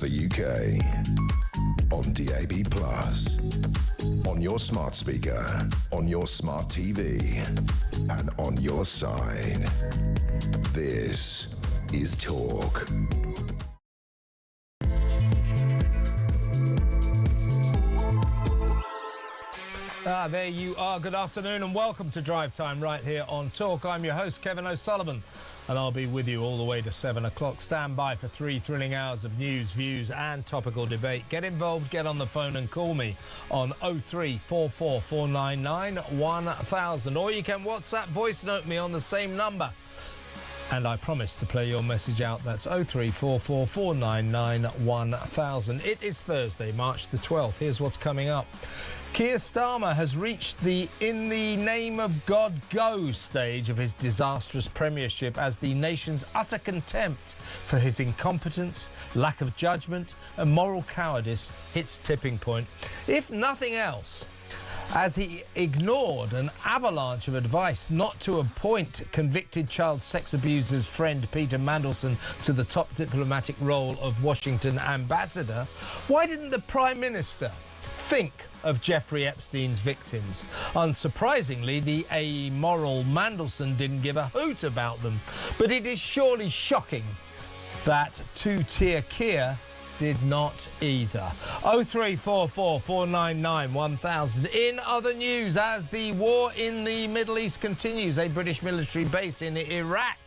the UK. On DAB+, on your smart speaker, on your smart TV, and on your side. This is Talk. There you are. Good afternoon and welcome to Drive Time right here on Talk. I'm your host, Kevin O'Sullivan, and I'll be with you all the way to 7 o'clock. Stand by for 3 thrilling hours of news, views and topical debate. Get involved, get on the phone and call me on 0344 499 1000, or you can WhatsApp voice note me on the same number. And I promise to play your message out. That's 0344 499 1000. It is Thursday, March the 12th. Here's what's coming up. Keir Starmer has reached the in the name of God go stage of his disastrous premiership as the nation's utter contempt for his incompetence, lack of judgment and moral cowardice hits tipping point. If nothing else, as he ignored an avalanche of advice not to appoint convicted child sex abuser's friend Peter Mandelson to the top diplomatic role of Washington ambassador, why didn't the Prime Minister think of Jeffrey Epstein's victims? Unsurprisingly, the amoral Mandelson didn't give a hoot about them. But it is surely shocking that two-tier Keir did not either. 0344 499 1000. In other news, as the war in the Middle East continues, a British military base in Iraq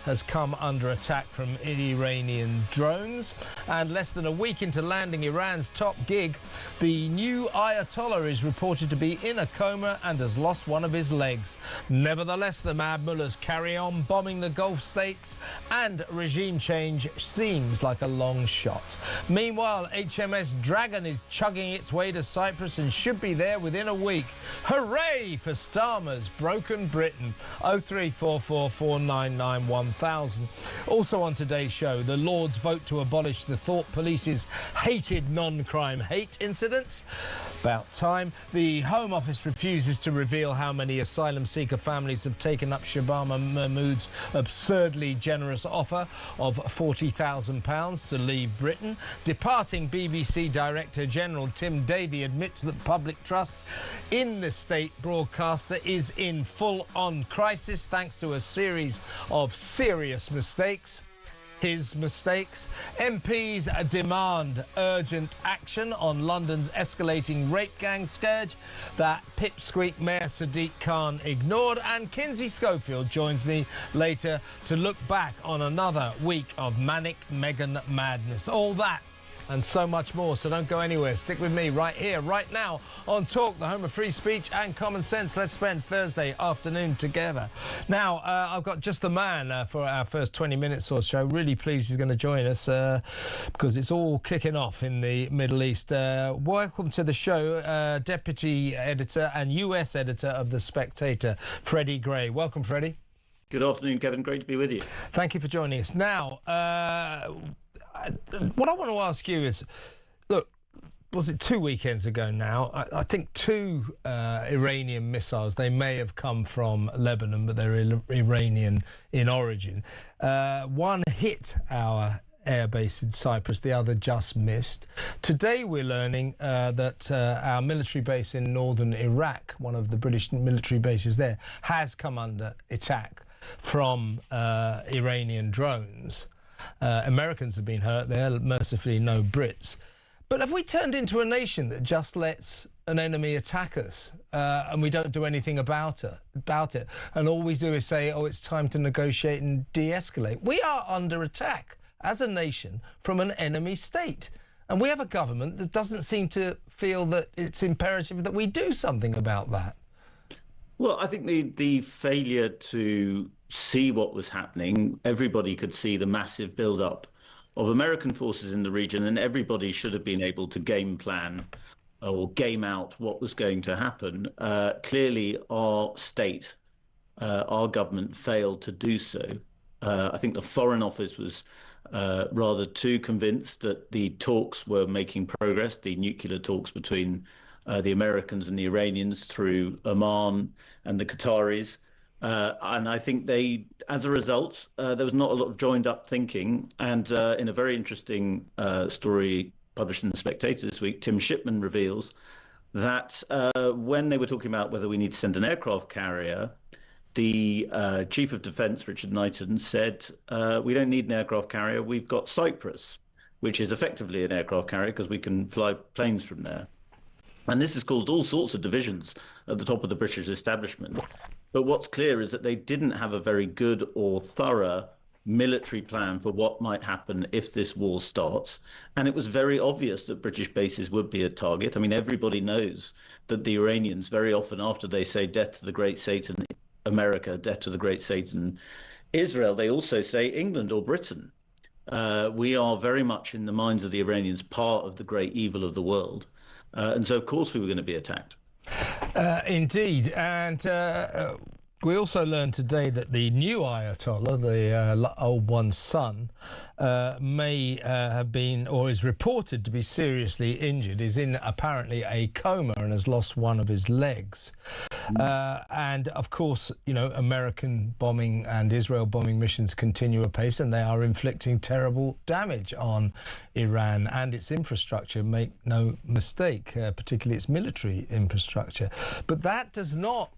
has come under attack from Iranian drones. And less than a week into landing Iran's top gig, the new Ayatollah is reported to be in a coma and has lost one of his legs. Nevertheless, the Mad Mullahs carry on bombing the Gulf states and regime change seems like a long shot. Meanwhile, HMS Dragon is chugging its way to Cyprus and should be there within a week. Hooray for Starmer's broken Britain. 0344 499 1000. Also on today's show, the Lords vote to abolish the Thought Police's hated non-crime hate incidents. About time. The Home Office refuses to reveal how many asylum seeker families have taken up Shabama Mahmood's absurdly generous offer of £40,000 to leave Britain. Departing BBC Director General Tim Davie admits that public trust in the state broadcaster is in full-on crisis thanks to a series of serious mistakes. His mistakes. MPs demand urgent action on London's escalating rape gang scourge that Pipsqueak Mayor Sadiq Khan ignored. And Kinsey Schofield joins me later to look back on another week of manic Meghan madness. All that and so much more, so don't go anywhere. Stick with me right here, right now, on Talk, the home of free speech and common sense. Let's spend Thursday afternoon together. Now, I've got just the man for our first 20 minutes or so. Really pleased he's going to join us because it's all kicking off in the Middle East. Welcome to the show, Deputy Editor and US Editor of The Spectator, Freddie Gray. Welcome, Freddie. Good afternoon, Kevin. Great to be with you. Thank you for joining us. Now, what I want to ask you is, look, was it 2 weekends ago now? I think 2 Iranian missiles, they may have come from Lebanon, but they're Iranian in origin. One hit our airbase in Cyprus, the other just missed. Today we're learning that our military base in northern Iraq, one of the British military bases there, has come under attack from Iranian drones. Americans have been hurt there, mercifully no Brits. But have we turned into a nation that just lets an enemy attack us and we don't do anything about it? And all we do is say, oh, it's time to negotiate and de-escalate. We are under attack as a nation from an enemy state. And we have a government that doesn't seem to feel that it's imperative that we do something about that. Well, I think the failure to see what was happening, everybody could see the massive build-up of American forces in the region, and everybody should have been able to game plan or game out what was going to happen. Clearly, our state, our government failed to do so. I think the Foreign Office was rather too convinced that the talks were making progress, the nuclear talks between the Americans and the Iranians through Oman and the Qataris. And I think as a result, there was not a lot of joined up thinking. And in a very interesting story published in The Spectator this week, Tim Shipman reveals that when they were talking about whether we need to send an aircraft carrier, the Chief of Defence, Richard Knighton, said, we don't need an aircraft carrier. We've got Cyprus, which is effectively an aircraft carrier because we can fly planes from there. And this has caused all sorts of divisions at the top of the British establishment. But what's clear is that they didn't have a very good or thorough military plan for what might happen if this war starts. And it was very obvious that British bases would be a target. I mean, everybody knows that the Iranians, very often after they say death to the great Satan, America, death to the great Satan, Israel, they also say England or Britain. We are very much in the minds of the Iranians part of the great evil of the world. And so, of course, we were going to be attacked. Indeed. And we also learned today that the new Ayatollah, the old one's son, may have been, or is reported to be seriously injured, is in apparently a coma and has lost one of his legs. And of course, you know, American bombing and Israel bombing missions continue apace, and they are inflicting terrible damage on Iran and its infrastructure, make no mistake, particularly its military infrastructure. But that does not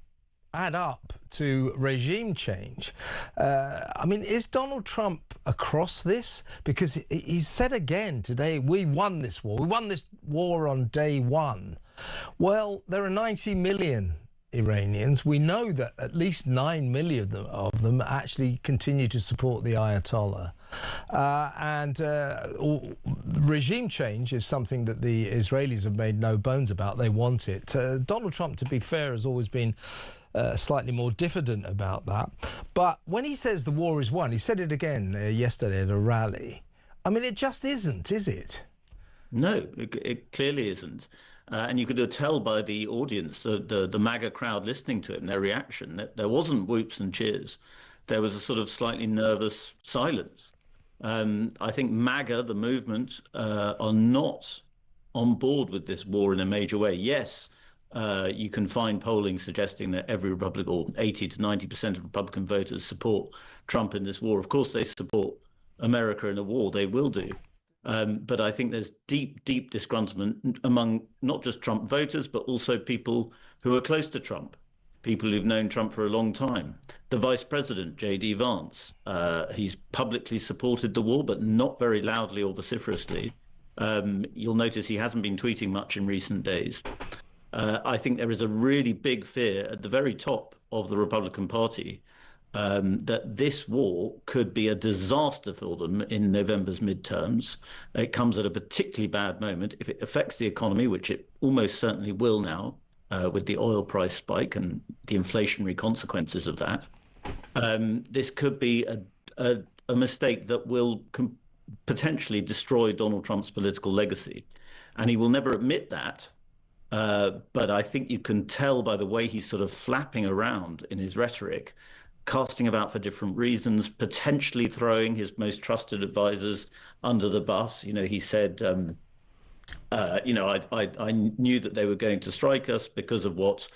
add up to regime change. I mean, is Donald Trump across this? Because he said again today, we won this war. We won this war on day one. Well, there are 90 million Iranians. We know that at least 9 million of them actually continue to support the Ayatollah. Regime change is something that the Israelis have made no bones about. They want it. Donald Trump, to be fair, has always been slightly more diffident about that. But when he says the war is won, he said it again yesterday at a rally. I mean, it just isn't, is it? No, it clearly isn't. And you could tell by the audience, the MAGA crowd listening to him, their reaction, that there wasn't whoops and cheers. There was a sort of slightly nervous silence. I think MAGA, the movement, are not on board with this war in a major way. Yes, you can find polling suggesting that every Republican, or 80 to 90% of Republican voters, support Trump in this war. Of course, they support America in a war. They will do. But I think there's deep, deep disgruntlement among not just Trump voters, but also people who are close to Trump, people who've known Trump for a long time. The vice president, J.D. Vance, he's publicly supported the war, but not very loudly or vociferously. You'll notice he hasn't been tweeting much in recent days. I think there is a really big fear at the very top of the Republican Party that this war could be a disaster for them in November's midterms. It comes at a particularly bad moment. If it affects the economy, which it almost certainly will now, with the oil price spike and the inflationary consequences of that, this could be a mistake that will potentially destroy Donald Trump's political legacy. And he will never admit that. But I think you can tell by the way he's sort of flapping around in his rhetoric, casting about for different reasons, potentially throwing his most trusted advisors under the bus. You know, he said, I knew that they were going to strike us because of what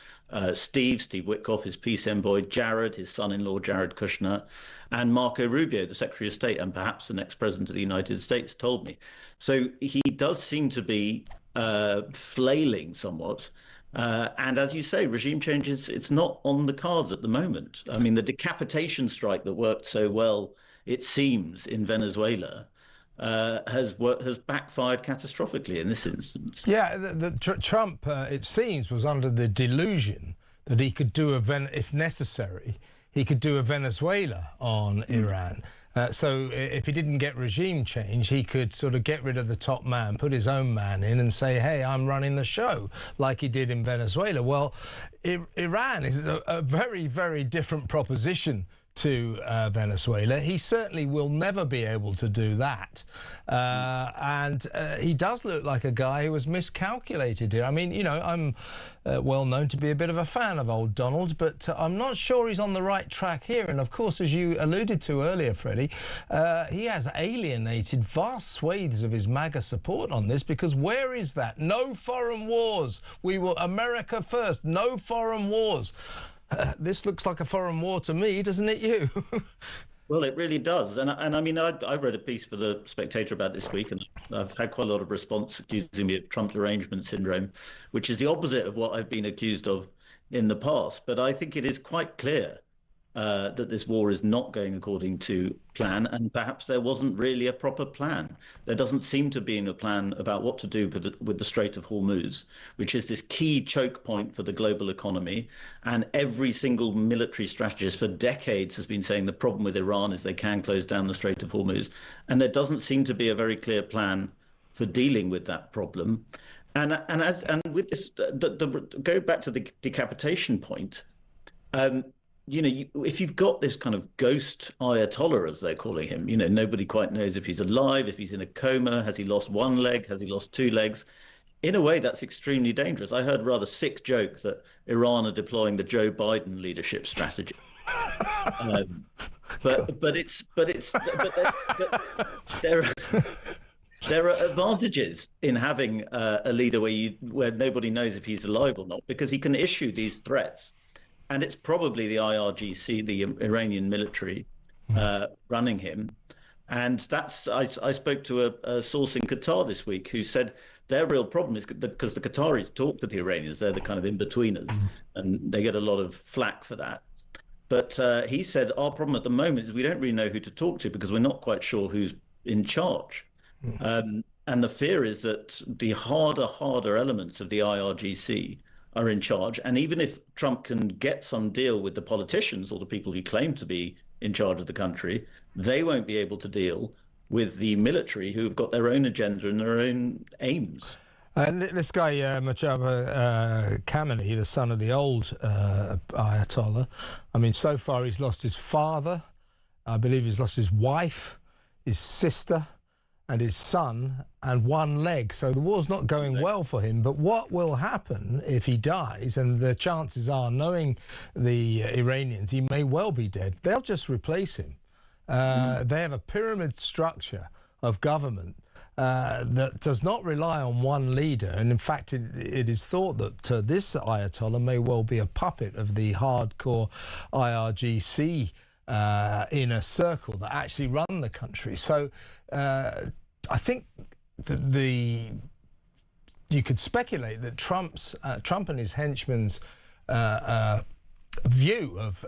Steve Witkoff, his peace envoy, Jared, his son-in-law, Jared Kushner, and Marco Rubio, the Secretary of State, and perhaps the next president of the United States, told me. So he does seem to be flailing somewhat. And as you say, regime change it's not on the cards at the moment. I mean, the decapitation strike that worked so well, it seems, in Venezuela, has backfired catastrophically in this instance. Yeah, Trump, it seems, was under the delusion that he could do if necessary, he could do a Venezuela on Iran. So if he didn't get regime change, he could sort of get rid of the top man, put his own man in and say, hey, I'm running the show, like he did in Venezuela. Well, Iran is a very, very different proposition to Venezuela. He certainly will never be able to do that. And he does look like a guy who was miscalculated here. I mean, you know, I'm well known to be a bit of a fan of old Donald, but I'm not sure he's on the right track here. And of course, as you alluded to earlier, Freddie, he has alienated vast swathes of his MAGA support on this, because where is that? No foreign wars. We will America first. No foreign wars. this looks like a foreign war to me, doesn't it you? Well, it really does. And I mean, I read a piece for The Spectator about this week, and I've had quite a lot of response accusing me of Trump derangement syndrome, which is the opposite of what I've been accused of in the past. But I think it is quite clear that this war is not going according to plan, and perhaps there wasn't really a proper plan. There doesn't seem to be a plan about what to do with the Strait of Hormuz, which is this key choke point for the global economy. And every single military strategist for decades has been saying the problem with Iran is they can close down the Strait of Hormuz. And there doesn't seem to be a very clear plan for dealing with that problem. And with this, go back to the decapitation point. If you've got this kind of ghost Ayatollah, as they're calling him, nobody quite knows if he's alive, if he's in a coma, has he lost one leg, has he lost two legs? In a way, that's extremely dangerous. I heard a rather sick joke that Iran are deploying the Joe Biden leadership strategy. But there are advantages in having a leader where nobody knows if he's alive or not, because he can issue these threats. And it's probably the IRGC, the Iranian military, running him. And I spoke to a source in Qatar this week who said their real problem is because the Qataris talk to the Iranians, they're the kind of in-betweeners, and they get a lot of flack for that. But he said our problem at the moment is we don't really know who to talk to because we're not quite sure who's in charge. And the fear is that the harder elements of the IRGC are in charge. And even if Trump can get some deal with the politicians or the people who claim to be in charge of the country, they won't be able to deal with the military who've got their own agenda and their own aims. And this guy, Mojtaba Khamenei, the son of the old Ayatollah, I mean, so far he's lost his father, I believe he's lost his wife, his sister, and his son, and one leg. So the war's not going well for him. But what will happen if he dies, and the chances are, knowing the Iranians, he may well be dead, they'll just replace him. They have a pyramid structure of government that does not rely on one leader. And in fact, it is thought that this Ayatollah may well be a puppet of the hardcore IRGC inner circle that actually run the country. So I think you could speculate that Trump and his henchmen's view of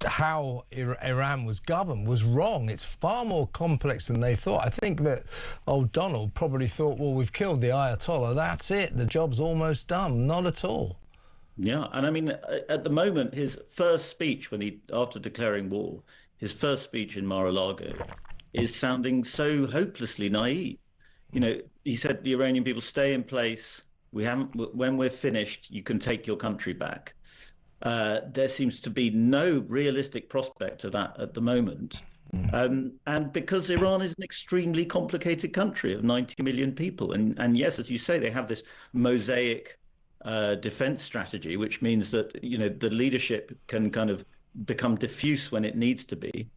how Iran was governed was wrong. It's far more complex than they thought. I think that old Donald probably thought, well, we've killed the Ayatollah, that's it, the job's almost done. Not at all. Yeah, and I mean, at the moment, his first speech after declaring war, his first speech in Mar-a-Lago is sounding so hopelessly naive. He said the Iranian people stay in place. When we're finished, you can take your country back. There seems to be no realistic prospect of that at the moment. And because Iran is an extremely complicated country of 90 million people. And yes, as you say, they have this mosaic defense strategy, which means that the leadership can kind of become diffuse when it needs to be,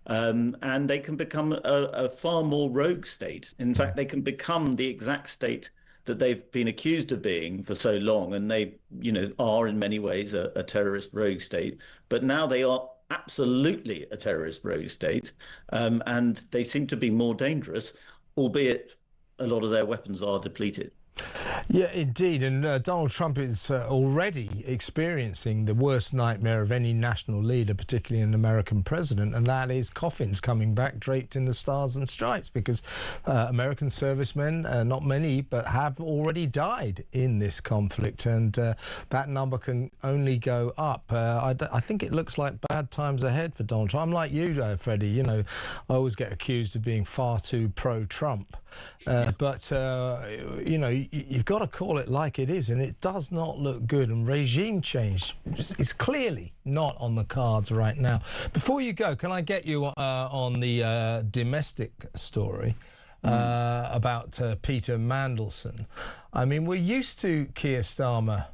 and they can become a far more rogue state. In fact, they can become the exact state that they've been accused of being for so long, and they are in many ways a terrorist rogue state, but now they are absolutely a terrorist rogue state, and they seem to be more dangerous, albeit a lot of their weapons are depleted. Yeah, indeed. And Donald Trump is already experiencing the worst nightmare of any national leader, particularly an American president, and that is coffins coming back draped in the stars and stripes, because American servicemen, not many, but have already died in this conflict, and that number can only go up. I think it looks like bad times ahead for Donald Trump. I'm like you, Freddie, I always get accused of being far too pro-Trump. But you've got to call it like it is, and it does not look good, and regime change is clearly not on the cards right now. Before you go, can I get you on the domestic story about Peter Mandelson? I mean, we're used to Keir Starmer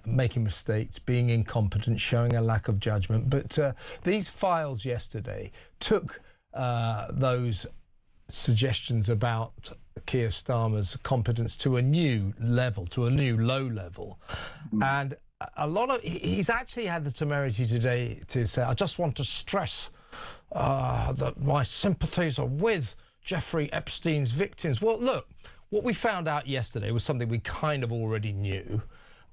making mistakes, being incompetent, showing a lack of judgment, but these files yesterday took those suggestions about Keir Starmer's competence to a new level, to a new low level, and a lot of... He's actually had the temerity today to say, I just want to stress that my sympathies are with Jeffrey Epstein's victims. Well, look, what we found out yesterday was something we kind of already knew,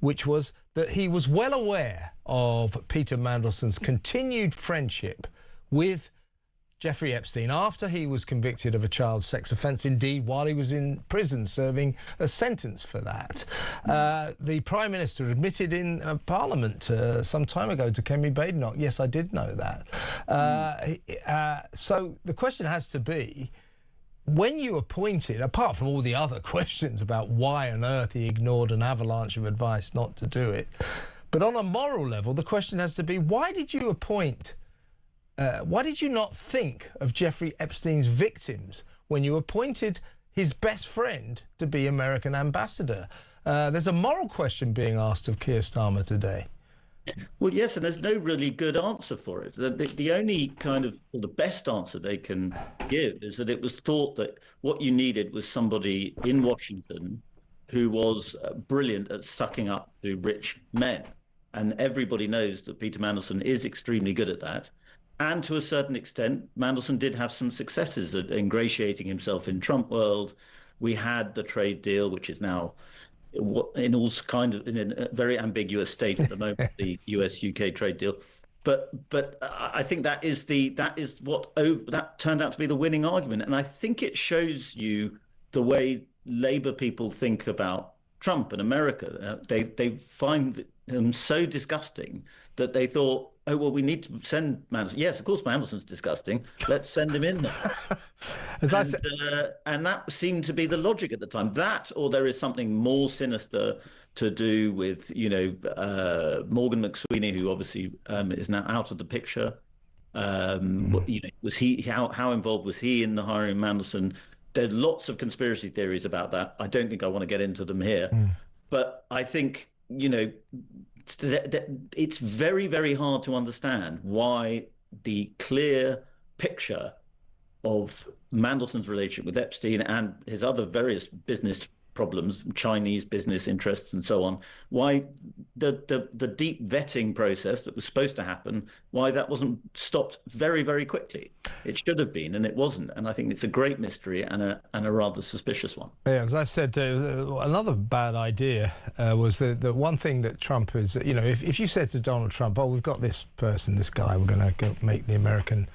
which was that he was well aware of Peter Mandelson's continued friendship with Jeffrey Epstein after he was convicted of a child sex offence, indeed while he was in prison serving a sentence for that. The Prime Minister admitted in Parliament some time ago to Kemi Badenoch, yes, I did know that. So the question has to be, when you appointed, apart from all the other questions about why on earth he ignored an avalanche of advice not to do it, but on a moral level, the question has to be, why did you appoint... why did you not think of Jeffrey Epstein's victims when you appointed his best friend to be American ambassador? There's a moral question being asked of Keir Starmer today. Well, yes, and there's no really good answer for it. The only kind of, well, the best answer they can give is that it was thought that what you needed was somebody in Washington who was brilliant at sucking up to rich men. And everybody knows that Peter Mandelson is extremely good at that. And to a certain extent, Mandelson did have some successes at ingratiating himself in Trump world. We had the trade deal, which is now in all kind of in a very ambiguous state at the moment, the US-UK trade deal. But I think that turned out to be the winning argument. And I think it shows you the way Labour people think about Trump and America. They find him so disgusting that they thought, oh, well, we need to send Mandelson. Yes, of course, Mandelson's disgusting. Let's send him in there. And that seemed to be the logic at the time. That, or there is something more sinister to do with, Morgan McSweeney, who obviously is now out of the picture. Was he, how involved was he in the hiring of Mandelson? There are lots of conspiracy theories about that. I don't think I want to get into them here. But I think, it's very, very hard to understand why the clear picture of Mandelson's relationship with Epstein and his other various business problems, Chinese business interests and so on, why the deep vetting process that was supposed to happen, why that wasn't stopped very, very quickly. It should have been, and it wasn't. And I think it's a great mystery and a rather suspicious one. Yeah, as I said, another bad idea was the one thing that Trump is, if you said to Donald Trump, oh, we've got this person, this guy, we're going to go make the American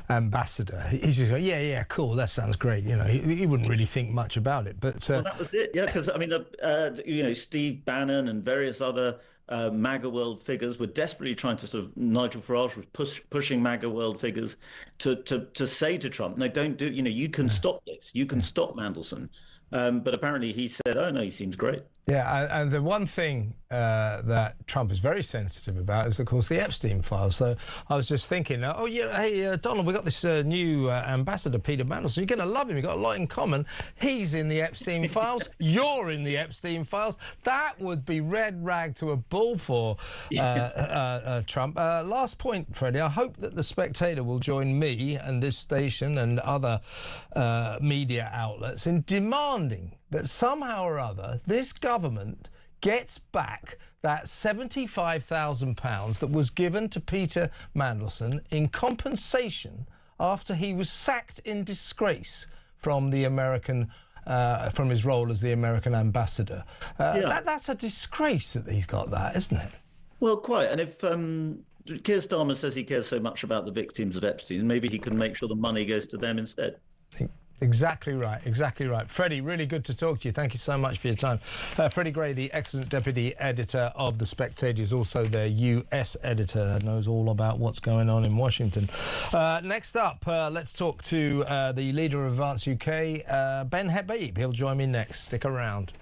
ambassador. He's just like, yeah, cool, that sounds great. He wouldn't really think much about it. But well, that was it. Yeah, because I mean, Steve Bannon and various other MAGA world figures were desperately trying to sort of, Nigel Farage was pushing MAGA world figures to say to Trump, no, don't do, you can stop this, you can stop Mandelson. But apparently he said, oh no, he seems great. Yeah, and the one thing that Trump is very sensitive about is, of course, the Epstein files. So I was just thinking, hey, Donald, we got this new ambassador, Peter Mandelson. You're going to love him. You've got a lot in common. He's in the Epstein files. You're in the Epstein files. That would be red rag to a bull for Trump. Last point, Freddie. I hope that The Spectator will join me and this station and other media outlets in demanding that somehow or other this government gets back that £75,000 that was given to Peter Mandelson in compensation after he was sacked in disgrace from the American, from his role as the American ambassador. That's a disgrace that he's got that, isn't it? Well, quite. And if Keir Starmer says he cares so much about the victims of Epstein, maybe he can make sure the money goes to them instead. Exactly right, exactly right. Freddie, really good to talk to you. Thank you so much for your time. Freddie Gray, the excellent deputy editor of The Spectator, is also their US editor, knows all about what's going on in Washington. Next up, let's talk to the leader of Advance UK, Ben Habib. He'll join me next. Stick around.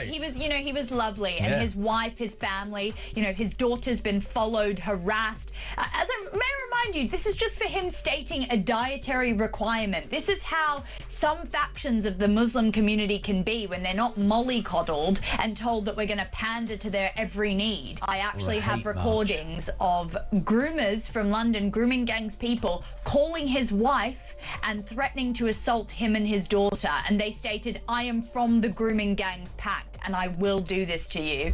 say. He was, he was lovely, and his wife, his family, his daughter's been followed, harassed. May I remind you, this is just for him stating a dietary requirement. This is how some factions of the Muslim community can be when they're not mollycoddled and told that we're going to pander to their every need. I actually have recordings of groomers from London, grooming gangs people, calling his wife and threatening to assault him and his daughter. And they stated, "I am from the grooming gangs pact and I will do this to you."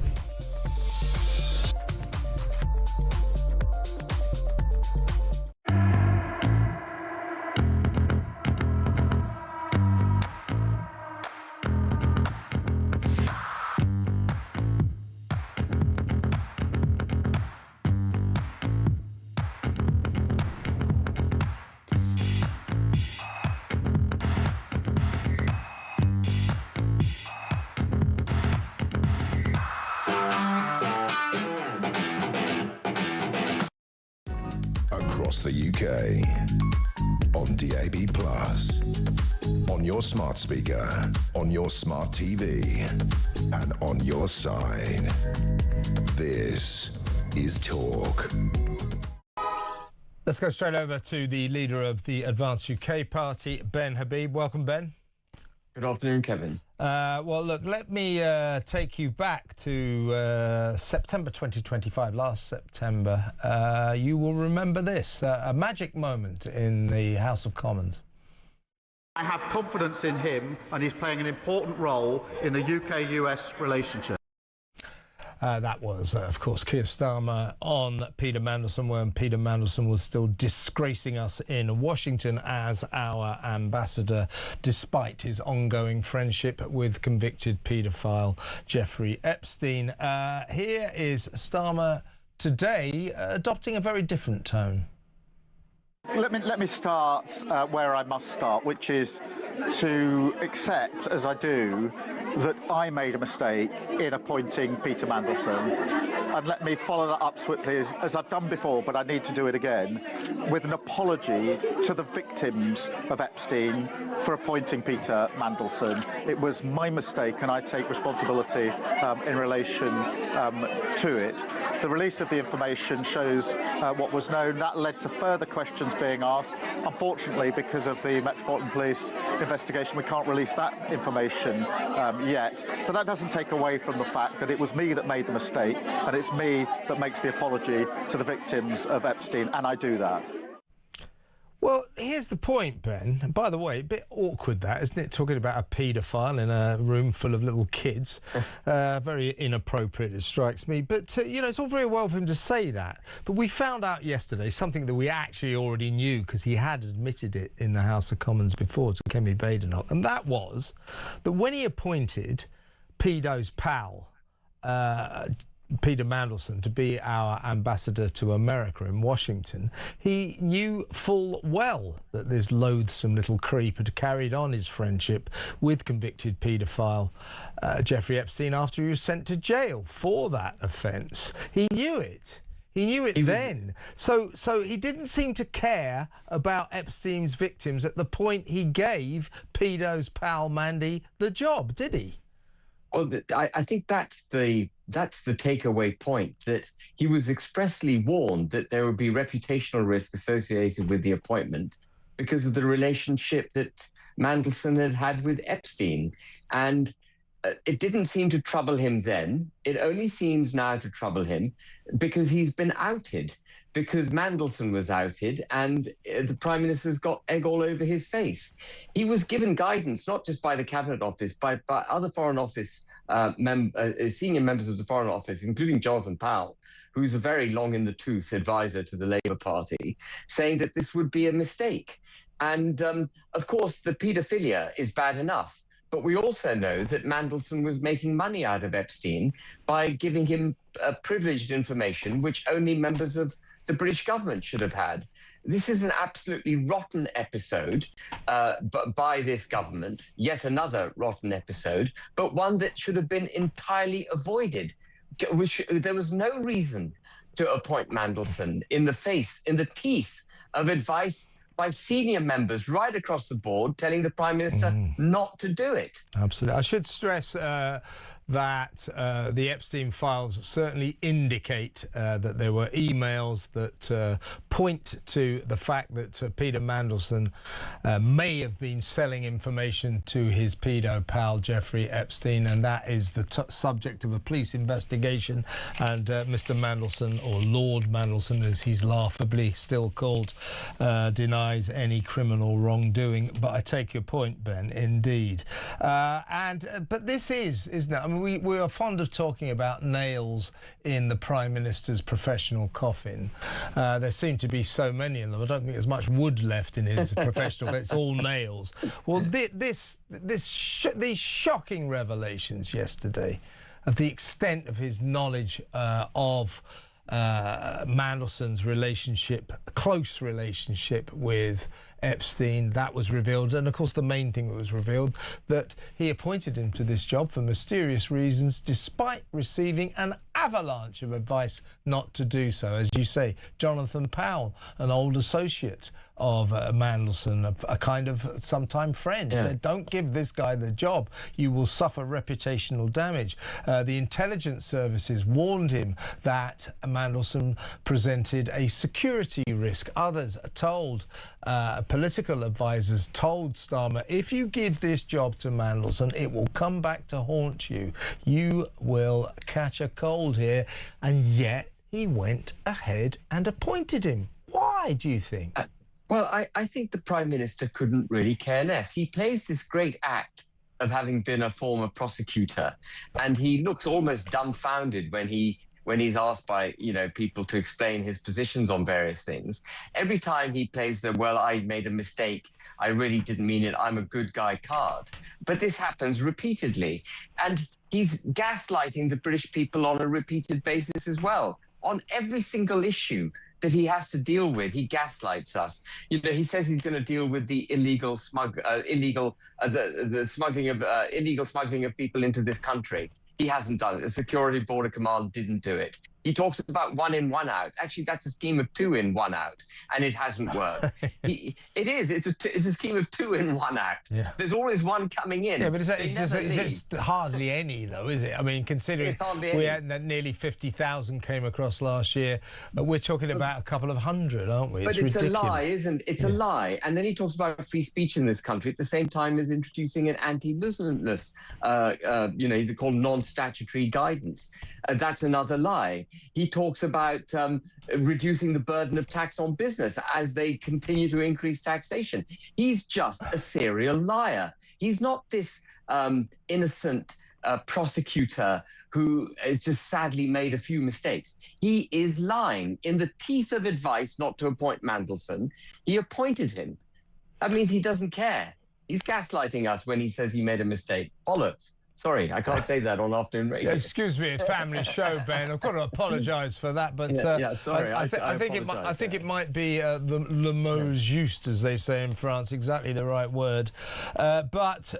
Across the UK, on DAB+, on your smart speaker, on your smart TV, and on your side. This is Talk. Let's go straight over to the leader of the Advanced UK Party, Ben Habib. Welcome, Ben. Good afternoon, Kevin. Well, look, let me take you back to September 2025, last September. You will remember this, a magic moment in the House of Commons. I have confidence in him, and he's playing an important role in the UK-US relationship. That was, of course, Keir Starmer on Peter Mandelson, when Peter Mandelson was still disgracing us in Washington as our ambassador, despite his ongoing friendship with convicted paedophile Jeffrey Epstein. Here is Starmer today, adopting a very different tone. Let me start where I must start, which is to accept, as I do, that I made a mistake in appointing Peter Mandelson. And let me follow that up swiftly, as I've done before, but I need to do it again, with an apology to the victims of Epstein for appointing Peter Mandelson. It was my mistake, and I take responsibility in relation to it. The release of the information shows what was known. That led to further questions being asked. Unfortunately, because of the Metropolitan Police investigation, we can't release that information yet. But that doesn't take away from the fact that it was me that made the mistake, and it's me that makes the apology to the victims of Epstein, and I do that. Well, here's the point, Ben. And by the way, a bit awkward that, isn't it? Talking about a paedophile in a room full of little kids. Very inappropriate, it strikes me. But, it's all very well for him to say that. But we found out yesterday something that we actually already knew, because he had admitted it in the House of Commons before to Kemi Badenoch. And that was that when he appointed pedo's pal, Peter Mandelson, to be our ambassador to America in Washington, he knew full well that this loathsome little creep had carried on his friendship with convicted paedophile Jeffrey Epstein after he was sent to jail for that offence. He knew it. He knew it then. So he didn't seem to care about Epstein's victims at the point he gave pedo's pal Mandy the job, did he? Well, I think that's the takeaway point, that he was expressly warned that there would be reputational risk associated with the appointment because of the relationship that Mandelson had with Epstein. And it didn't seem to trouble him then. It only seems now to trouble him because he's been outed, because Mandelson was outed and the Prime Minister's got egg all over his face. He was given guidance, not just by the Cabinet Office, by other Foreign Office senior members of the Foreign Office, including Jonathan Powell, who's a very long-in-the-tooth advisor to the Labour Party, saying that this would be a mistake. And, of course, the paedophilia is bad enough. But we also know that Mandelson was making money out of Epstein by giving him privileged information which only members of the British government should have had. This is an absolutely rotten episode by this government, yet another rotten episode, but one that should have been entirely avoided. There was no reason to appoint Mandelson in the teeth of advice by senior members right across the board telling the Prime Minister not to do it. Absolutely. I should stress that the Epstein files certainly indicate that there were emails that point to the fact that Peter Mandelson may have been selling information to his pedo pal Jeffrey Epstein, and that is the subject of a police investigation. And Mr. Mandelson, or Lord Mandelson as he's laughably still called, denies any criminal wrongdoing. But I take your point, Ben, indeed. But this is, isn't it? I mean, we are fond of talking about nails in the Prime Minister's professional coffin. There seem to be so many of them. I don't think there's much wood left in his professional, but it's all nails. Well, these shocking revelations yesterday of the extent of his knowledge of Mandelson's close relationship with Epstein, that was revealed. And of course the main thing that was revealed, that he appointed him to this job for mysterious reasons despite receiving an avalanche of advice not to do so. As you say, Jonathan Powell, an old associate of Mandelson, a kind of sometime friend, said, don't give this guy the job, you will suffer reputational damage. The intelligence services warned him that Mandelson presented a security risk. Others told, political advisors told Starmer, if you give this job to Mandelson, it will come back to haunt you. You will catch a cold here. And yet he went ahead and appointed him. Why, do you think? Well, I think the Prime Minister couldn't really care less. He plays this great act of having been a former prosecutor, and he looks almost dumbfounded when he's asked by people to explain his positions on various things. Every time he plays the, well, I made a mistake, I really didn't mean it, I'm a good guy card. But this happens repeatedly, and he's gaslighting the British people on a repeated basis as well. On every single issue that he has to deal with, he gaslights us. He says he's going to deal with the illegal smuggling of people into this country. He hasn't done it. The Security Border Command didn't do it. He talks about 1 in, 1 out. Actually, that's a scheme of 2 in, 1 out, and it hasn't worked. It's a scheme of 2 in, 1 out. Yeah. There's always one coming in. Yeah, but it's hardly any, though, is it? I mean, considering we had nearly 50,000 came across last year, we're talking about a couple of hundred, aren't we? It's ridiculous. A lie, isn't it? It's a lie. And then he talks about free speech in this country at the same time as introducing an anti-Muslimness, either called non-statutory guidance. That's another lie. He talks about reducing the burden of tax on business as they continue to increase taxation. He's just a serial liar. He's not this innocent prosecutor who has just sadly made a few mistakes. He is lying. In the teeth of advice not to appoint Mandelson, he appointed him. That means he doesn't care. He's gaslighting us when he says he made a mistake. Bollocks. Sorry, I can't say that on afternoon radio. Excuse me, a family show, Ben. I've got to apologise for that, but sorry. I think it might be le mot juste, as they say in France, exactly the right word. But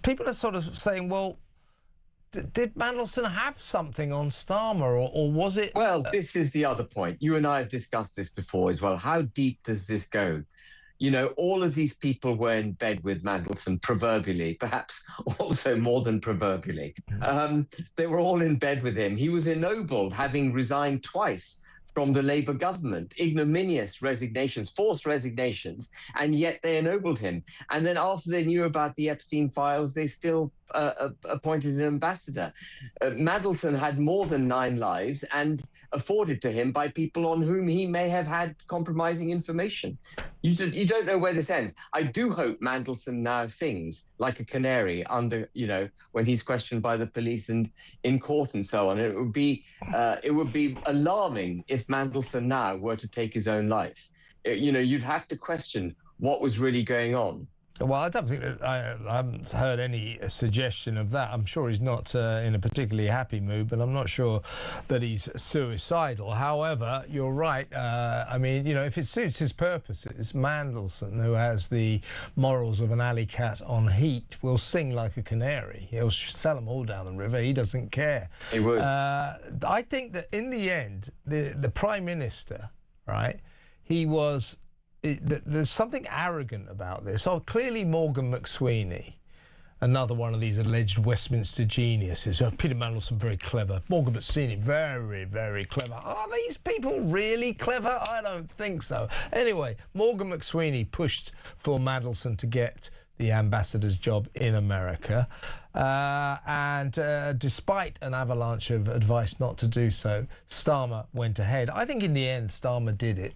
people are sort of saying, well, did Mandelson have something on Starmer, or was it? Well, this is the other point. You and I have discussed this before as well. How deep does this go? All of these people were in bed with Mandelson, proverbially, perhaps also more than proverbially. They were all in bed with him. He was ennobled, having resigned twice from the Labour government, ignominious resignations, forced resignations, and yet they ennobled him. And then after they knew about the Epstein files, they still appointed an ambassador. Mandelson had more than 9 lives and afforded to him by people on whom he may have had compromising information. You don't know where this ends. I do hope Mandelson now sings like a canary under, when he's questioned by the police and in court and so on. It would be alarming if Mandelson now were to take his own life. You'd have to question what was really going on. Well, I don't think that I haven't heard any suggestion of that. I'm sure he's not in a particularly happy mood, but I'm not sure that he's suicidal. However, you're right. I mean, if it suits his purposes, Mandelson, who has the morals of an alley cat on heat, will sing like a canary. He'll sell them all down the river. He doesn't care. He would. I think that in the end, the Prime Minister, right, he was... There's something arrogant about this. Clearly Morgan McSweeney another one of these alleged Westminster geniuses. Peter Mandelson, very clever. Morgan McSweeney, very, very clever. Are these people really clever? I don't think so. Anyway, Morgan McSweeney pushed for Mandelson to get the ambassador's job in America. And despite an avalanche of advice not to do so, Starmer went ahead. I think in the end, Starmer did it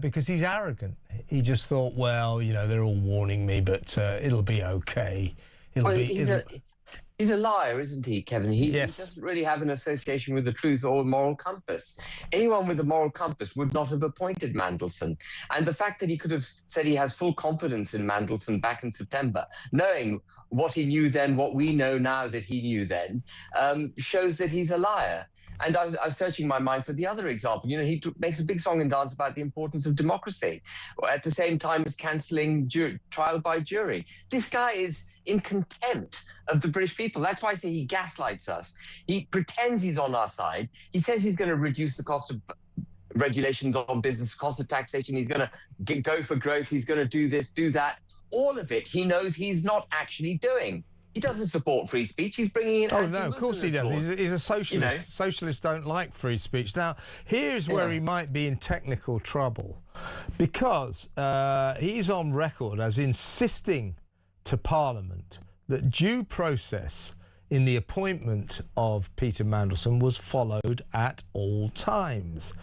because he's arrogant. He just thought, well, you know, they're all warning me, but it'll be okay. He's a liar, isn't he, Kevin? He Yes. doesn't really have an association with the truth or a moral compass. Anyone with a moral compass would not have appointed Mandelson. And the fact that he could have said he has full confidence in Mandelson back in September, knowing what he knew then, what we know now that he knew then, shows that he's a liar. And I was searching my mind for the other example. You know, he makes a big song and dance about the importance of democracy, at the same time as cancelling trial by jury. This guy is in contempt of the British people. That's why I say he gaslights us. He pretends he's on our side. He says he's going to reduce the cost of regulations on business, cost of taxation. He's going to go for growth. He's going to do this, do that. All of it, he knows he's not actually doing. He doesn't support free speech. He's bringing in. Oh, no, of course he does. He's a socialist. You know? Socialists don't like free speech. Now, here's where he might be in technical trouble, because he's on record as insisting to Parliament that due process in the appointment of Peter Mandelson was followed at all times.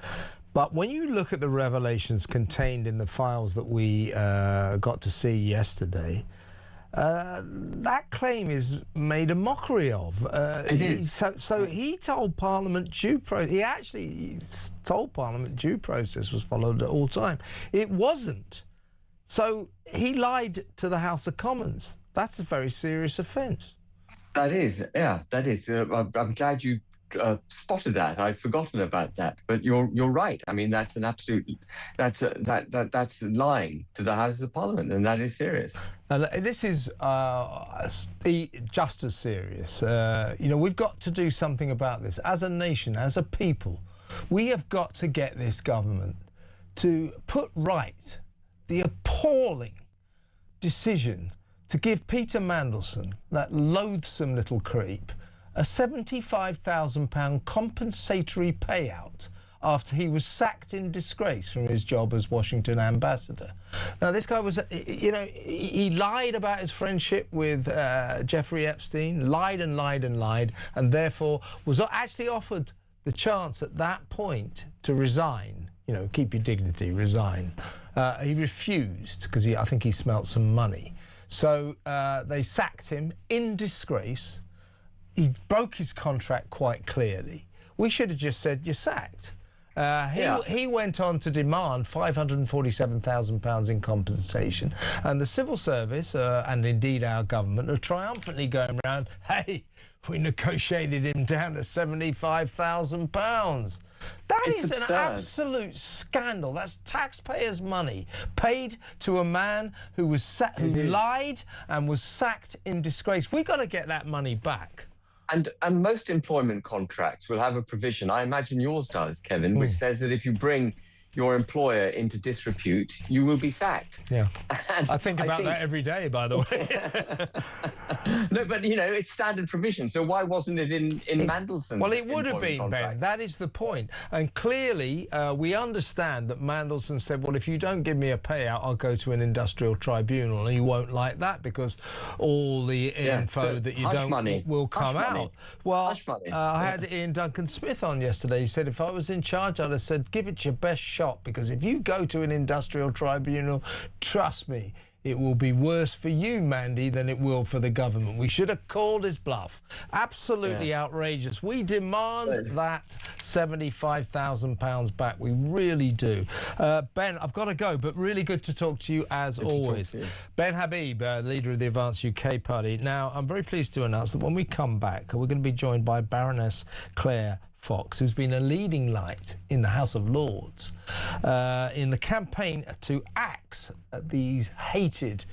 But when you look at the revelations contained in the files that we got to see yesterday, that claim is made a mockery of. It is. So he told Parliament due process. He actually told Parliament due process was followed at all time. It wasn't. So he lied to the House of Commons. That's a very serious offence. That is, yeah, that is. I'm glad you spotted that. I'd forgotten about that. But you're right. I mean, that's an absolute. That's lying to the House of Parliament, and that is serious. And this is just as serious. You know, we've got to do something about this as a nation, as a people. We have got to get this government to put right the appalling decision to give Peter Mandelson, that loathsome little creep, a £75,000 compensatory payout after he was sacked in disgrace from his job as Washington ambassador. Now, this guy was, you know, he lied about his friendship with Jeffrey Epstein, lied and lied and lied, and therefore was actually offered the chance at that point to resign. You know, keep your dignity, resign. He refused because I think he smelt some money. So they sacked him in disgrace. He broke his contract quite clearly. We should have just said, you're sacked. He went on to demand £547,000 in compensation. And the civil service, and indeed our government, are triumphantly going around, hey, we negotiated him down to £75,000. That is absurd. An absolute scandal. That's taxpayers' money paid to a man who was who lied and was sacked in disgrace. We've got to get that money back. And most employment contracts will have a provision, I imagine yours does, Kevin, which says that if you bring your employer into disrepute, you will be sacked. Yeah. I think about that every day, by the way. No, but, you know, it's standard provision. So why wasn't it in Mandelson's Well, it would have been, contract? Ben. That is the point. And clearly, we understand that Mandelson said, well, if you don't give me a payout, I'll go to an industrial tribunal. And you won't like that because all the info that you don't will come out. Well, I had Ian Duncan Smith on yesterday. He said, if I was in charge, I'd have said, give it your best shot, because if you go to an industrial tribunal, trust me, it will be worse for you, Mandy, than it will for the government. We should have called his bluff. Absolutely outrageous. We demand that £75,000 back. We really do. Ben, I've got to go, but really good to talk to you as always. Ben Habib, leader of the Advance UK Party. Now, I'm very pleased to announce that when we come back, we're going to be joined by Baroness Claire Fox, who's been a leading light in the House of Lords in the campaign to axe these hated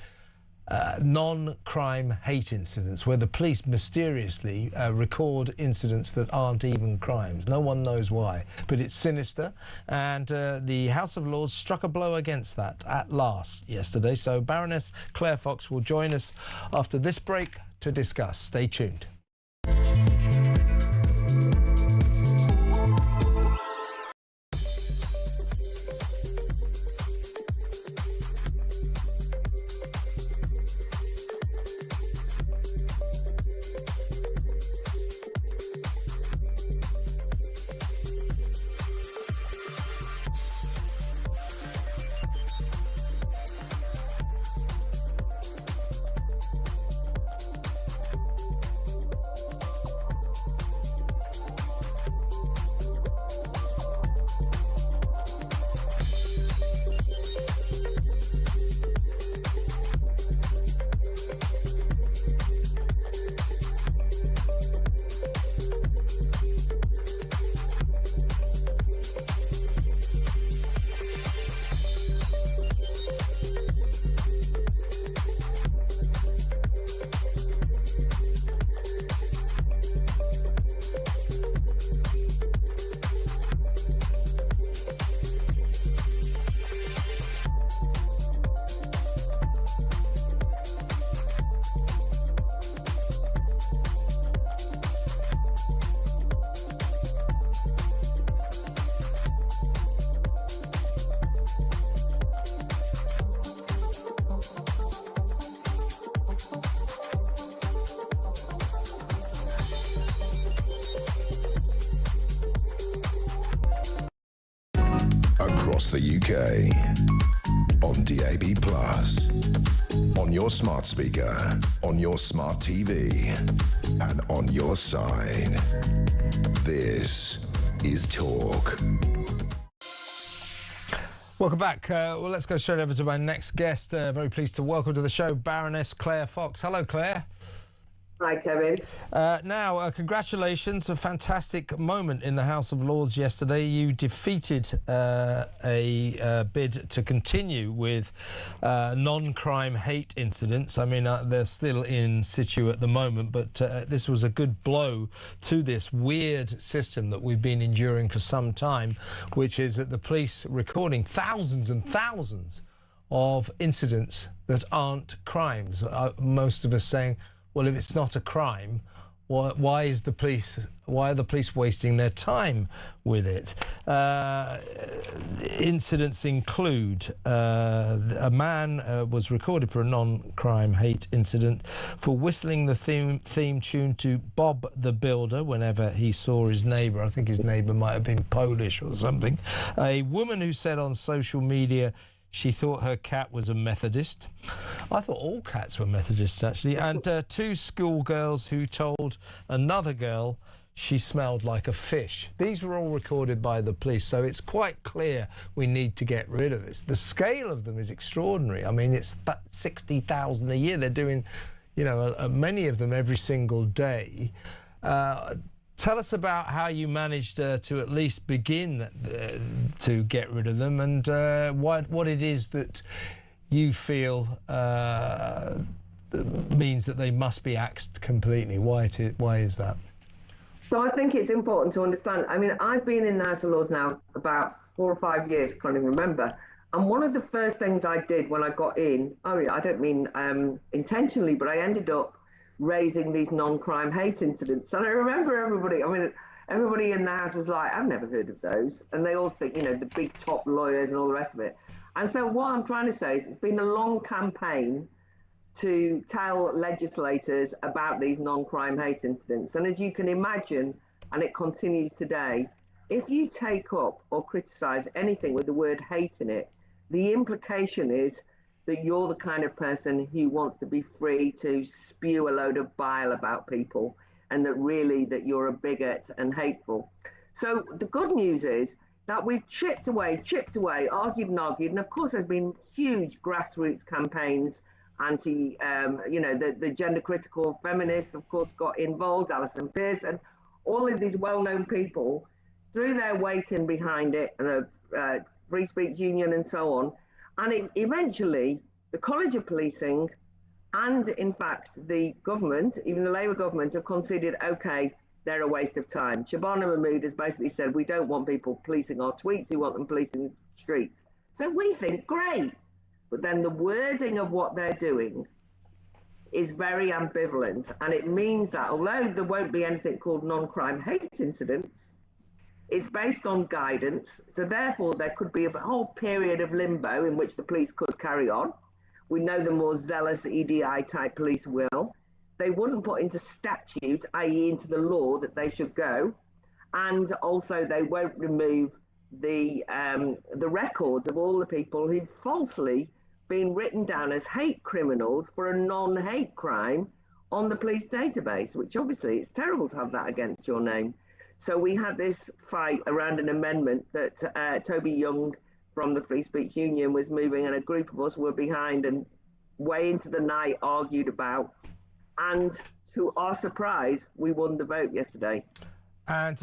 non-crime hate incidents, where the police mysteriously record incidents that aren't even crimes. No one knows why, but it's sinister, and the House of Lords struck a blow against that at last yesterday. So Baroness Claire Fox will join us after this break to discuss. Stay tuned. Across the UK, on DAB+, on your smart speaker, on your smart TV, and on your side. This is Talk. Welcome back. Well, let's go straight over to my next guest. Very pleased to welcome to the show Baroness Claire Fox. Hello, Claire. Hi, Kevin. Congratulations. A fantastic moment in the House of Lords yesterday. You defeated a bid to continue with non-crime hate incidents. I mean, they're still in situ at the moment, but this was a good blow to this weird system that we've been enduring for some time, which is that the police recording thousands and thousands of incidents that aren't crimes. Most of us saying, well, if it's not a crime, why are the police wasting their time with it? Incidents include a man was recorded for a non-crime hate incident for whistling the theme tune to Bob the Builder whenever he saw his neighbour. I think his neighbour might have been Polish or something. A woman who said on social media she thought her cat was a Methodist. I thought all cats were Methodists, actually. And two schoolgirls who told another girl she smelled like a fish. These were all recorded by the police, so it's quite clear we need to get rid of this. The scale of them is extraordinary. I mean, it's 60,000 a year. They're doing, you know, many of them every single day. Tell us about how you managed to at least begin to get rid of them, and what it is that you feel means that they must be axed completely. Why is that? So I think it's important to understand. I mean, I've been in the House of Lords now about 4 or 5 years, can't even remember. And one of the first things I did when I got in, I don't mean intentionally, but I ended up raising these non-crime hate incidents. And I remember everybody in the House was like, I've never heard of those. And they all think, you know, the big top lawyers and all the rest of it. And so what I'm trying to say is it's been a long campaign to tell legislators about these non-crime hate incidents. And as you can imagine, and it continues today, if you take up or criticize anything with the word hate in it, the implication is that you're the kind of person who wants to be free to spew a load of bile about people, and that really that you're a bigot and hateful. So the good news is that we've chipped away, argued, and of course there's been huge grassroots campaigns, the gender critical feminists of course got involved, Alison Pearson, all of these well-known people threw their weight in behind it, and a free speech union and so on. And eventually, the College of Policing And in fact, the government, even the Labour government, have conceded, okay, they're a waste of time. Shabana Mahmood has basically said, we don't want people policing our tweets, we want them policing the streets. So we think, great. But then the wording of what they're doing is very ambivalent. And it means that although there won't be anything called non-crime hate incidents, it's based on guidance. So therefore, there could be a whole period of limbo in which the police could carry on. We know the more zealous EDI type police will. They wouldn't put into statute, i.e. into the law, that they should go. And also they won't remove the records of all the people who've falsely been written down as hate criminals for a non-hate crime on the police database, which obviously it's terrible to have that against your name. So we had this fight around an amendment that Toby Young from the Free Speech Union was moving, and a group of us were behind and way into the night argued about. And to our surprise, we won the vote yesterday. And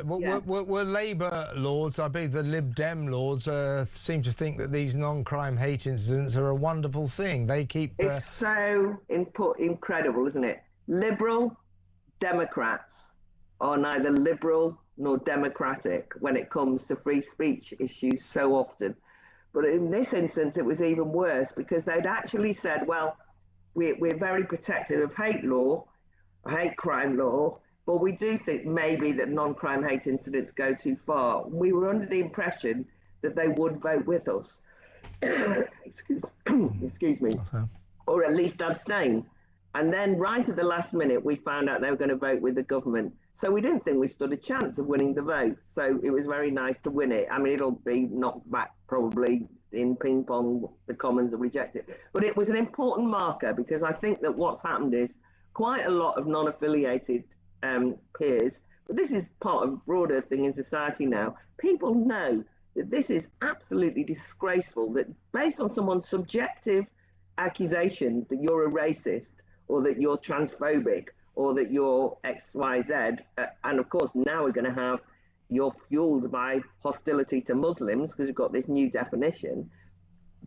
were Labour lords, I believe the Lib Dem lords, seem to think that these non-crime hate incidents are a wonderful thing. They keep... It's so incredible, isn't it? Liberal Democrats are neither liberal nor democratic when it comes to free speech issues so often. But in this instance, it was even worse because they'd actually said, well, we're very protective of hate law, hate crime law, but we do think maybe that non-crime hate incidents go too far. We were under the impression that they would vote with us, excuse me, or at least abstain. And then right at the last minute, we found out they were going to vote with the government. So we didn't think we stood a chance of winning the vote. So it was very nice to win it. I mean, it'll be knocked back probably in ping pong, the Commons will reject it. But it was an important marker because I think that what's happened is quite a lot of non-affiliated peers, but this is part of a broader thing in society now. People know that this is absolutely disgraceful, that based on someone's subjective accusation that you're a racist or that you're transphobic or that you're XYZ, and of course now we're going to have you're fueled by hostility to Muslims because you've got this new definition,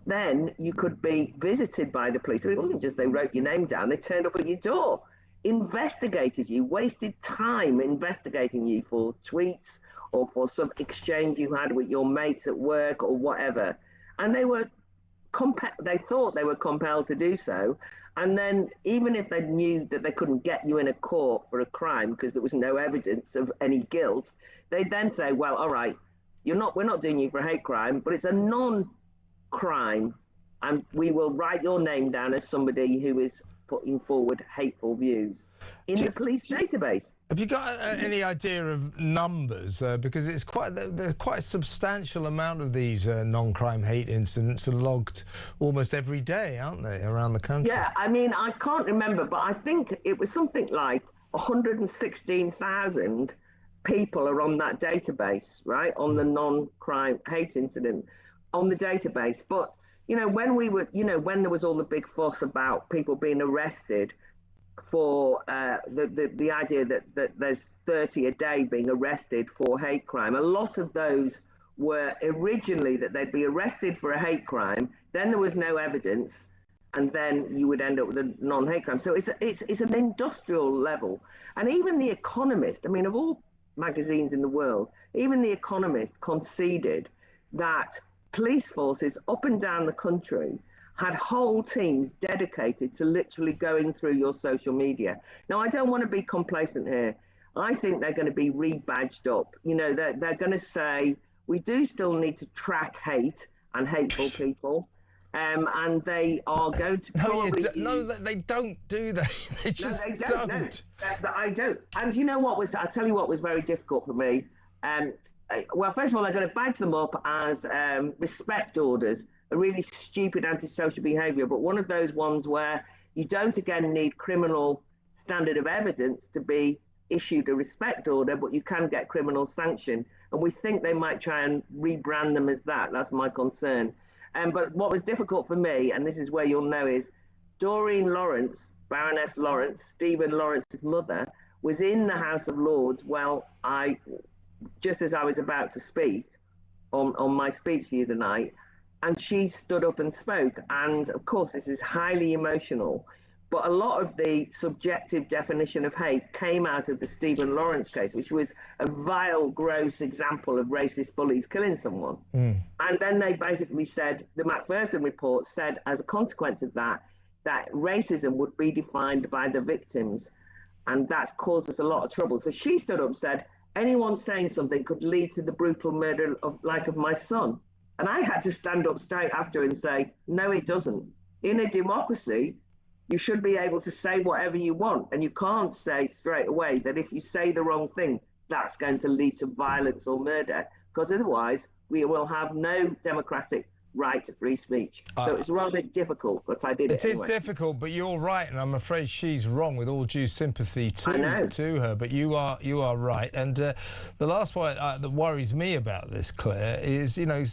then you could be visited by the police. It wasn't just they wrote your name down, they turned up at your door, investigated you, wasted time investigating you for tweets or for some exchange you had with your mates at work or whatever. And they were they thought they were compelled to do so. And then even if they knew that they couldn't get you in a court for a crime because there was no evidence of any guilt, they'd then say, well, all right, we're not doing you for a hate crime, but it's a non-crime, and we will write your name down as somebody who is putting forward hateful views in the police database. Have you got any idea of numbers? Because it's there's quite a substantial amount of these non-crime hate incidents are logged almost every day, aren't they, around the country? Yeah, I mean, I can't remember, but I think it was something like 116,000 people are on that database, right, on the non-crime hate incident on the database. But you know, when when there was all the big fuss about people being arrested for the idea that there's 30 a day being arrested for hate crime, a lot of those were originally that they'd be arrested for a hate crime, then there was no evidence, and then you would end up with a non-hate crime. So it's an industrial level. And even The Economist, I mean, of all magazines in the world, even The Economist conceded that police forces up and down the country had whole teams dedicated to literally going through your social media. Now, I don't want to be complacent here. I think they're going to be rebadged up. You know, they're going to say, we do still need to track hate and hateful people. And they are going to probably... No, they don't do that. They just don't. No, I don't. And you know what I'll tell you what was very difficult for me. Well, first of all, they're going to badge them up as respect orders, a really stupid antisocial behaviour, but one of those ones where you don't again need criminal standard of evidence to be issued a respect order, but you can get criminal sanction. And we think they might try and rebrand them as that. That's my concern. But what was difficult for me, and this is where you'll know, is Doreen Lawrence, Baroness Lawrence, Stephen Lawrence's mother, was in the House of Lords. Well, just as I was about to speak on my speech the other night, and she stood up and spoke. And of course, this is highly emotional, But a lot of the subjective definition of hate came out of the Stephen Lawrence case, which was a vile, gross example of racist bullies killing someone. And then they basically said, the Macpherson report said, as a consequence of that, that racism would be defined by the victims. And that's caused us a lot of trouble. So she stood up and said, anyone saying something could lead to the brutal murder of my son. And I had to stand up straight after and say, no, it doesn't. In a democracy, you should be able to say whatever you want. And you can't say straight away that if you say the wrong thing, that's going to lead to violence or murder, because otherwise we will have no democratic right to free speech. So it's rather difficult, but I did it anyway. It is difficult, but you're right, and I'm afraid she's wrong, with all due sympathy to her. But you are right. And the last point that worries me about this, Claire, is, you know,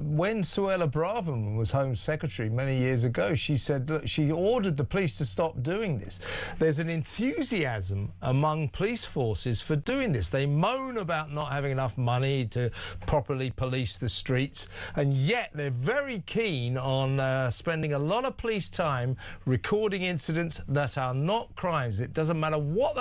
when Suella Braverman was Home Secretary many years ago, she said, look, she ordered the police to stop doing this. There's an enthusiasm among police forces for doing this. They moan about not having enough money to properly police the streets, and yet they're very keen on spending a lot of police time recording incidents that are not crimes. It doesn't matter what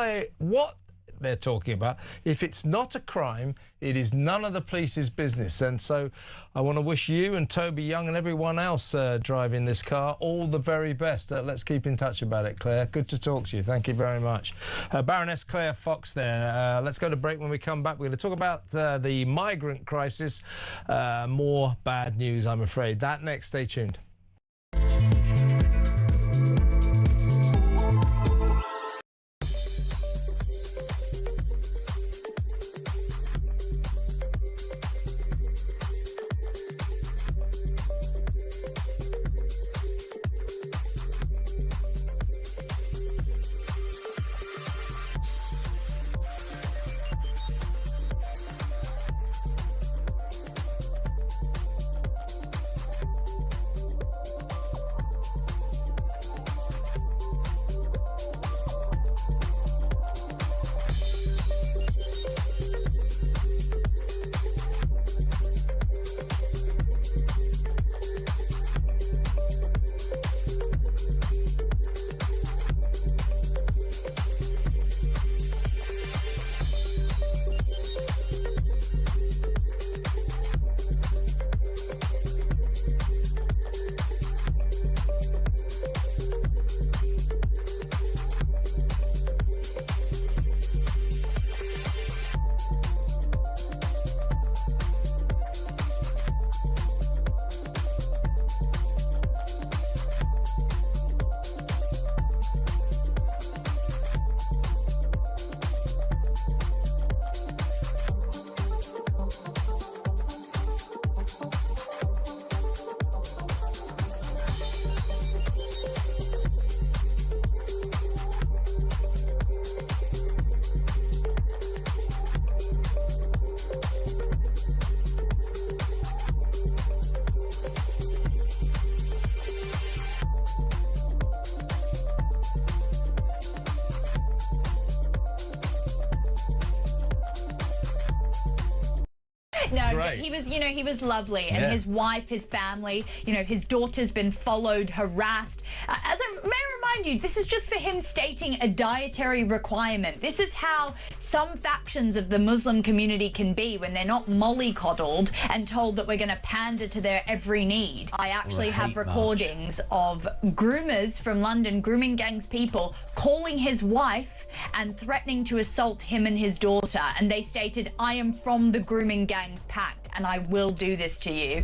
they're talking about. If it's not a crime, it is none of the police's business. And so I want to wish you and Toby Young and everyone else driving this car all the very best. Let's keep in touch about it, Claire. Good to talk to you. Thank you very much. Baroness Claire Fox there. Let's go to break. When we come back, we're going to talk about the migrant crisis. More bad news, I'm afraid. That next. Stay tuned. No, he was lovely, and his wife, his family, his daughter's been followed, harassed. As I may remind you, this is just for him stating a dietary requirement. This is how some factions of the Muslim community can be when they're not mollycoddled and told that we're going to pander to their every need. I actually have recordings of groomers from London, grooming gangs people, calling his wife and threatening to assault him and his daughter. And they stated, I am from the grooming gangs pact and I will do this to you.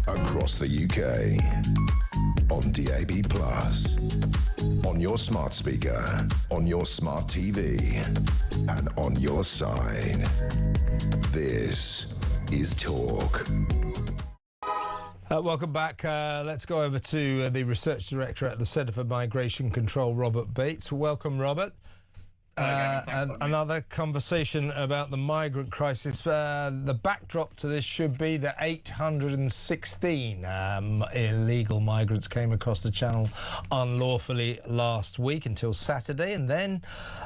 Across the UK, on DAB+, on your smart speaker, on your smart TV, and on your side. This is Talk. Welcome back. Let's go over to the Research Director at the Centre for Migration Control, Robert Bates. Welcome, Robert. Another conversation about the migrant crisis. The backdrop to this should be that 816 illegal migrants came across the channel unlawfully last week until Saturday, and then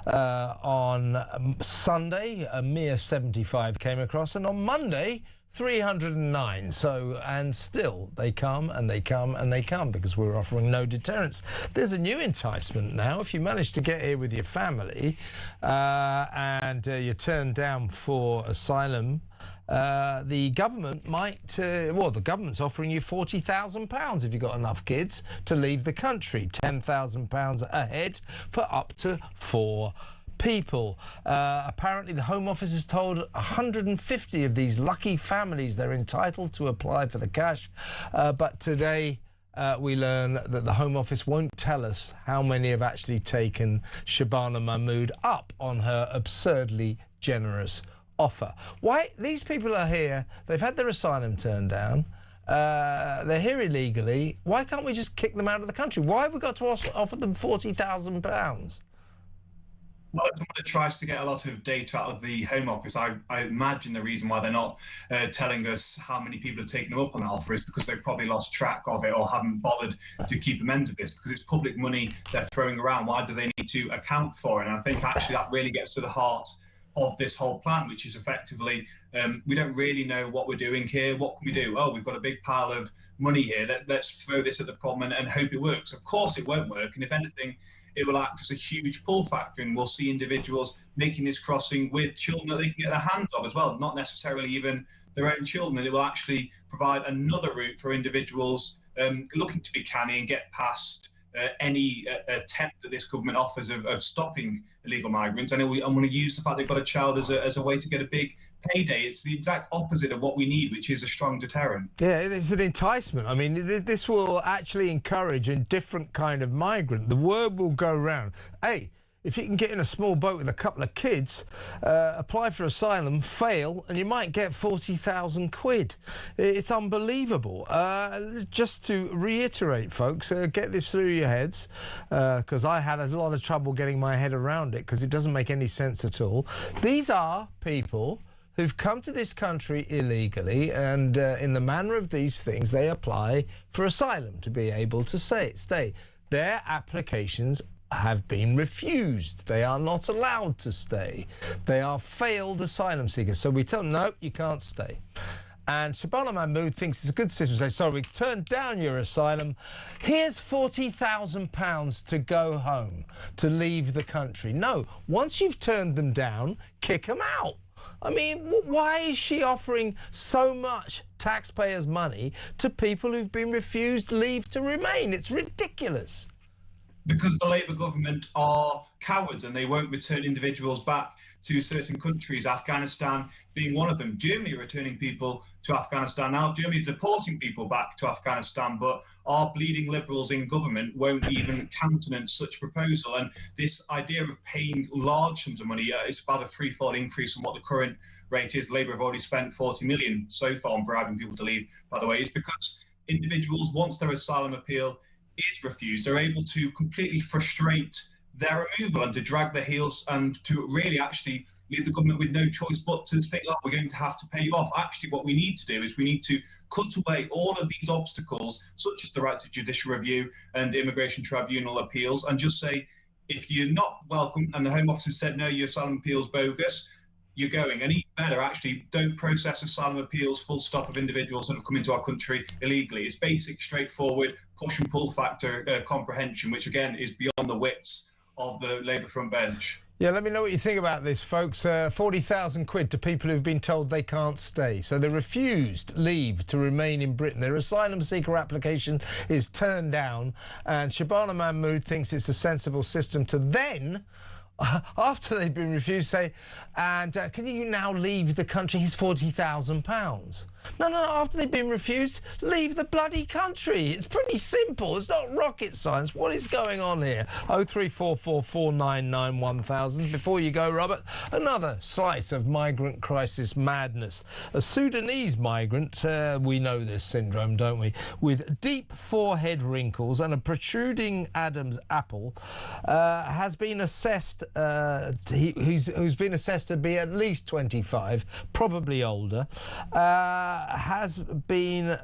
on Sunday a mere 75 came across, and on Monday 309. So, and still they come and they come and they come because we're offering no deterrence. There's a new enticement now. If you manage to get here with your family and you're turned down for asylum, the government might, the government's offering you £40,000 if you've got enough kids to leave the country. £10,000 a head for up to 4 people. Apparently the Home Office has told 150 of these lucky families they're entitled to apply for the cash, but today we learn that the Home Office won't tell us how many have actually taken Shabana Mahmood up on her absurdly generous offer. Why? These people are here, they've had their asylum turned down, they're here illegally. Why can't we just kick them out of the country? Why have we got to offer them £40,000? Well, someone that tries to get a lot of data out of the Home Office, I imagine the reason why they're not telling us how many people have taken them up on that offer is because they've probably lost track of it or haven't bothered to keep amends of this, because it's public money they're throwing around. Why do they need to account for it? And I think actually that really gets to the heart of this whole plan, which is effectively we don't really know what we're doing here. What can we do? Oh, we've got a big pile of money here. Let's throw this at the problem and hope it works. Of course it won't work. And if anything, it will act as a huge pull factor, and we'll see individuals making this crossing with children that they can get their hands of as well, not necessarily even their own children. And it will actually provide another route for individuals looking to be canny and get past any attempt that this government offers of stopping illegal migrants. And I'm going to use the fact they've got a child as a way to get a big payday. It's the exact opposite of what we need, which is a strong deterrent. Yeah, it's an enticement. I mean, this will actually encourage a different kind of migrant. The word will go round, hey, if you can get in a small boat with a couple of kids, apply for asylum, fail, and you might get 40,000 quid. It's unbelievable. Just to reiterate, folks, get this through your heads, because I had a lot of trouble getting my head around it, because it doesn't make any sense at all. These are people who've come to this country illegally, and in the manner of these things, they apply for asylum to be able to stay. Their applications have been refused. They are not allowed to stay. They are failed asylum seekers. So we tell them, no, you can't stay. And Shabana Mahmood thinks it's a good system. Say, sorry, we turned down your asylum. Here's £40,000 to go home, to leave the country. No, once you've turned them down, kick them out. I mean, why is she offering so much taxpayers' money to people who've been refused leave to remain? It's ridiculous. Because the Labour government are cowards and they won't return individuals back to certain countries, Afghanistan being one of them. Germany are returning people to Afghanistan now. Germany is deporting people back to Afghanistan, but our bleeding Liberals in government won't even countenance such proposal. And this idea of paying large sums of money, it's about a threefold increase on what the current rate is. Labour have already spent 40 million so far on bribing people to leave, by the way. It's because individuals, once their asylum appeal is refused, they're able to completely frustrate their removal and to drag their heels and to really actually leave the government with no choice but to think, oh, we're going to have to pay you off. Actually, what we need to do is we need to cut away all of these obstacles, such as the right to judicial review and immigration tribunal appeals, and just say, if you're not welcome and the Home Office has said, no, your asylum appeal's bogus, you're going. And even better, actually, don't process asylum appeals, full stop, of individuals that have come into our country illegally. It's basic, straightforward, push and pull factor comprehension, which again is beyond the wits of the Labour front bench. Yeah, let me know what you think about this, folks. 40,000 quid to people who've been told they can't stay. So they're refused leave to remain in Britain. Their asylum seeker application is turned down, and Shabana Mahmood thinks it's a sensible system to then, after they've been refused, say, and can you now leave the country? Here's £40,000. No, after they've been refused, leave the bloody country. It's pretty simple. It's not rocket science. What is going on here? 03444991000. Before you go, Robert, another slice of migrant crisis madness. A Sudanese migrant, we know this syndrome, don't we, with deep forehead wrinkles and a protruding Adam's apple, has been assessed, who's been assessed to be at least 25, probably older, has been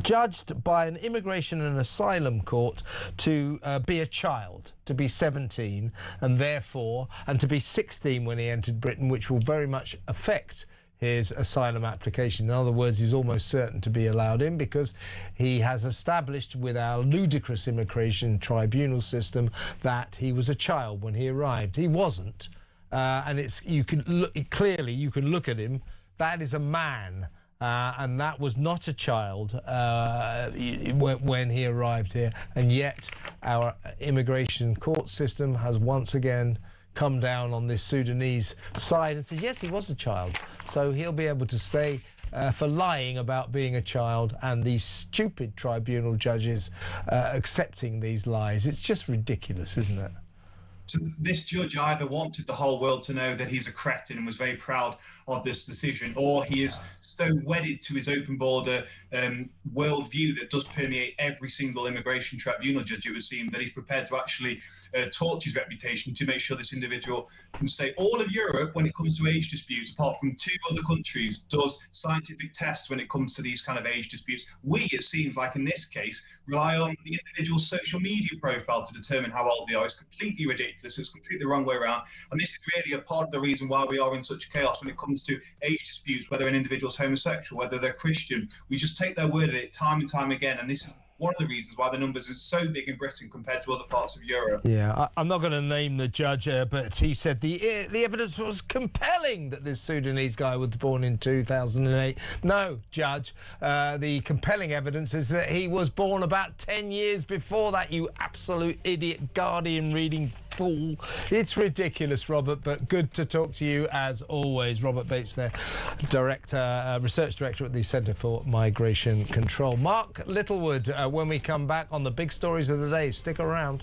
judged by an immigration and asylum court to be a child, to be 17, and therefore, and to be 16 when he entered Britain, which will very much affect his asylum application. In other words, he's almost certain to be allowed in because he has established with our ludicrous immigration tribunal system that he was a child when he arrived. He wasn't. And you can look at him. That is a man, and that was not a child when he arrived here. And yet our immigration court system has once again come down on this Sudanese side and said, yes, he was a child. So he'll be able to stay for lying about being a child, and these stupid tribunal judges accepting these lies. It's just ridiculous, isn't it? So this judge either wanted the whole world to know that he's a cretin and was very proud of this decision, or he is so wedded to his open border worldview that does permeate every single immigration tribunal judge, it would seem, that he's prepared to actually torch his reputation to make sure this individual can stay. All of Europe, when it comes to age disputes, apart from 2 other countries, does scientific tests when it comes to these kind of age disputes. We, it seems like in this case, rely on the individual's social media profile to determine how old they are. It's completely ridiculous. It's completely the wrong way around. And this is really a part of the reason why we are in such chaos when it comes to age disputes, whether an individual's homosexual, whether they're Christian. We just take their word at it time and time again. And this is one of the reasons why the numbers are so big in Britain compared to other parts of Europe. Yeah, I'm not going to name the judge, but he said the evidence was compelling that this Sudanese guy was born in 2008. No, Judge, the compelling evidence is that he was born about 10 years before that, you absolute idiot Guardian reading fool. It's ridiculous, Robert, but good to talk to you as always. Robert Bates there, research director at the Centre for Migration Control. Mark Littlewood, when we come back on the big stories of the day. Stick around.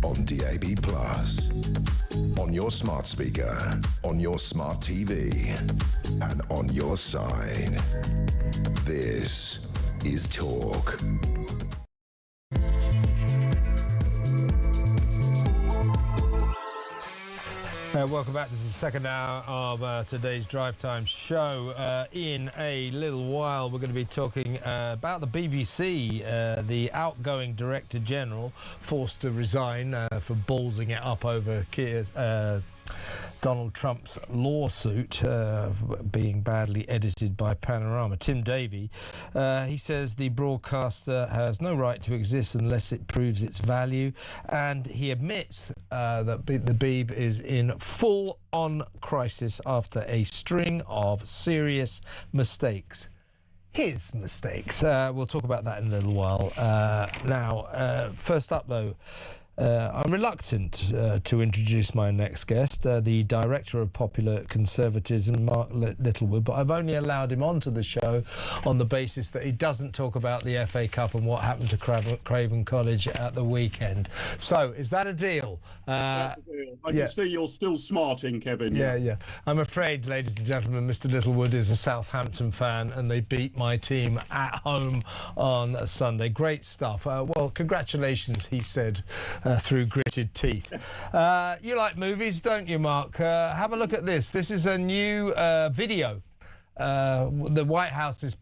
on DAB+, on your smart speaker, on your smart TV, and on your side. This is Talk. Welcome back. This is the second hour of today's Drive Time show. In a little while, we're going to be talking about the BBC. The outgoing Director General forced to resign for ballsing it up over Donald Trump's lawsuit being badly edited by Panorama. Tim Davie, he says the broadcaster has no right to exist unless it proves its value, and he admits that the Beeb is in full-on crisis after a string of serious mistakes. His mistakes. We'll talk about that in a little while. Now, first up, though, I'm reluctant to introduce my next guest, the Director of Popular Conservatism, Mark Littlewood, but I've only allowed him onto the show on the basis that he doesn't talk about the FA Cup and what happened to Craven Cottage at the weekend. So, is that a deal? That's a deal. I can see you're still smarting, Kevin. Yeah. I'm afraid, ladies and gentlemen, Mr. Littlewood is a Southampton fan and they beat my team at home on Sunday. Great stuff. Well, congratulations, he said, through gritted teeth. You like movies, don't you, Mark? Have a look at this. This is a new video. The White House is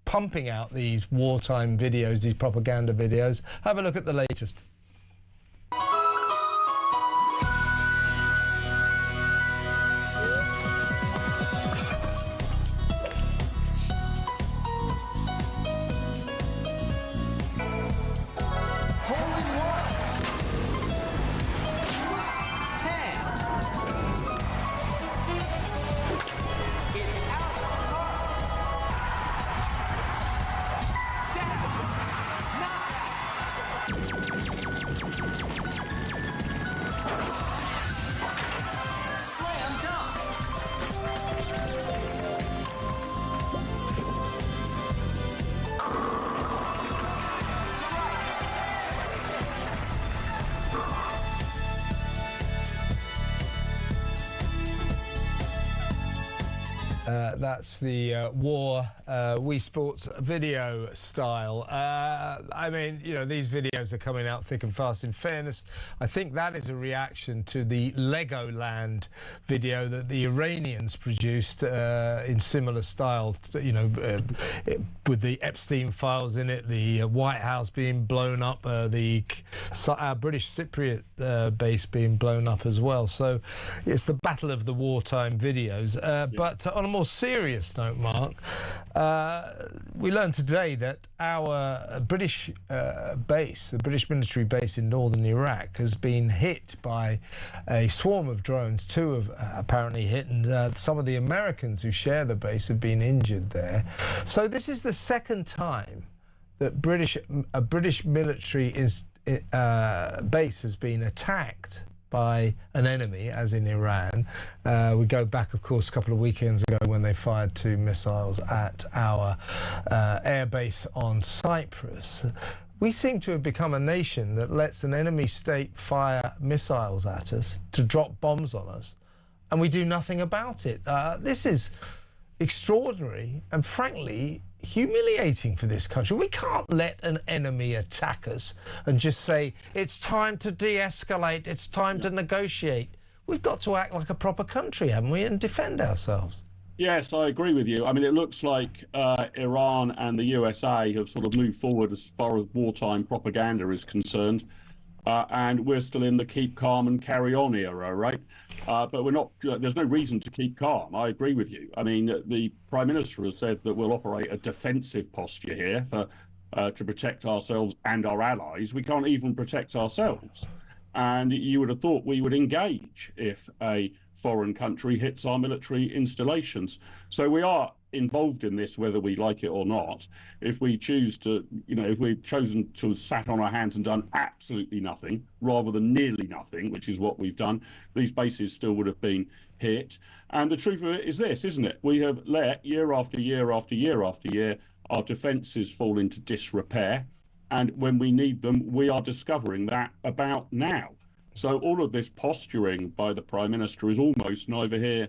pumping out these wartime videos, these propaganda videos. Have a look at the latest. That's the war Wii Sports video style. I mean, you know, these videos are coming out thick and fast. In fairness, I think that is a reaction to the Legoland video that the Iranians produced in similar style, you know, with the Epstein files in it, the White House being blown up, the British Cypriot base being blown up as well. So it's the battle of the wartime videos. But on a more serious note, Mark, we learned today that our British base, the British military base in northern Iraq, has been hit by a swarm of drones. Two have apparently hit, and some of the Americans who share the base have been injured there. So this is the second time that a British military base has been attacked by an enemy, as in Iran. We go back, of course, a couple of weekends ago when they fired 2 missiles at our air base on Cyprus. We seem to have become a nation that lets an enemy state fire missiles at us to drop bombs on us, and we do nothing about it. This is extraordinary and, frankly, humiliating for this country. We can't let an enemy attack us and just say, it's time to de-escalate, it's time to negotiate. We've got to act like a proper country, haven't we, and defend ourselves. Yes, I agree with you. I mean, it looks like Iran and the USA have sort of moved forward as far as wartime propaganda is concerned. And we're still in the keep calm and carry on era, right? But we're not, there's no reason to keep calm. I agree with you. I mean, the Prime Minister has said that we'll operate a defensive posture here to protect ourselves and our allies. We can't even protect ourselves. And you would have thought we would engage if a foreign country hits our military installations. So we are involved in this, whether we like it or not. If we choose to, you know, if we've chosen to have sat on our hands and done absolutely nothing, rather than nearly nothing, which is what we've done, these bases still would have been hit. And the truth of it is this, isn't it? We have let year after year after year after year our defences fall into disrepair. And when we need them, we are discovering that about now. So all of this posturing by the Prime Minister is almost neither here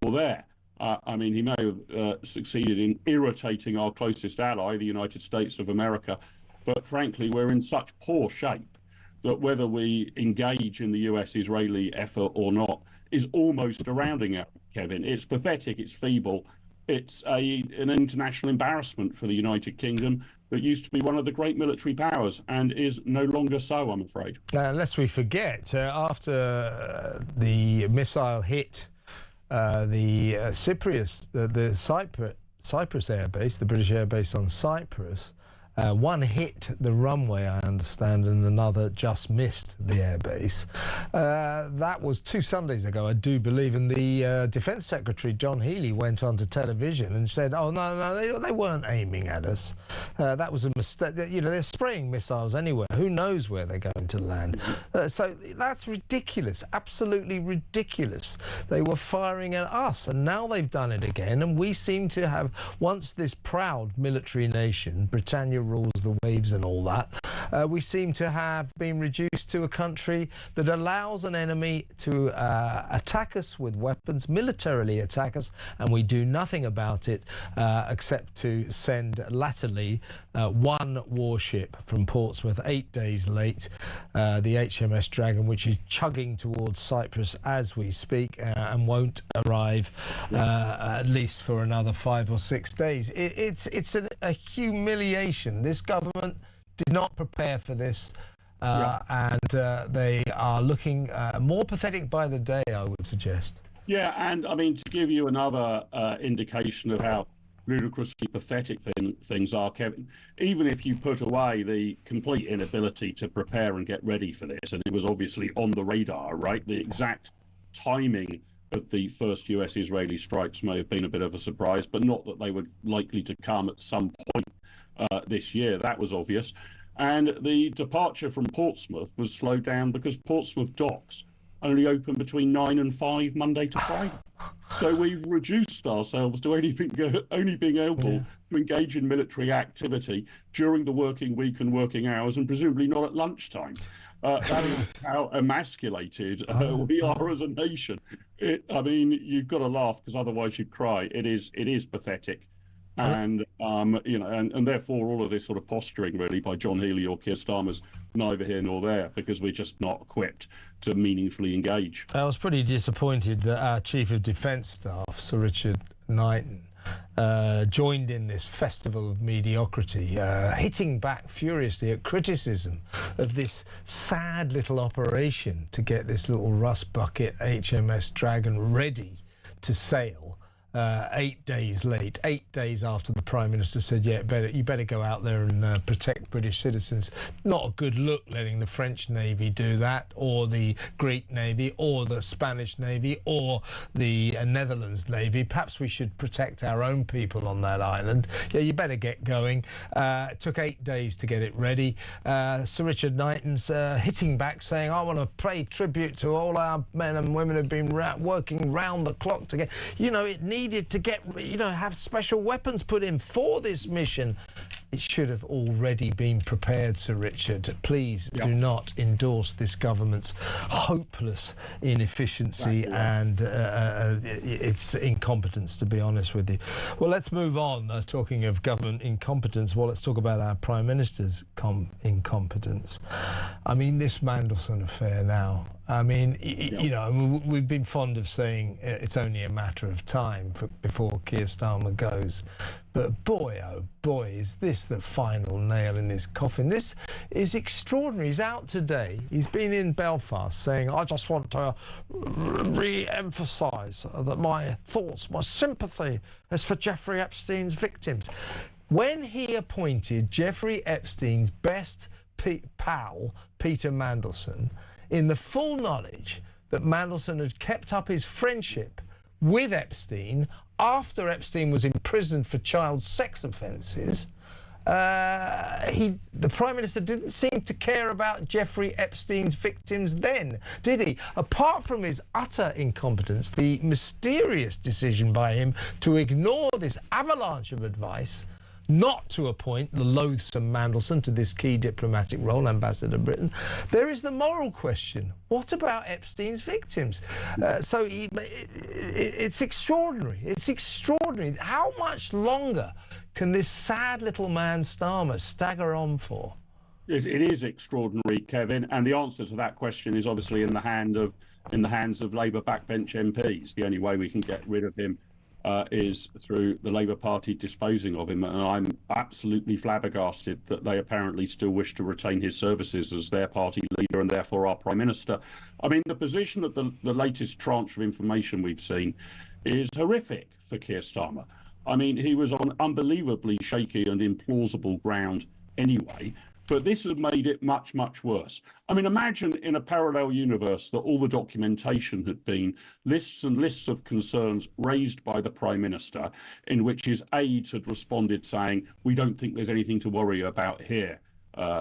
nor there. I mean, he may have succeeded in irritating our closest ally, the United States of America, but frankly, we're in such poor shape that whether we engage in the US-Israeli effort or not is almost a rounding out, Kevin. It's pathetic, it's feeble, it's an international embarrassment for the United Kingdom that used to be one of the great military powers and is no longer so, I'm afraid. Lest we forget, after the missile hit the Cyprus airbase, the British airbase on Cyprus, one hit the runway, I understand, and another just missed the airbase. That was 2 Sundays ago, I do believe, and the Defence Secretary, John Healey, went onto television and said, oh, no, they weren't aiming at us. That was a mistake. You know, they're spraying missiles anywhere. Who knows where they're going to land? So that's ridiculous, absolutely ridiculous. They were firing at us, and now they've done it again, and we seem to have, once this proud military nation, Britannia rules the waves and all that, we seem to have been reduced to a country that allows an enemy to attack us with weapons, militarily attack us, and we do nothing about it except to send latterly one warship from Portsmouth 8 days late, the HMS Dragon, which is chugging towards Cyprus as we speak and won't arrive at least for another 5 or 6 days. It's a humiliation. This government did not prepare for this, and they are looking more pathetic by the day, I would suggest. Yeah, and I mean, to give you another indication of how ludicrously pathetic things are, Kevin, even if you put away the complete inability to prepare and get ready for this, and it was obviously on the radar, right? The exact timing of the first US-Israeli strikes may have been a bit of a surprise, but not that they were likely to come at some point this year. That was obvious. And the departure from Portsmouth was slowed down because Portsmouth docks only open between 9 and 5 Monday to Friday. So we've reduced ourselves to only being able to engage in military activity during the working week and working hours, and presumably not at lunchtime. That is how emasculated we are as a nation. I mean, you've got to laugh because otherwise you'd cry. It is pathetic. And you know, and therefore all of this sort of posturing really by John Healey or Keir Starmer's neither here nor there, because we're just not equipped to meaningfully engage. I was pretty disappointed that our Chief of Defence Staff, Sir Richard Knighton, joined in this festival of mediocrity, hitting back furiously at criticism of this sad little operation to get this little rust bucket HMS Dragon ready to sail. 8 days late, 8 days after the Prime Minister said, yeah, you better go out there and protect British citizens. Not a good look letting the French Navy do that, or the Greek Navy, or the Spanish Navy, or the Netherlands Navy. Perhaps we should protect our own people on that island. Yeah, you better get going. It took 8 days to get it ready. Sir Richard Knighton's hitting back, saying, I want to pay tribute to all our men and women who've been working round the clock to get, you know, it needed to get, you know, have special weapons put in for this mission. It should have already been prepared, Sir Richard. Please do not endorse this government's hopeless inefficiency and its incompetence, to be honest with you. Well, let's move on. Talking of government incompetence, well, let's talk about our Prime Minister's incompetence. I mean, this Mandelson affair now. I mean, you know, we've been fond of saying it's only a matter of time before Keir Starmer goes. But boy, oh boy, is this the final nail in his coffin. This is extraordinary. He's out today. He's been in Belfast saying, I just want to re-emphasise that my thoughts, my sympathy is for Jeffrey Epstein's victims. When he appointed Jeffrey Epstein's best pal, Peter Mandelson, in the full knowledge that Mandelson had kept up his friendship with Epstein after Epstein was imprisoned for child sex offences, the Prime Minister didn't seem to care about Jeffrey Epstein's victims then, did he? Apart from his utter incompetence, the mysterious decision by him to ignore this avalanche of advice, not to appoint the loathsome Mandelson to this key diplomatic role, Ambassador Britain. There is the moral question. What about Epstein's victims? It's extraordinary. It's extraordinary. How much longer can this sad little man Starmer stagger on for? It is extraordinary, Kevin, and the answer to that question is obviously in the hands of Labour backbench MPs. The only way we can get rid of him is through the Labour Party disposing of him, and I'm absolutely flabbergasted that they apparently still wish to retain his services as their party leader and therefore our Prime Minister. I mean, the position of the latest tranche of information we've seen is horrific for Keir Starmer. I mean, he was on unbelievably shaky and implausible ground anyway, but this has made it much, much worse. I mean, imagine in a parallel universe that all the documentation had been lists and lists of concerns raised by the Prime Minister, in which his aides had responded saying, we don't think there's anything to worry about here,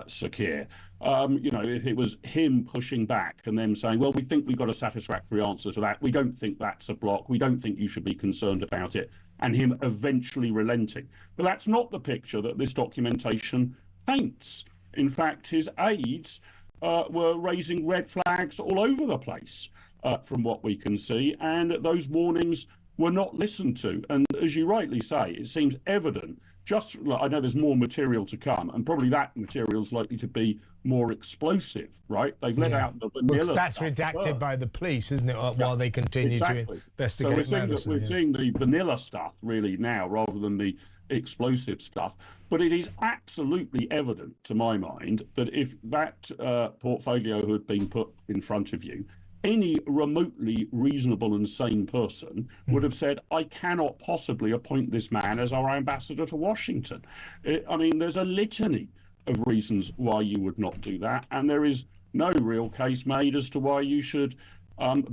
Sir Keir. You know, if it was him pushing back and then saying, well, we think we've got a satisfactory answer to that. We don't think that's a block. We don't think you should be concerned about it. And him eventually relenting. But that's not the picture that this documentation paints. In fact, his aides were raising red flags all over the place from what we can see, and those warnings were not listened to. And as you rightly say, it seems evident, I know there's more material to come, and probably that material is likely to be more explosive, right? They've let out the vanilla stuff. That's redacted by the police, isn't it, while they continue to investigate Mandelson. We're seeing the vanilla stuff really now rather than the explosive stuff. But it is absolutely evident to my mind that if that portfolio had been put in front of you, any remotely reasonable and sane person would have said, I cannot possibly appoint this man as our ambassador to Washington. I mean, there's a litany of reasons why you would not do that, and there is no real case made as to why you should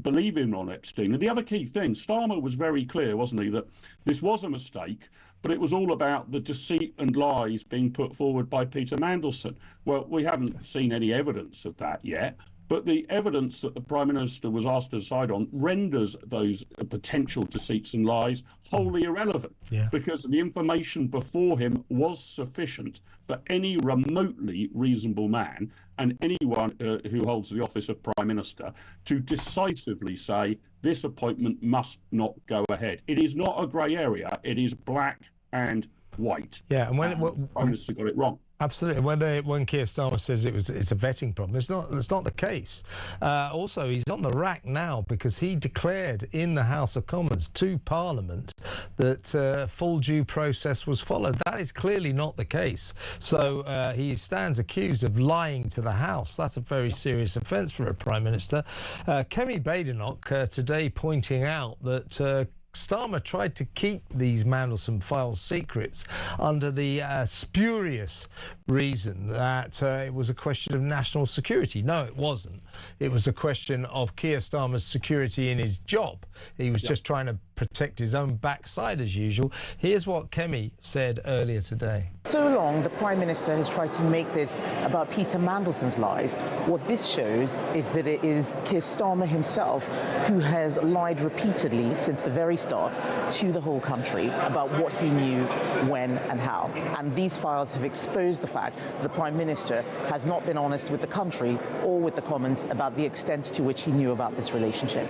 believe him on Epstein. And the other key thing, Starmer was very clear, wasn't he, that this was a mistake, but it was all about the deceit and lies being put forward by Peter Mandelson. Well, we haven't seen any evidence of that yet, but the evidence that the Prime Minister was asked to decide on renders those potential deceits and lies wholly irrelevant, because the information before him was sufficient for any remotely reasonable man and anyone who holds the office of Prime Minister to decisively say this appointment must not go ahead. It is not a grey area. It is black and white. Yeah, and when the Prime Minister got it wrong. Absolutely. When Keir Starmer says it's a vetting problem, it's not the case. Also, he's on the rack now because he declared in the House of Commons to Parliament that full due process was followed. That is clearly not the case. So he stands accused of lying to the House. That's a very serious offence for a Prime Minister. Kemi Badenoch today pointing out that Starmer tried to keep these Mandelson files secrets under the spurious reason that it was a question of national security. No, it wasn't. It was a question of Keir Starmer's security in his job. He was just trying to protect his own backside as usual. Here's what Kemi said earlier today. So long, the Prime Minister has tried to make this about Peter Mandelson's lies. What this shows is that it is Keir Starmer himself who has lied repeatedly since the very start to the whole country about what he knew, when and how. And these files have exposed the fact that the Prime Minister has not been honest with the country or with the Commons about the extent to which he knew about this relationship.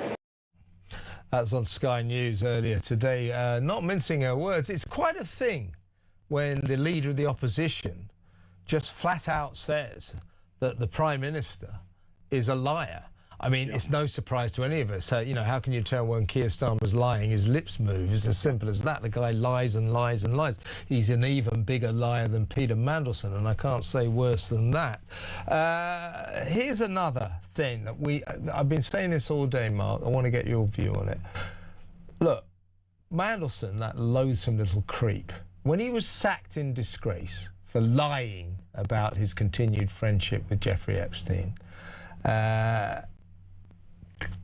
That's on Sky News earlier today. Not mincing her words, it's quite a thing when the leader of the opposition just flat out says that the Prime Minister is a liar. I mean, it's no surprise to any of us. You know, how can you tell when Keir Starmer's lying? His lips move. It's as simple as that. The guy lies and lies and lies. He's an even bigger liar than Peter Mandelson, and I can't say worse than that. Here's another thing that I've been saying this all day, Mark. I want to get your view on it. Look, Mandelson, that loathsome little creep, when he was sacked in disgrace for lying about his continued friendship with Jeffrey Epstein,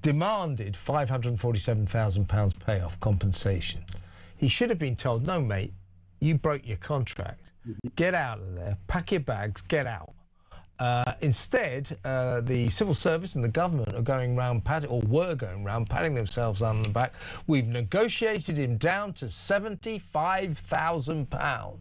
demanded £547,000 payoff compensation. He should have been told, no, mate, you broke your contract. Get out of there, pack your bags, get out. Instead, the civil service and the government are going round, were going round, patting themselves on the back. We've negotiated him down to £75,000.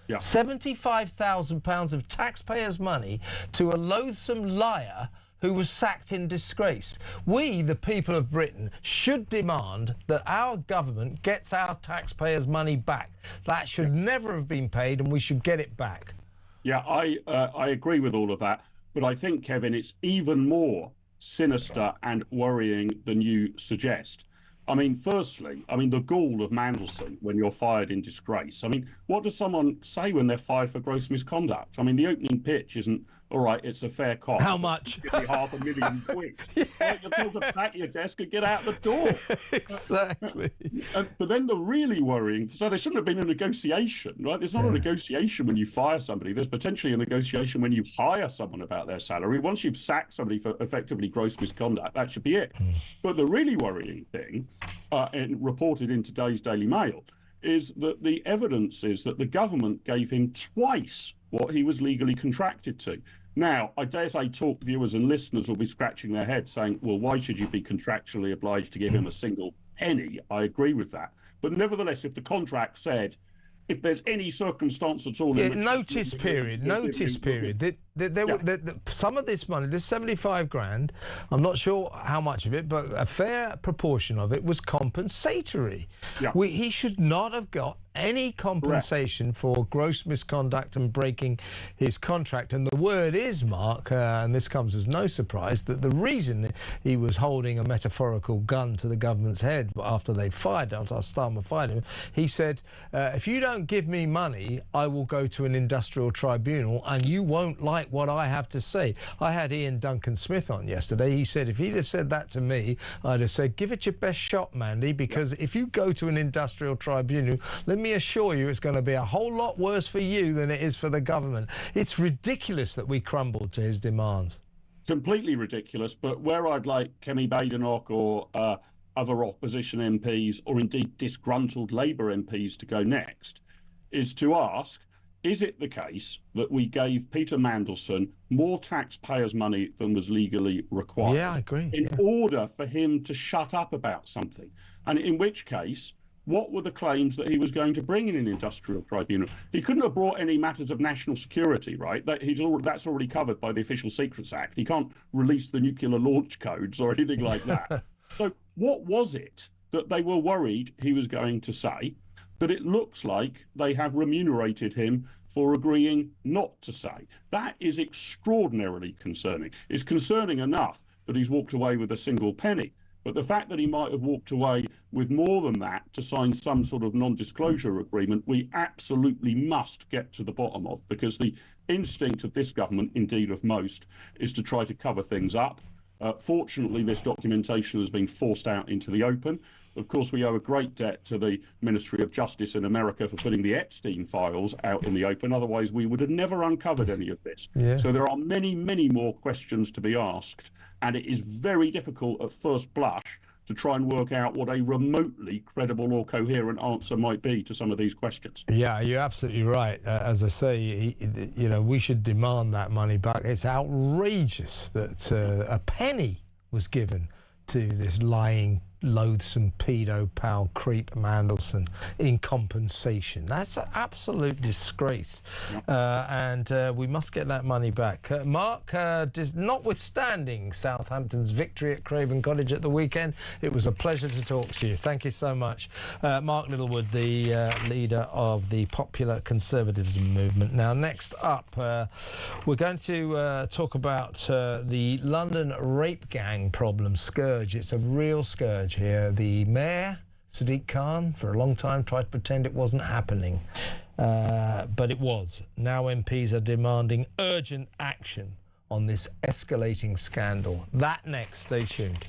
Yeah. £75,000 of taxpayers' money to a loathsome liar who was sacked in disgrace. We, the people of Britain, should demand that our government gets our taxpayers' money back. That should never have been paid, and we should get it back. Yeah, I agree with all of that. But I think, Kevin, it's even more sinister and worrying than you suggest. I mean, firstly, the gall of Mandelson when you're fired in disgrace. I mean, what does someone say when they're fired for gross misconduct? I mean, the opening pitch isn't, all right, it's a fair cop. How much? Give me £500,000. Yeah. You're told to pack your desk and get out the door. Exactly. But then the really worrying, so there shouldn't have been a negotiation, right? There's not a negotiation when you fire somebody. There's potentially a negotiation when you hire someone about their salary. Once you've sacked somebody for effectively gross misconduct, that should be it. But the really worrying thing, and reported in today's Daily Mail, is that the evidence is that the government gave him twice what he was legally contracted to. Now, I dare say talk viewers and listeners will be scratching their heads saying, well, why should you be contractually obliged to give him a single penny? I agree with that. But nevertheless, if the contract said, if there's any circumstance at all... Notice period. Some of this money, this 75 grand, I'm not sure how much of it, but a fair proportion of it was compensatory. Yeah. He should not have got any compensation for gross misconduct and breaking his contract. And the word is, Mark, and this comes as no surprise, that the reason he was holding a metaphorical gun to the government's head after Starmer fired him, he said, if you don't give me money, I will go to an industrial tribunal and you won't like what I have to say. I had Ian Duncan Smith on yesterday. He said if he'd have said that to me, I'd have said, give it your best shot, Mandy, because if you go to an industrial tribunal, let me assure you it's going to be a whole lot worse for you than it is for the government. It's ridiculous that we crumbled to his demands. Completely ridiculous, but where I'd like Kemi Badenoch or other opposition MPs, or indeed disgruntled Labour MPs to go next, is to ask, is it the case that we gave Peter Mandelson more taxpayers' money than was legally required? Yeah, I agree. In order for him to shut up about something? And in which case, what were the claims that he was going to bring in an industrial tribunal? He couldn't have brought any matters of national security, right? That's already covered by the Official Secrets Act. He can't release the nuclear launch codes or anything like that. So what was it that they were worried he was going to say that it looks like they have remunerated him for agreeing not to say? That is extraordinarily concerning. It's concerning enough that he's walked away with a single penny. But the fact that he might have walked away with more than that to sign some sort of non-disclosure agreement, we absolutely must get to the bottom of, because the instinct of this government, indeed of most, is to try to cover things up. Fortunately, this documentation has been forced out into the open. Of course, we owe a great debt to the Ministry of Justice in America for putting the Epstein files out in the open. Otherwise, we would have never uncovered any of this. Yeah. So there are many, many more questions to be asked. And it is very difficult at first blush to try and work out what a remotely credible or coherent answer might be to some of these questions. Yeah, you're absolutely right. As I say, we should demand that money back. It's outrageous that a penny was given to this lying, loathsome pedo pal creep Mandelson in compensation. That's an absolute disgrace. And we must get that money back. Mark, notwithstanding Southampton's victory at Craven Cottage at the weekend, it was a pleasure to talk to you. Thank you so much. Mark Littlewood, the leader of the Popular Conservatism movement. Now, next up, we're going to talk about the London rape gang problem, scourge. It's a real scourge here. The mayor, Sadiq Khan, for a long time tried to pretend it wasn't happening, but it was. Now MPs are demanding urgent action on this escalating scandal. That next. Stay tuned.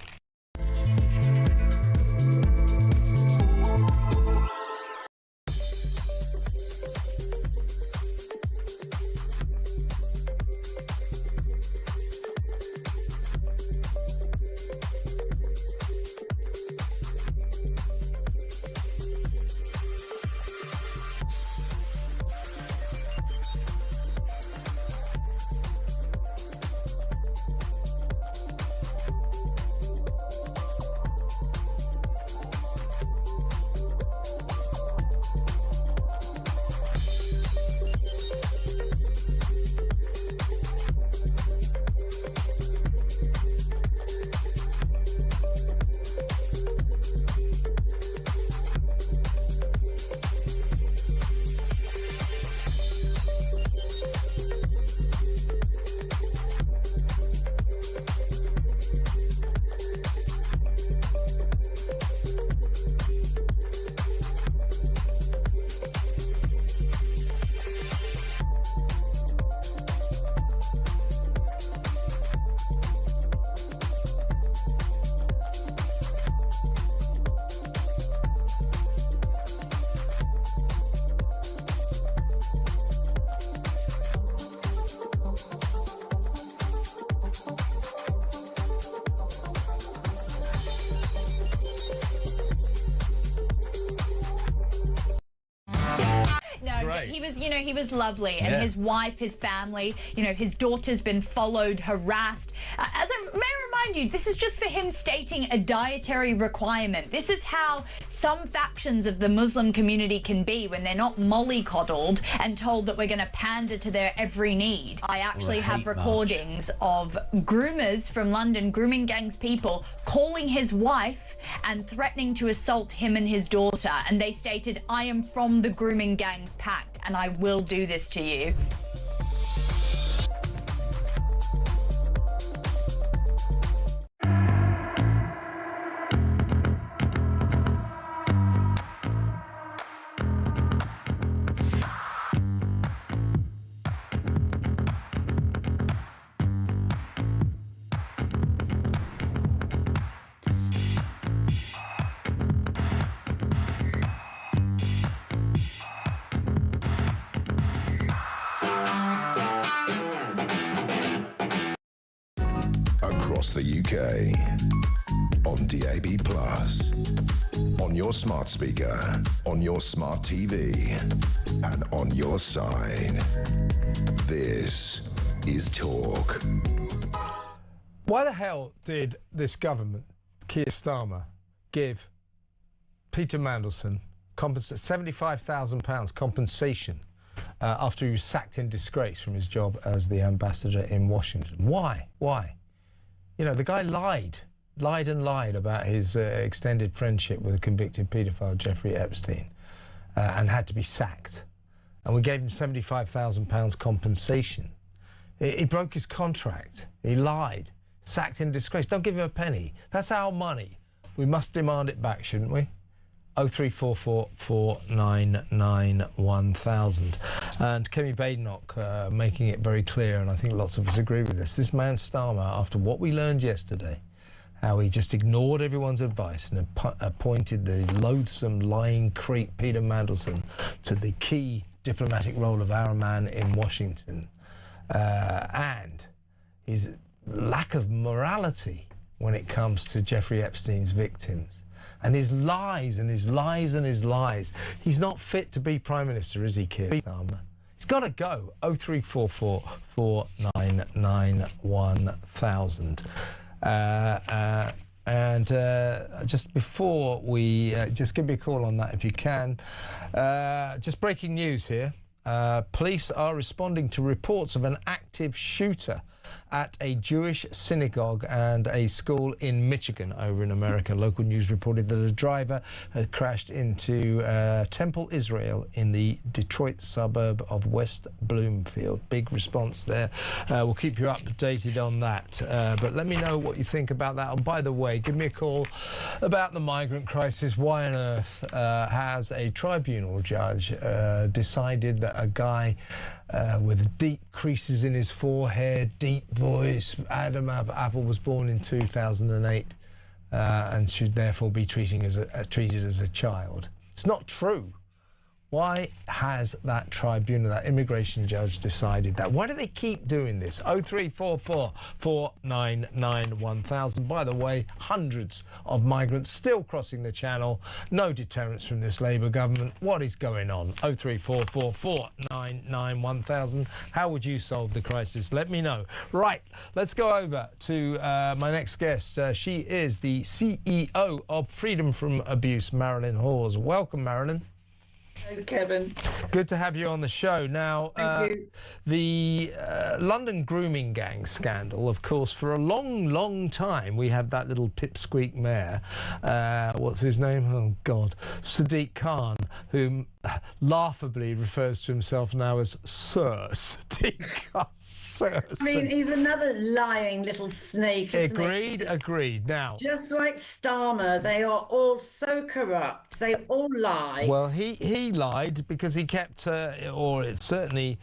great. He was, he was lovely, and his wife, his family, his daughter's been followed, harassed. As I may remind you, this is just for him stating a dietary requirement. This is how some factions of the Muslim community can be when they're not mollycoddled and told that we're going to pander to their every need. I actually have recordings of groomers from London, grooming gangs people, calling his wife and threatening to assault him and his daughter. And they stated, "I am from the grooming gangs pact and I will do this to you." Across the UK, on DAB+, on your smart speaker, on your smart TV, and on your side. This is Talk. Why the hell did this government, Keir Starmer, give Peter Mandelson £75,000 compensation after he was sacked in disgrace from his job as the ambassador in Washington? Why? The guy lied about his extended friendship with a convicted paedophile, Jeffrey Epstein, and had to be sacked. And we gave him £75,000 compensation. He broke his contract. He lied. Sacked in disgrace. Don't give him a penny. That's our money. We must demand it back, shouldn't we? 0344 499 1000. And Kemi Badenoch making it very clear, and I think lots of us agree with this. This man Starmer, after what we learned yesterday, how he just ignored everyone's advice and appointed the loathsome lying creep Peter Mandelson to the key diplomatic role of our man in Washington, and his lack of morality when it comes to Jeffrey Epstein's victims. And his lies and his lies and his lies. He's not fit to be Prime Minister, is he, Keir Starmer? He's got to go. 0344 499 1000. And just before we... just give me a call on that if you can. Just breaking news here. Police are responding to reports of an active shooter at a Jewish synagogue and a school in Michigan over in America. Local news reported that a driver had crashed into Temple, Israel in the Detroit suburb of West Bloomfield. Big response there. We'll keep you updated on that. But let me know what you think about that. And by the way, give me a call about the migrant crisis. Why on earth has a tribunal judge decided that a guy with deep creases in his forehead, deep voice, Adam Apple, was born in 2008 and should therefore be treated as a child? It's not true. Why has that tribunal, that immigration judge, decided that? Why do they keep doing this? 0344 499 1000. By the way, hundreds of migrants still crossing the channel. No deterrence from this Labour government. What is going on? 0344 499 1000. How would you solve the crisis? Let me know. Right, let's go over to my next guest. She is the CEO of Freedom from Abuse, Marilyn Hawes. Welcome, Marilyn. Hello, Kevin. Good to have you on the show. Now, the London grooming gang scandal, of course, for a long, long time, we had that little pipsqueak mayor, what's his name? Oh, God. Sadiq Khan, who laughably refers to himself now as Sir Sadiq Khan. Sir, I mean, he's another lying little snake, isn't he? Agreed. Now, just like Starmer, they are all so corrupt. They all lie. Well, he lied because he kept, or it certainly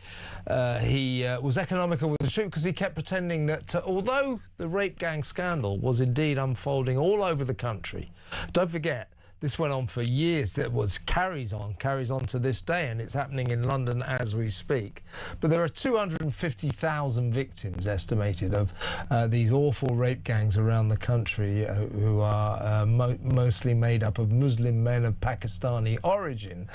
he was economical with the truth, because he kept pretending that although the rape gang scandal was indeed unfolding all over the country, don't forget, This went on for years. That carries on to this day, and it's happening in London as we speak. But there are 250,000 victims estimated of these awful rape gangs around the country, who are mostly made up of Muslim men of Pakistani origin,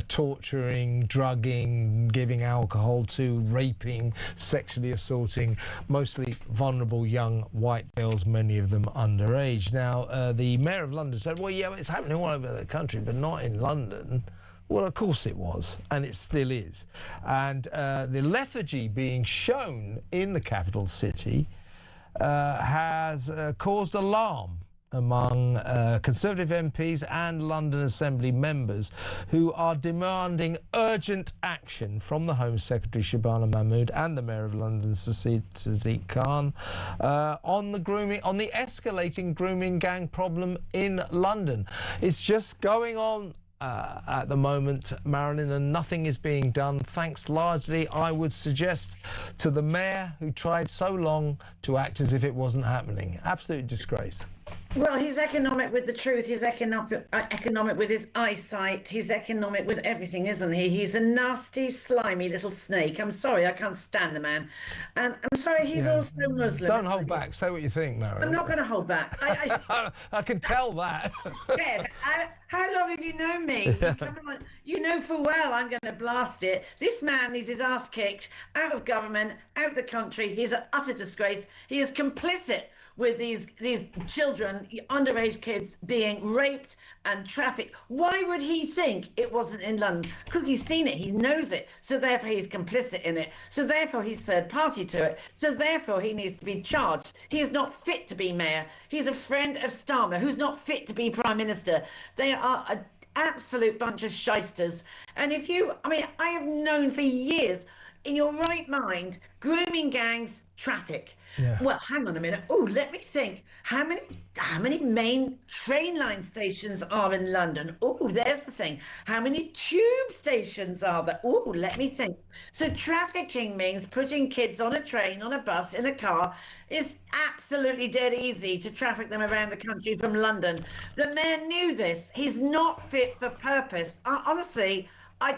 torturing, drugging, giving alcohol to, raping, sexually assaulting mostly vulnerable young white girls, many of them underage. Now, the Mayor of London said, well, yeah, it's happening all over the country, but not in London. Well, of course it was, and it still is. And the lethargy being shown in the capital city has caused alarm among Conservative MPs and London Assembly members, who are demanding urgent action from the Home Secretary Shabana Mahmood and the Mayor of London Sadiq Khan on the escalating grooming gang problem in London. It's just going on at the moment, Marilyn, and nothing is being done, thanks largely, I would suggest, to the Mayor, who tried so long to act as if it wasn't happening. Absolute disgrace. Well, he's economic with the truth. He's economic with his eyesight. He's economic with everything, isn't he? He's a nasty, slimy little snake. I'm sorry, I can't stand the man. And I'm sorry, he's also Muslim. Don't hold back. Say what you think, Marilyn. I'm not going to hold back. I can tell that. Kev, how long have you known me? Come on. You know full well I'm going to blast it. This man needs his ass kicked out of government, out of the country. He's an utter disgrace. He is complicit with these children, underage kids, being raped and trafficked. Why would he think it wasn't in London? Because he's seen it, he knows it, so therefore he's complicit in it, so therefore he's third party to it, so therefore he needs to be charged. He is not fit to be mayor. He's a friend of Starmer, who's not fit to be prime minister. They are an absolute bunch of shysters. And I have known for years, in your right mind, grooming gangs traffic. Yeah. Well, hang on a minute. Oh, let me think. How many main train line stations are in London? Oh, there's the thing. How many tube stations are there? Oh, let me think. So trafficking means putting kids on a train, on a bus, in a car. It's absolutely dead easy to traffic them around the country from London. The mayor knew this. He's not fit for purpose. Honestly, I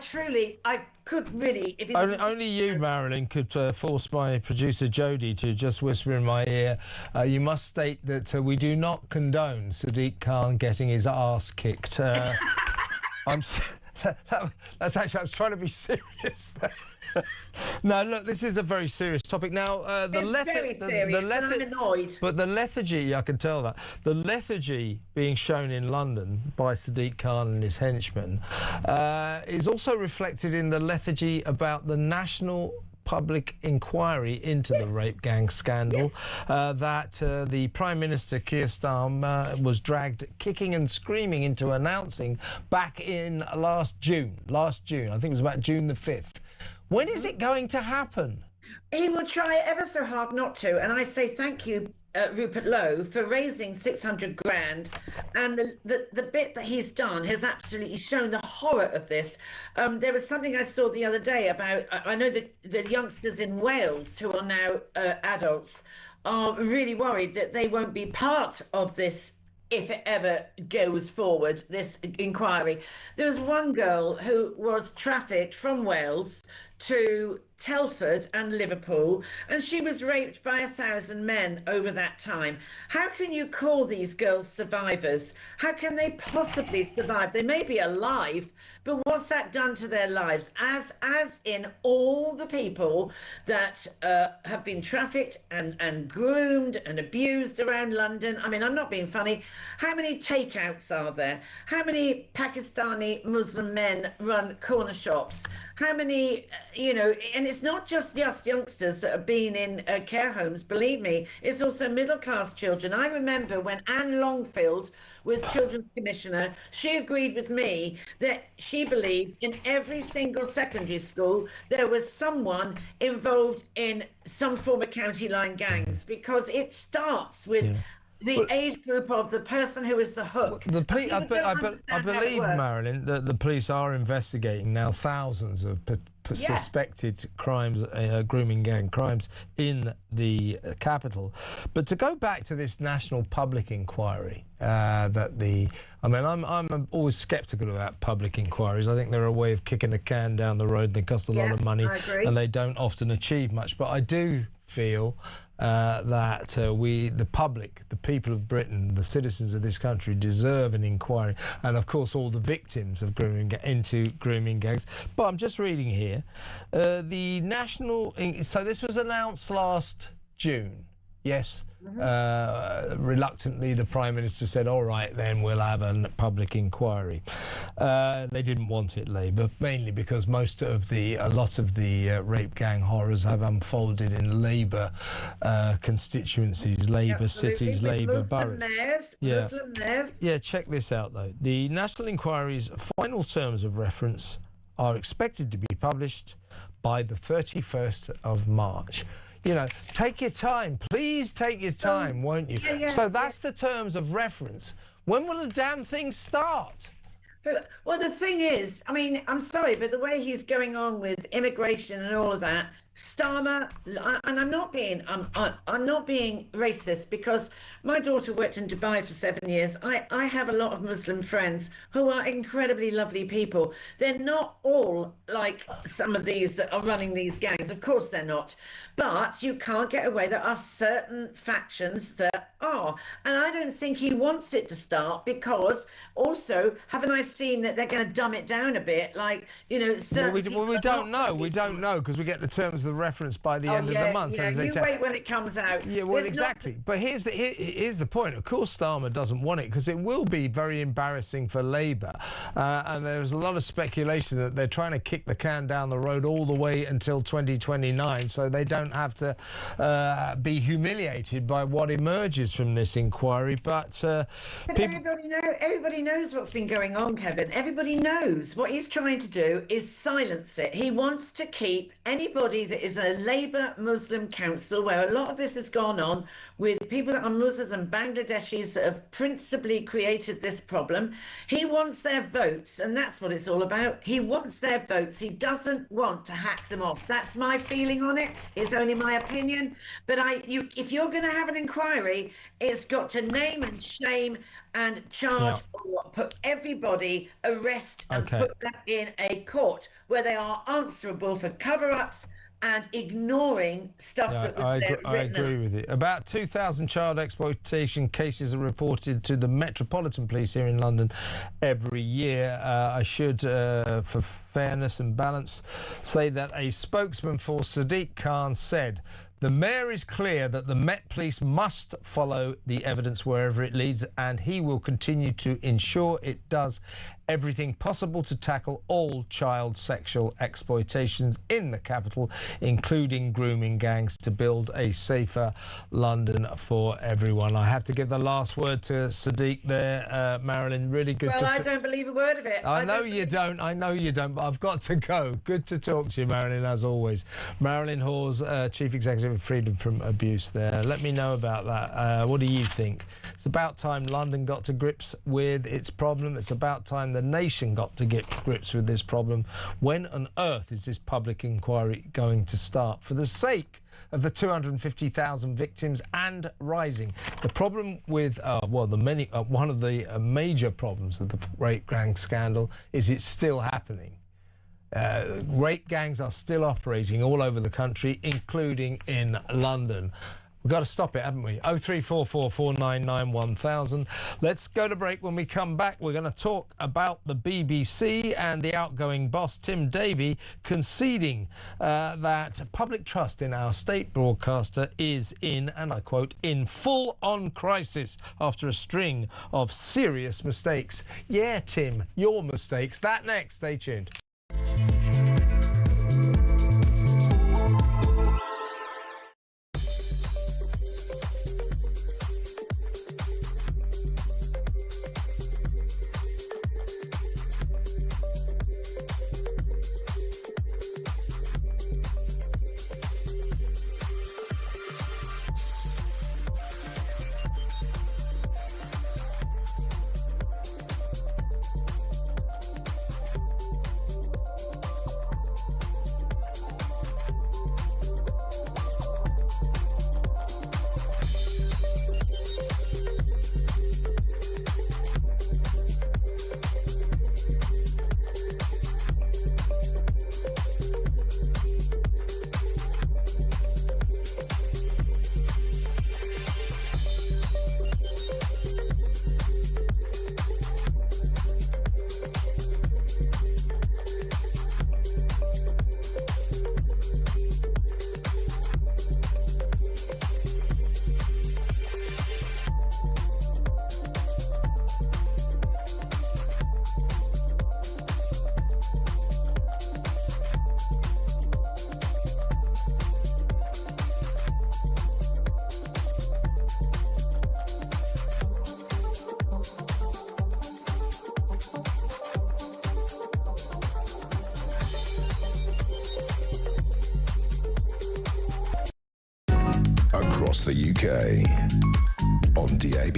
could really... Only you, Marilyn, could force my producer Jodie to just whisper in my ear, you must state that we do not condone Sadiq Khan getting his arse kicked. That's actually, I was trying to be serious there. No, look, this is a very serious topic. Now, I'm annoyed. But the lethargy, I can tell that. The lethargy being shown in London by Sadiq Khan and his henchmen is also reflected in the lethargy about the national public inquiry into the rape gang scandal that the Prime Minister Keir Starmer was dragged kicking and screaming into announcing back in last June. I think it was about June the 5th. When is it going to happen? He will try ever so hard not to, and I say thank you, Rupert Lowe, for raising 600 grand, and the bit that he's done has absolutely shown the horror of this. There was something I saw the other day about, I know that the youngsters in Wales who are now adults are really worried that they won't be part of this if it ever goes forward, this inquiry. There was one girl who was trafficked from Wales to Telford and Liverpool, and she was raped by 1,000 men over that time. How can you call these girls survivors? How can they possibly survive? They may be alive, but what's that done to their lives? As in all the people that have been trafficked and groomed and abused around London. I mean, I'm not being funny. How many takeouts are there? How many Pakistani Muslim men run corner shops? How many, and it's not just youngsters that have been in care homes, believe me, it's also middle-class children. I remember when Anne Longfield was Children's Commissioner, she agreed with me that she believed in every single secondary school there was someone involved in some form of county line gangs, because it starts with the age group of the person who is the hook. The police, I believe, Marilyn, that the police are investigating now thousands of suspected crimes, grooming gang crimes in the capital. But to go back to this national public inquiry, I'm always sceptical about public inquiries. I think they're a way of kicking the can down the road. They cost a lot of money, and they don't often achieve much. But I do feel that the public, the people of Britain, the citizens of this country deserve an inquiry, and of course all the victims of grooming gangs. But I'm just reading here, the national. So this was announced last June. Yes. Reluctantly, the Prime Minister said, all right, then we'll have a public inquiry. They didn't want it, Labour, mainly because a lot of the rape gang horrors have unfolded in Labour constituencies, Labour cities, Labour boroughs. Muslim mayors. Yeah, check this out, though. The National Inquiry's final terms of reference are expected to be published by the 31st of March. You know, take your time. Please take your time, won't you? So that's the terms of reference. When will the damn thing start? Well, the thing is, I mean, I'm sorry, but the way he's going on with immigration and all of that, Starmer, and I'm not being racist, because my daughter worked in Dubai for 7 years. I have a lot of Muslim friends who are incredibly lovely people. They're not all like some of these that are running these gangs. Of course they're not. But you can't get away. There are certain factions that are. And I don't think he wants it to start, because also, haven't I seen that they're going to dumb it down a bit? Like, you know, we don't know. We don't know, because we get the terms of the reference by the end of the month. Yeah, you wait when it comes out. Yeah, well, exactly. But here's the point. Of course, Starmer doesn't want it, because it will be very embarrassing for Labour. And there's a lot of speculation that they're trying to kick the can down the road all the way until 2029, so they don't have to be humiliated by what emerges from this inquiry. But everybody knows what's been going on, Kevin. Everybody knows. What he's trying to do is silence it. He wants to keep anybody that is a Labour Muslim council, where a lot of this has gone on with people that are Muslims and Bangladeshis that have principally created this problem. He wants their votes, and that's what it's all about. He wants their votes. He doesn't want to hack them off. That's my feeling on it. It's only my opinion. But if you're going to have an inquiry, it's got to name and shame and charge or put everybody, arrest and put that in a court where they are answerable for cover-ups and ignoring stuff that was written. I agree with you. About 2,000 child exploitation cases are reported to the Metropolitan Police here in London every year. I should, for fairness and balance, say that a spokesman for Sadiq Khan said, "The Mayor is clear that the Met Police must follow the evidence wherever it leads, and he will continue to ensure it does everything possible to tackle all child sexual exploitations in the capital, including grooming gangs, to build a safer London for everyone." I have to give the last word to Sadiq there, Marilyn. Really good. Well, I don't believe a word of it. I know you don't, but I've got to go. Good to talk to you, Marilyn, as always. Marilyn Hawes, Chief Executive of Freedom from Abuse there. Let me know about that. What do you think? It's about time London got to grips with its problem. It's about time the nation got to get to grips with this problem. When on earth is this public inquiry going to start? For the sake of the 250,000 victims and rising. The problem with, one of the major problems of the rape gang scandal is it's still happening. Rape gangs are still operating all over the country, including in London. We've got to stop it, haven't we? 0344 499 1000. Let's go to break. When we come back, we're going to talk about the BBC and the outgoing boss, Tim Davie, conceding that public trust in our state broadcaster is in, and I quote, in full-on crisis after a string of serious mistakes. Yeah, Tim, your mistakes. That next. Stay tuned. the UK. On DAB+,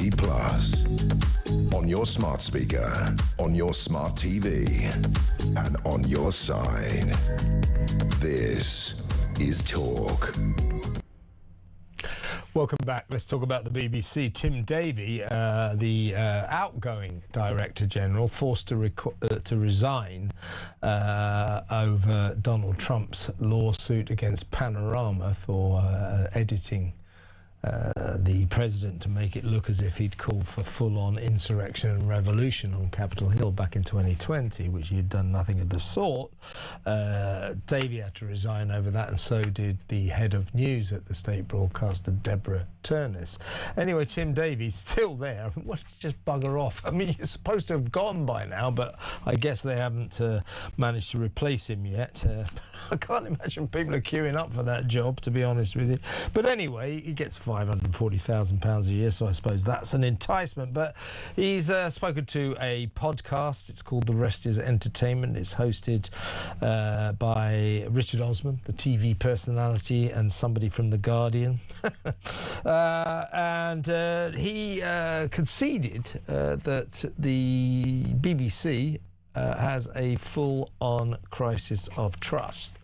on your smart speaker, on your smart TV, and on your side. This is Talk. Welcome back. Let's talk about the BBC. Tim Davie, the outgoing Director General, forced to resign over Donald Trump's lawsuit against Panorama for editing the president to make it look as if he'd called for full-on insurrection and revolution on Capitol Hill back in 2020, which he had done nothing of the sort. Davey had to resign over that, and so did the head of news at the state broadcaster, Deborah Turness. Anyway, Tim Davies still there. What, just bugger off. I mean, you're supposed to have gone by now, but I guess they haven't managed to replace him yet. I can't imagine people are queuing up for that job, to be honest with you. But anyway, he gets £540,000 a year, so I suppose that's an enticement. But he's spoken to a podcast. It's called The Rest Is Entertainment. It's hosted by Richard Osman, the TV personality, and somebody from The Guardian. And he conceded that the BBC has a full-on crisis of trust.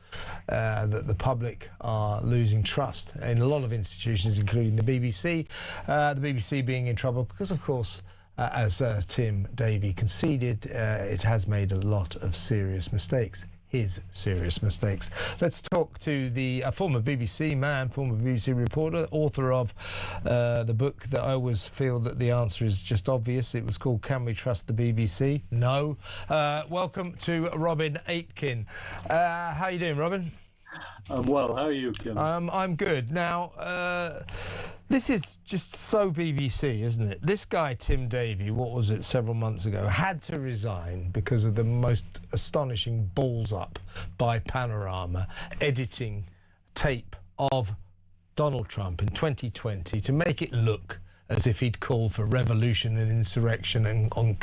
That the public are losing trust in a lot of institutions, including the BBC. The BBC being in trouble because, of course, as Tim Davie conceded, it has made a lot of serious mistakes. His serious mistakes. Let's talk to the former BBC man, former BBC reporter, author of the book that I always feel that the answer is just obvious. It was called Can We Trust the BBC? No. Welcome to Robin Aitken. How are you doing, Robin? I'm well. How are you, Kim? I'm good. Now, this is just so BBC, isn't it? This guy, Tim Davie, what was it, several months ago, had to resign because of the most astonishing balls up by Panorama editing tape of Donald Trump in 2020 to make it look as if he'd called for revolution and insurrection on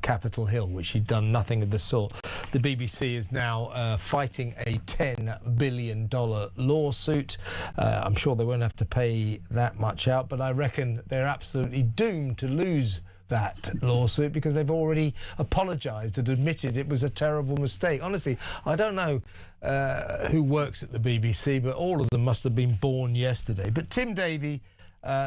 Capitol Hill, which he'd done nothing of the sort. The BBC is now fighting a $10 billion lawsuit. I'm sure they won't have to pay that much out, but I reckon they're absolutely doomed to lose that lawsuit because they've already apologised and admitted it was a terrible mistake. Honestly, I don't know who works at the BBC, but all of them must have been born yesterday. But Tim Davie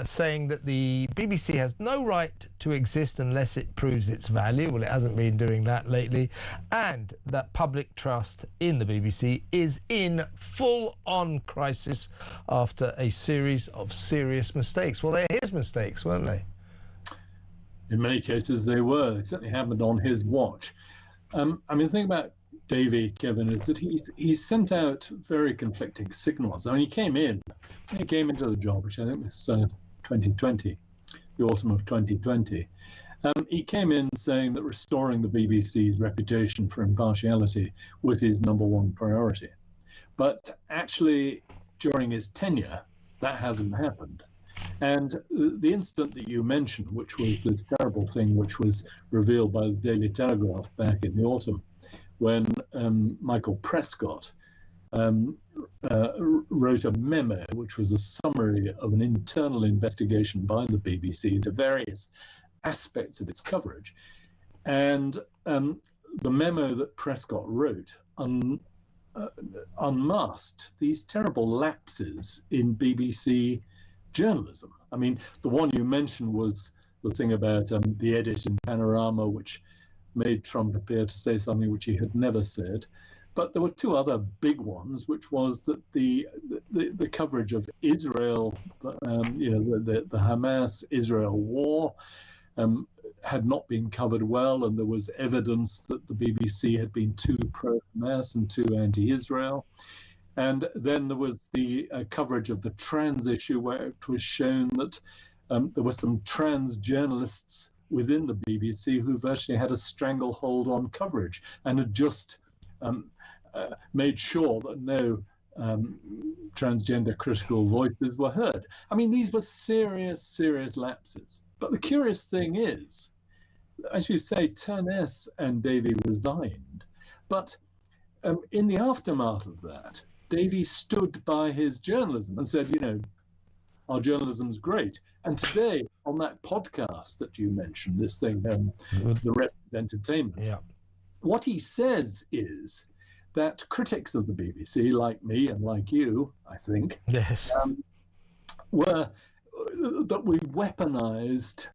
saying that the BBC has no right to exist unless it proves its value. Well, it hasn't been doing that lately. And that public trust in the BBC is in full-on crisis after a series of serious mistakes. Well, they're his mistakes, weren't they? In many cases, they were. It certainly happened on his watch. I mean, the thing about Davie, Kevin, is that he's sent out very conflicting signals. I mean, he came into the job, which I think was 2020, the autumn of 2020. He came in saying that restoring the BBC's reputation for impartiality was his number one priority. But actually, during his tenure, that hasn't happened. And the incident that you mentioned, which was this terrible thing, which was revealed by the Daily Telegraph back in the autumn, when Michael Prescott wrote a memo, which was a summary of an internal investigation by the BBC into various aspects of its coverage. And the memo that Prescott wrote unmasked these terrible lapses in BBC journalism. I mean, the one you mentioned was the thing about the edit in Panorama, which made Trump appear to say something which he had never said. But there were two other big ones, which was that the coverage of Israel, the Hamas-Israel war, had not been covered well, and there was evidence that the BBC had been too pro-Hamas and too anti-Israel. And then there was the coverage of the trans issue, where it was shown that there were some trans journalists within the BBC who virtually had a stranglehold on coverage and had just made sure that no transgender critical voices were heard. I mean, these were serious, serious lapses. But the curious thing is, as you say, Turness and Davie resigned. But in the aftermath of that, Davie stood by his journalism and said, our journalism's great. And today, on that podcast that you mentioned, this thing, The Rest is Entertainment, what he says is that critics of the BBC, like me and like you, I think, were that we weaponized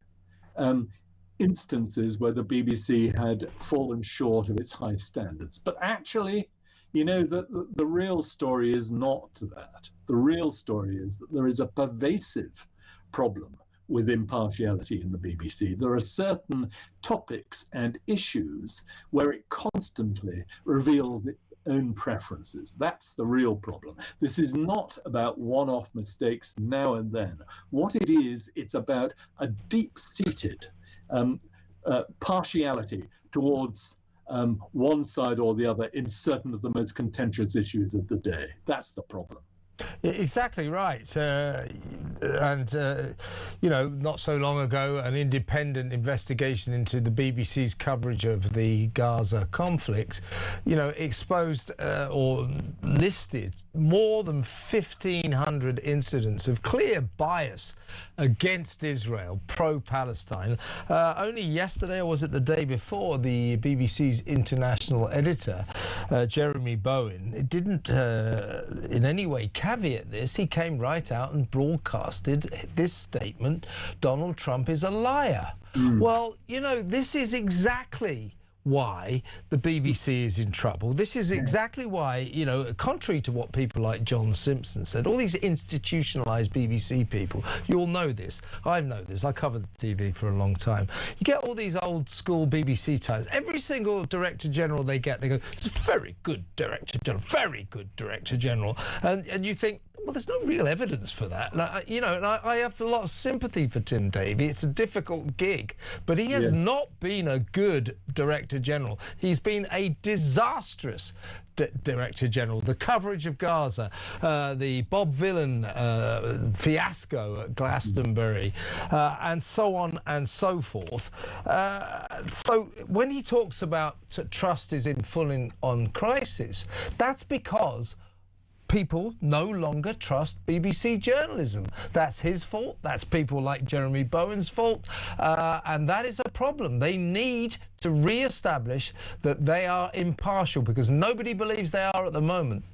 instances where the BBC had fallen short of its high standards. But actually, you know, the real story is not that. The real story is that there is a pervasive problem with impartiality in the BBC. There are certain topics and issues where it constantly reveals its own preferences. That's the real problem. This is not about one-off mistakes now and then. What it is, it's about a deep-seated partiality towards one side or the other in certain of the most contentious issues of the day. That's the problem. Exactly right. You know, not so long ago, an independent investigation into the BBC's coverage of the Gaza conflict, you know, exposed or listed more than 1,500 incidents of clear bias against Israel, pro-Palestine. Only yesterday, or was it the day before, the BBC's international editor, Jeremy Bowen, didn't in any way caveat this. He came right out and broadcasted this statement: Donald Trump is a liar. Well, you know, this is exactly why the BBC is in trouble. This is exactly why, you know, contrary to what people like John Simpson said, all these institutionalised BBC people, you all know this, I know this, I covered the TV for a long time. You get all these old school BBC types, every single Director General they get, they go, it's a very good Director General, very good Director General. And you think, well, there's no real evidence for that. Like, you know, and I have a lot of sympathy for Tim Davie. It's a difficult gig, but he has not been a good Director General. He's been a disastrous Director General. The coverage of Gaza, the Bob Villan fiasco at Glastonbury, and so on and so forth. So when he talks about trust is in full on crisis, that's because people no longer trust BBC journalism. That's his fault. That's people like Jeremy Bowen's fault. And that is a problem. They need to re-establish that they are impartial, because nobody believes they are at the moment.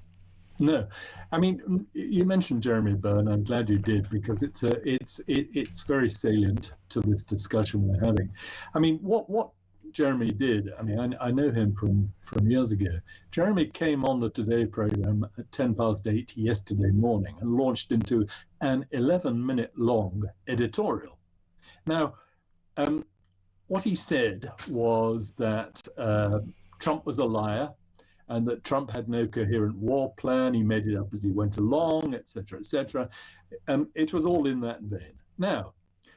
No, I mean, you mentioned Jeremy Bowen. I'm glad you did, because it's very salient to this discussion we're having. I mean, what Jeremy did, I mean, I know him from years ago. Jeremy came on the Today programme at 8:10 yesterday morning and launched into an 11-minute long editorial. Now, what he said was that Trump was a liar and that Trump had no coherent war plan. He made it up as he went along, etc., etc. It was all in that vein. Now,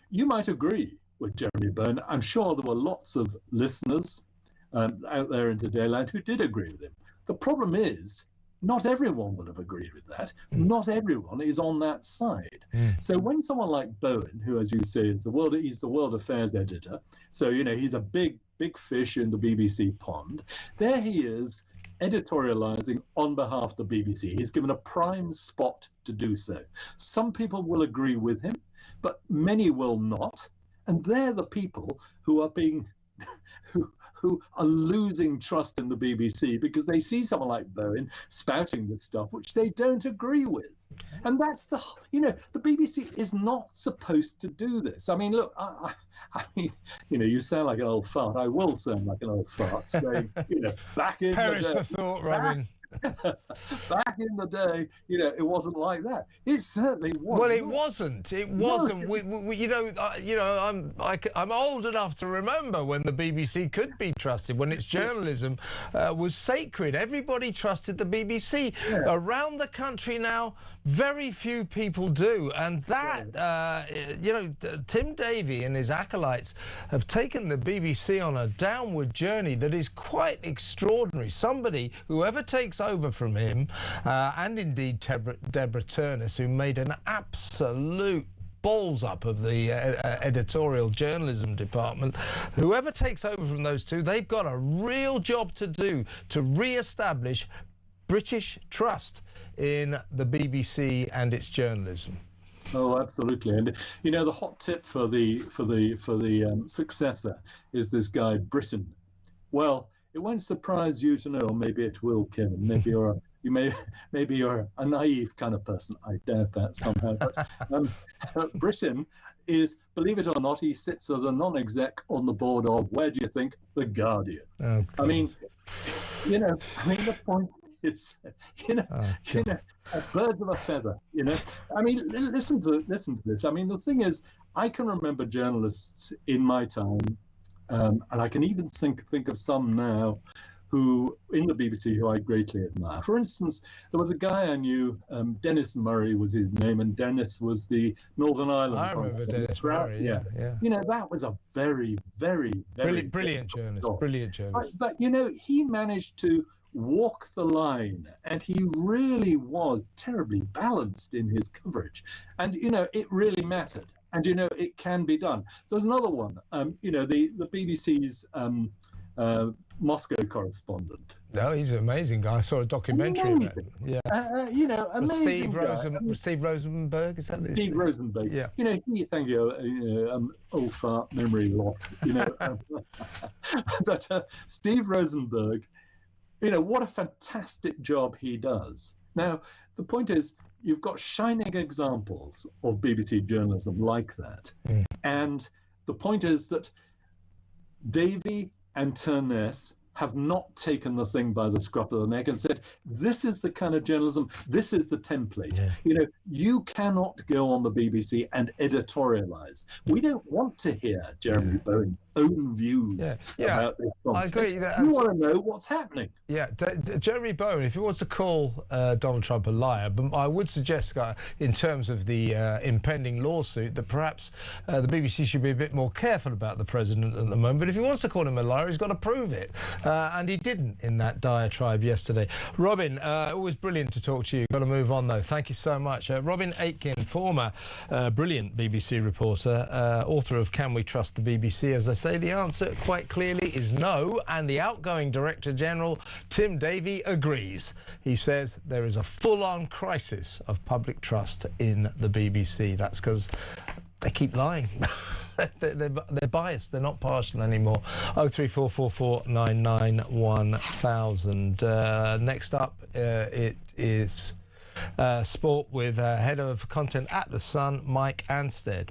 you might agree with Jeremy Bowen. I'm sure there were lots of listeners out there in Todayland who did agree with him. The problem is, not everyone will have agreed with that. Not everyone is on that side. So when someone like Bowen, who, as you say, is he's the World Affairs editor, so, you know, he's a big fish in the BBC pond, there he is editorializing on behalf of the BBC. He's given a prime spot to do so. Some people will agree with him, but many will not. And they're the people who are being, who are losing trust in the BBC because they see someone like Bowen spouting this stuff, which they don't agree with. And that's the, you know, the BBC is not supposed to do this. I mean, look, I mean, you know, you sound like an old fart. I will sound like an old fart, saying, you know, back in Perish the day. the thought, Robin. Back in the day, you know, it wasn't like that. It certainly wasn't. Well, it wasn't. It wasn't. We you know, I'm old enough to remember when the BBC could be trusted, when its journalism was sacred. Everybody trusted the BBC. Around the country now, very few people do, and that you know, Tim Davie and his acolytes have taken the BBC on a downward journey that is quite extraordinary. Somebody, whoever takes over from him, and indeed Deborah Turnus, who made an absolute balls up of the editorial journalism department, whoever takes over from those two, they've got a real job to do to re-establish British trust in the BBC and its journalism. Oh, absolutely. And you know, the hot tip for the successor is this guy Britain. Well, it won't surprise you to know, or maybe it will, Kevin. Maybe maybe you're a naive kind of person. I doubt that somehow. But Britain is, believe it or not, he sits as a non-exec on the board of, where do you think? The Guardian. Oh, I mean, the point is, birds of a feather. I mean, listen to this. I mean, the thing is, I can remember journalists in my time, and I can even think of some now, who in the BBC who I greatly admire. For instance, there was a guy I knew, Dennis Murray was his name, and Dennis was the Northern Ireland. I remember Dennis Murray. Yeah. That was a very, very, very brilliant journalist. Brilliant journalist. But he managed to walk the line, and he really was terribly balanced in his coverage, and it really mattered, and it can be done. There's another one, the BBC's Moscow correspondent. No, he's an amazing guy. I saw a documentary about him. Yeah. Amazing. Steve Rosenberg, is that Steve Rosenberg? Yeah. Thank you. Old fart memory loss. But Steve Rosenberg, what a fantastic job he does. Now, the point is, you've got shining examples of BBC journalism like that. Mm. And the point is that Davey and Turness have not taken the thing by the scruff of the neck and said, this is the kind of journalism, this is the template. Yeah. You cannot go on the BBC and editorialize. We don't want to hear Jeremy Bowen's own views about this conflict. I agree. We want to know what's happening. Yeah, Jeremy Bowen, if he wants to call Donald Trump a liar, but I would suggest, in terms of the impending lawsuit, that perhaps the BBC should be a bit more careful about the president at the moment. But if he wants to call him a liar, he's got to prove it. And he didn't in that diatribe yesterday. Robin, always brilliant to talk to you. Got to move on, though. Thank you so much. Robin Aitken, former brilliant BBC reporter, author of Can We Trust the BBC? As I say, the answer quite clearly is no. And the outgoing Director General, Tim Davie, agrees. He says there is a full-on crisis of public trust in the BBC. That's because they keep lying. They're biased. They're not partial anymore. 03444991000. Next up, it is sport with head of content at The Sun, Mike Anstead.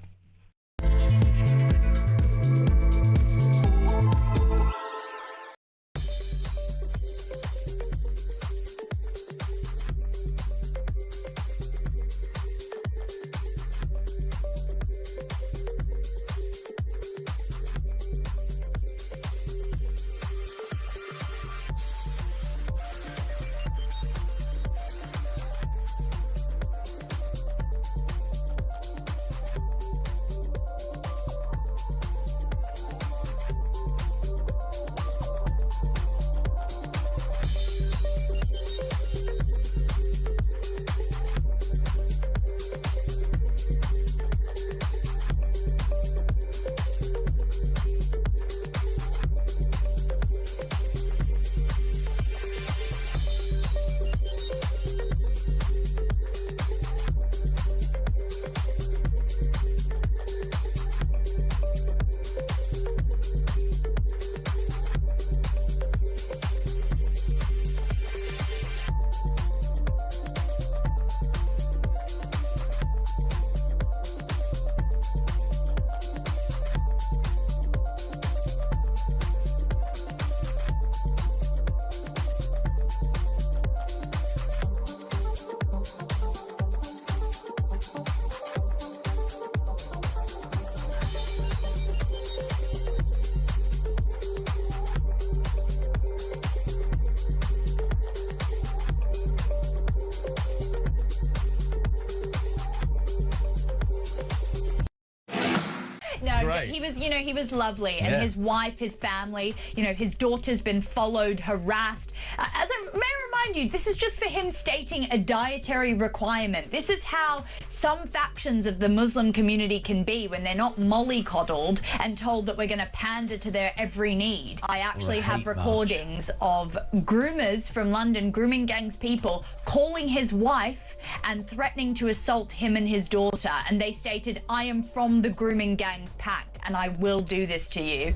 He was lovely, and his wife, his family, his daughter's been followed, harassed. May I remind you, this is just for him stating a dietary requirement. This is how some factions of the Muslim community can be when they're not mollycoddled and told that we're going to pander to their every need. I actually have recordings of groomers from London, grooming gangs people, calling his wife and threatening to assault him and his daughter. And they stated, "I am from the grooming gangs pact and I will do this to you."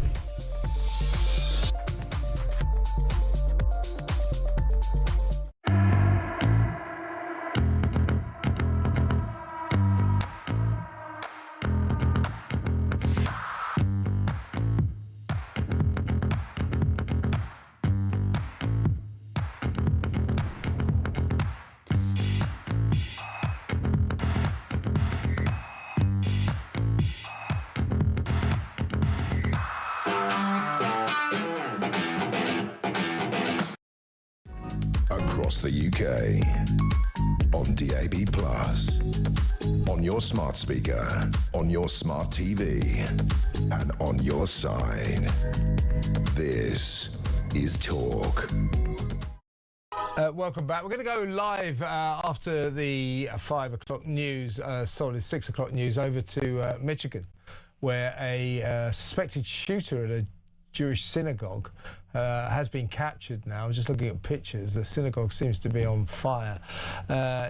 Across the UK, on DAB+, on your smart speaker, on your smart TV, and on your side. This is Talk. Welcome back. We're going to go live after the 5 o'clock news, 6 o'clock news, over to Michigan, where a suspected shooter at a Jewish synagogue has been captured now. I'm just looking at pictures. The synagogue seems to be on fire.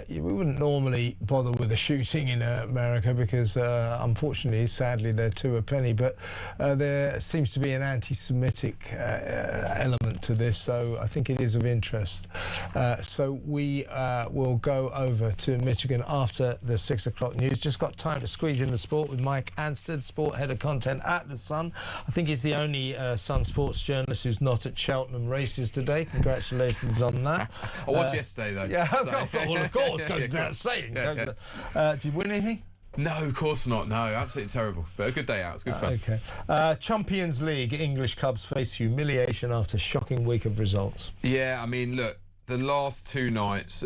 We wouldn't normally bother with a shooting in America because, unfortunately, sadly, they're two a penny, but there seems to be an anti-Semitic element to this, so I think it is of interest. So we will go over to Michigan after the 6 o'clock news. Just got time to squeeze in the sport with Mike Anstead, sport head of content at The Sun. I think he's the only Sun sports journalist who's not at Cheltenham races today. Congratulations on that. I was yesterday, though. Yeah, well, of course, goes without saying. Did you win anything? No, of course not. No, absolutely terrible. But a good day out. It's good fun. Okay. Champions League, English clubs face humiliation after shocking week of results. Yeah, I mean, look, the last two nights...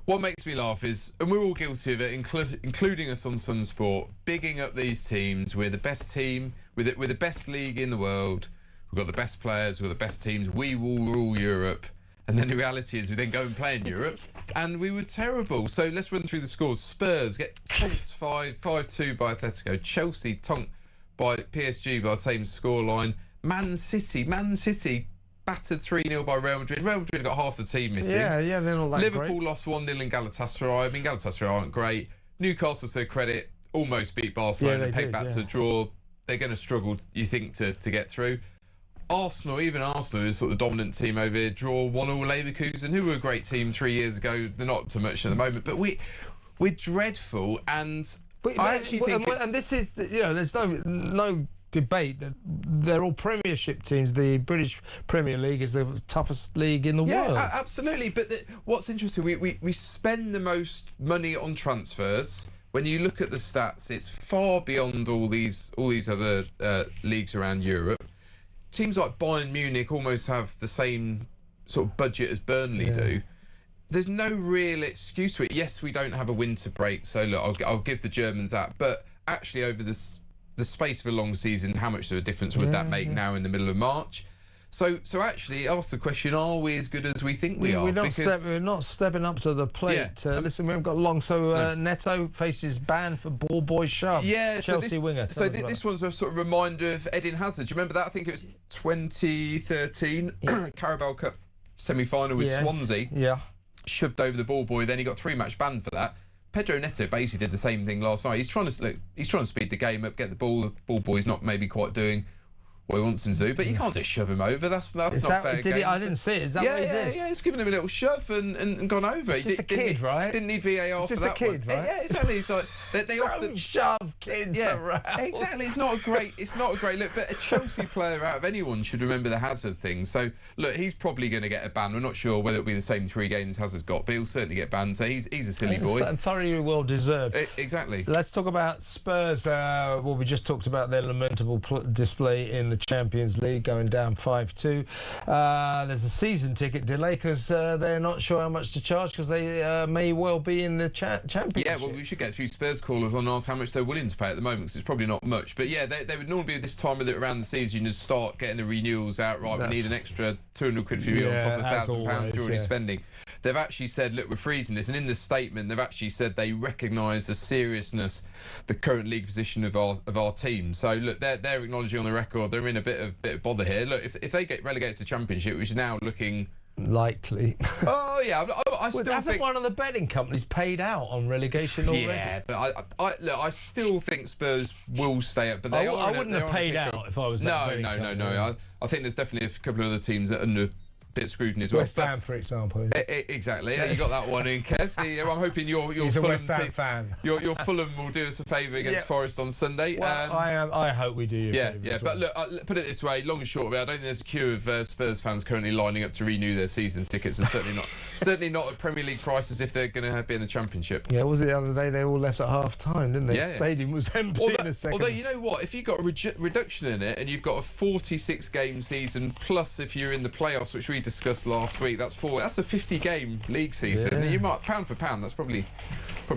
what makes me laugh is, and we're all guilty of it, including us on Sun Sport, bigging up these teams. We're the best team. We're the best league in the world. We've got the best players, we've got the best teams, we will rule Europe. And then the reality is we then go and play in Europe, and we were terrible. So let's run through the scores. Spurs get tonked 5-2 by Atletico. Chelsea tonked by PSG by the same scoreline. Man City battered 3-0 by Real Madrid. Real Madrid got half the team missing. Yeah, they're not that Liverpool great. lost 1-0 in Galatasaray. I mean, Galatasaray aren't great. Newcastle, to their credit, almost beat Barcelona and pegged back to a draw. They're going to struggle, you think, to get through. Arsenal is sort of the dominant team over here, draw 1-1 Leverkusen, who were a great team 3 years ago. They're not so much at the moment, but we're dreadful, and I actually think and this is, there's no debate that they're all Premiership teams. The British Premier League is the toughest league in the world. Yeah, absolutely. But what's interesting, we spend the most money on transfers. When you look at the stats, it's far beyond all these other leagues around Europe. Teams like Bayern Munich almost have the same sort of budget as Burnley do. There's no real excuse to it. Yes, we don't have a winter break, so look, I'll give the Germans that. But actually, over the space of a long season, how much of a difference would that make now in the middle of March? So actually, ask the question: are we as good as we think we are? We're not stepping up to the plate. Listen, we haven't got long. So Neto faces ban for ball boy shove. Yeah, Chelsea winger. So this one's a sort of reminder of Eden Hazard. Do you remember that? I think it was 2013 Carabao Cup semi-final with Swansea. Yeah, shoved over the ball boy. Then he got 3-match ban for that. Pedro Neto basically did the same thing last night. He's trying to speed the game up, get the ball. The ball boy's not maybe quite doing what he wants him to do, but you can't just shove him over. That's not fair game. I didn't see it. Is that what he did? Yeah, he's given him a little shove and gone over. It's just a kid, right? Didn't need VAR for that. It's just a kid, right? Yeah, exactly. It's like they often shove kids around. Exactly. It's not a great look. But a Chelsea player out of anyone should remember the Hazard thing. So look, he's probably going to get a ban. We're not sure whether it'll be the same 3 games Hazard's got, but he'll certainly get banned. So he's a silly boy and thoroughly well deserved. Exactly. Let's talk about Spurs. Well, we just talked about their lamentable display in the Champions League, going down 5-2. There's a season ticket delay because they're not sure how much to charge because they may well be in the Championship. Yeah, well, we should get a few Spurs callers on and ask how much they're willing to pay at the moment because it's probably not much. But yeah, they would normally be this time of around the season, just start getting the renewals out. Right, we need an extra 200 quid for you on top of £1,000 you're already spending. they've actually said, look, we're freezing this. And in the statement, they've actually said they recognise the seriousness, the current league position of our team. So look, they're acknowledging on the record they're in a bit of bother here. Look, if they get relegated to the Championship, which is now looking likely. Oh yeah, I still hasn't think one of the betting companies paid out on relegation already? Yeah, but I still think Spurs will stay up. But they are. I wouldn't have paid out if I was that No. I think there's definitely a couple of other teams that are under a bit of scrutiny as well. West Ham, for example. Exactly. Yeah, you got that one in, Kev. I'm hoping your He's Fulham a West Ham fan. Your Fulham will do us a favour against Forest on Sunday. Well, I hope we do. Yeah. But look, put it this way: long and short of it, I don't think there's a queue of Spurs fans currently lining up to renew their season tickets, and certainly not at Premier League prices if they're going to be in the Championship. Yeah, was it the other day? They all left at half time, didn't they? Yeah. The stadium was empty in a second. Although you know what, if you've got a reduction in it, and you've got a 46 game season, plus if you're in the playoffs, which we discussed last week, that's a 50 game league season. Yeah. You might pound for pound, that's probably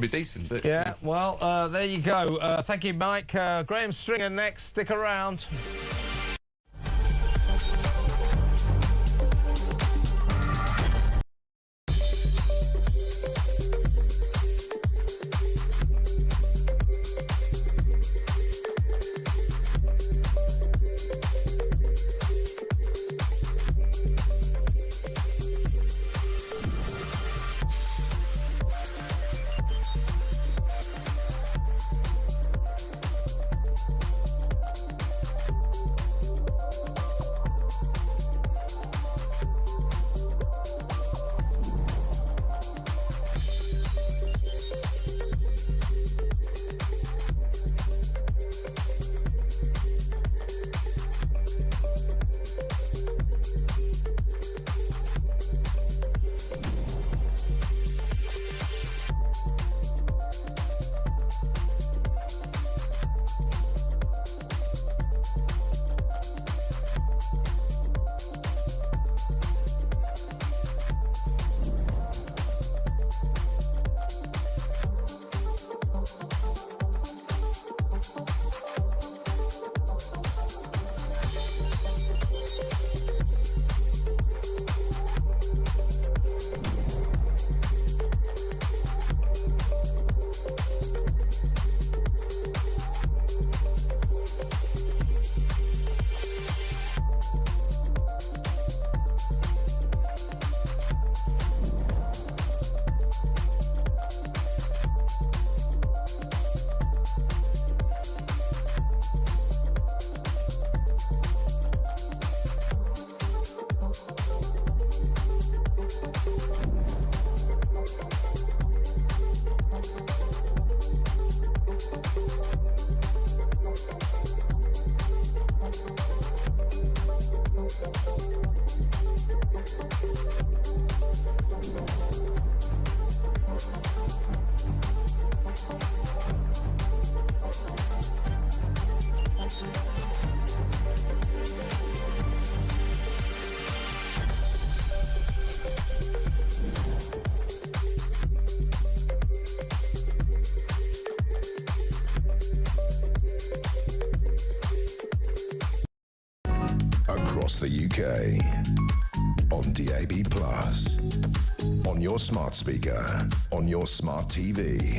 decent. But, yeah, well, there you go. Thank you, Mike. Graham Stringer next. Stick around. Across the UK, on DAB+, on your smart speaker, on your smart TV,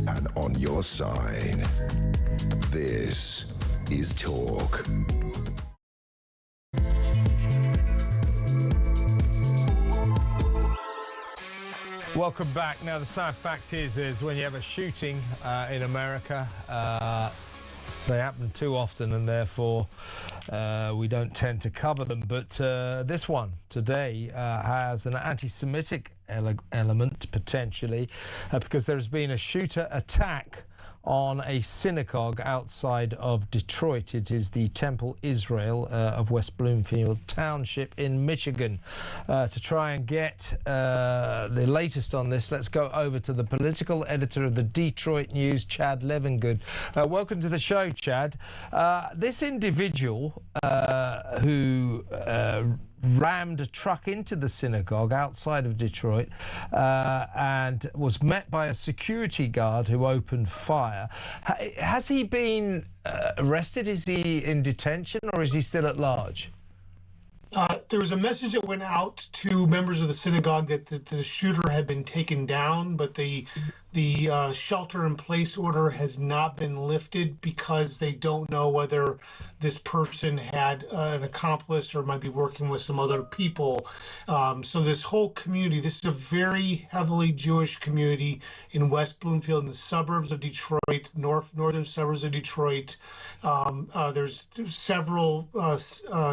and on your side. This is Talk. Welcome back. Now, the sad fact is when you have a shooting in America, they happen too often, and therefore we don't tend to cover them. But this one today has an anti-Semitic element, potentially, because there's been a shooter attack on a synagogue outside of Detroit. It is the Temple Israel of West Bloomfield Township in Michigan. To try and get the latest on this, let's go over to the political editor of the Detroit News, Chad Levengood. Welcome to the show, Chad. This individual who rammed a truck into the synagogue outside of Detroit and was met by a security guard who opened fire. Has he been arrested? Is he in detention, or is he still at large? There was a message that went out to members of the synagogue that the shooter had been taken down, but the shelter-in-place order has not been lifted because they don't know whether this person had an accomplice or might be working with some other people. So this whole community, this is a very heavily Jewish community in West Bloomfield, in the suburbs of Detroit, northern suburbs of Detroit. There's several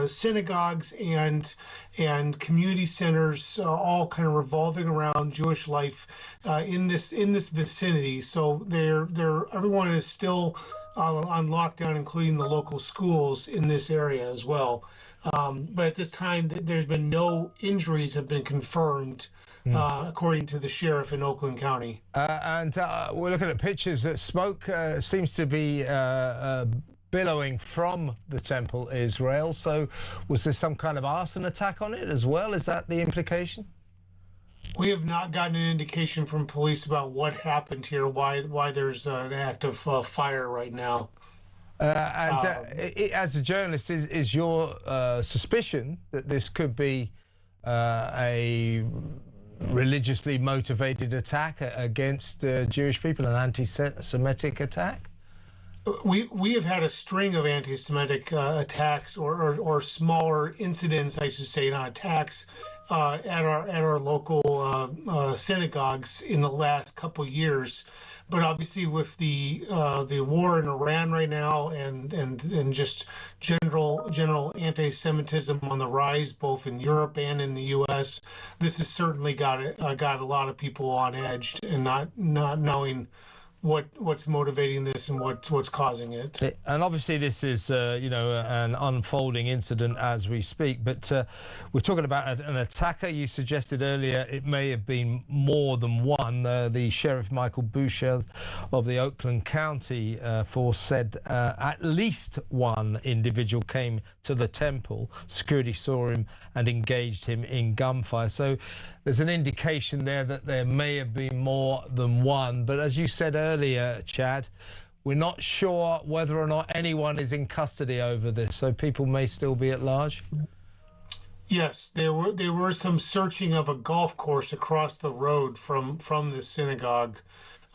synagogues and community centers all kind of revolving around Jewish life in this vicinity. So everyone is still on lockdown, including the local schools in this area as well. But at this time, there's been no injuries have been confirmed, according to the sheriff in Oakland County. And we're looking at pictures that smoke seems to be billowing from the Temple Israel. So was there some kind of arson attack on it as well? Is that the implication? We have not gotten an indication from police about what happened here, why there's an active fire right now. As a journalist, is your suspicion that this could be a religiously motivated attack against Jewish people, an anti-Semitic attack? We have had a string of anti-Semitic attacks or smaller incidents, I should say, not attacks, at our local synagogues in the last couple of years. But obviously, with the war in Iran right now and just general anti-Semitism on the rise, both in Europe and in the U.S., this has certainly got a lot of people on edge and not knowing what's motivating this and what's causing it. And obviously this is an unfolding incident as we speak, but we're talking about an attacker. You suggested earlier it may have been more than one. The Sheriff Michael Boucher of the Oakland County force said at least one individual came to the temple. Security saw him and engaged him in gunfire. So there's an indication there that there may have been more than one. But as you said earlier, Chad, we're not sure whether or not anyone is in custody over this, so people may still be at large. Yes, there were some searching of a golf course across the road from the synagogue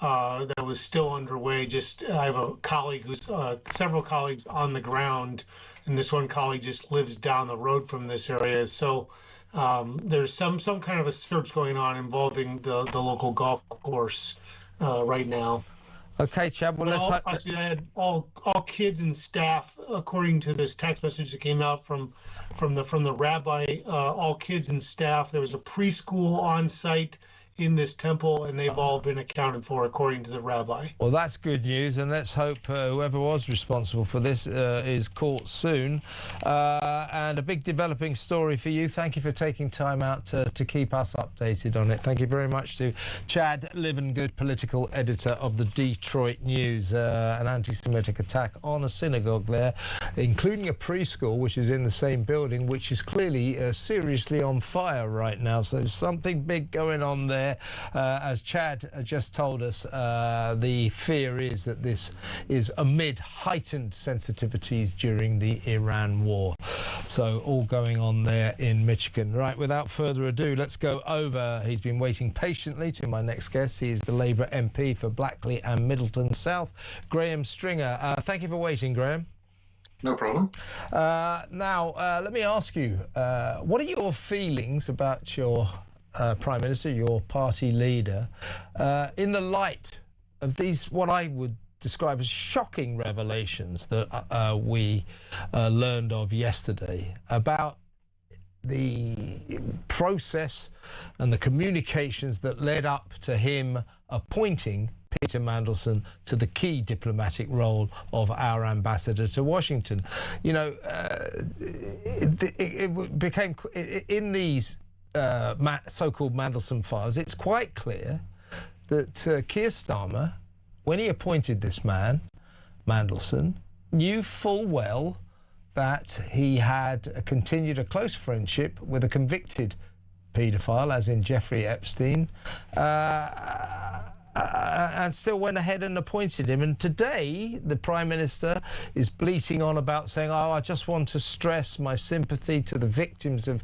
that was still underway. I have a colleague who's several colleagues on the ground, and this one colleague just lives down the road from this area. So there's some kind of a search going on involving the local golf course right now. Okay, Chad. Well, I had all kids and staff, according to this text message that came out from the rabbi. All kids and staff. There was a preschool on site in this temple, and they've all been accounted for according to the rabbi. Well, that's good news, and let's hope whoever was responsible for this is caught soon. And a big developing story for you. Thank you for taking time out to keep us updated on it. Thank you very much to Chad Livengood, political editor of the Detroit News. An anti-Semitic attack on a synagogue there, including a preschool, which is in the same building, which is clearly seriously on fire right now. So something big going on there. As Chad just told us, the fear is that this is amid heightened sensitivities during the Iran war. So all going on there in Michigan. Right, without further ado, let's go over. He's been waiting patiently to my next guest. He is the Labour MP for Blackley and Middleton South, Graham Stringer. Thank you for waiting, Graham. No problem. Now, let me ask you, what are your feelings about your Prime Minister, your party leader, in the light of these, what I would describe as shocking revelations that we learned of yesterday about the process and the communications that led up to him appointing Peter Mandelson to the key diplomatic role of our ambassador to Washington? You know, it became, in these so-called Mandelson files, it's quite clear that Keir Starmer, when he appointed this man, Mandelson, knew full well that he had continued a close friendship with a convicted paedophile, as in Jeffrey Epstein, and still went ahead and appointed him. And today, the Prime Minister is bleating on about saying, oh, I just want to stress my sympathy to the victims of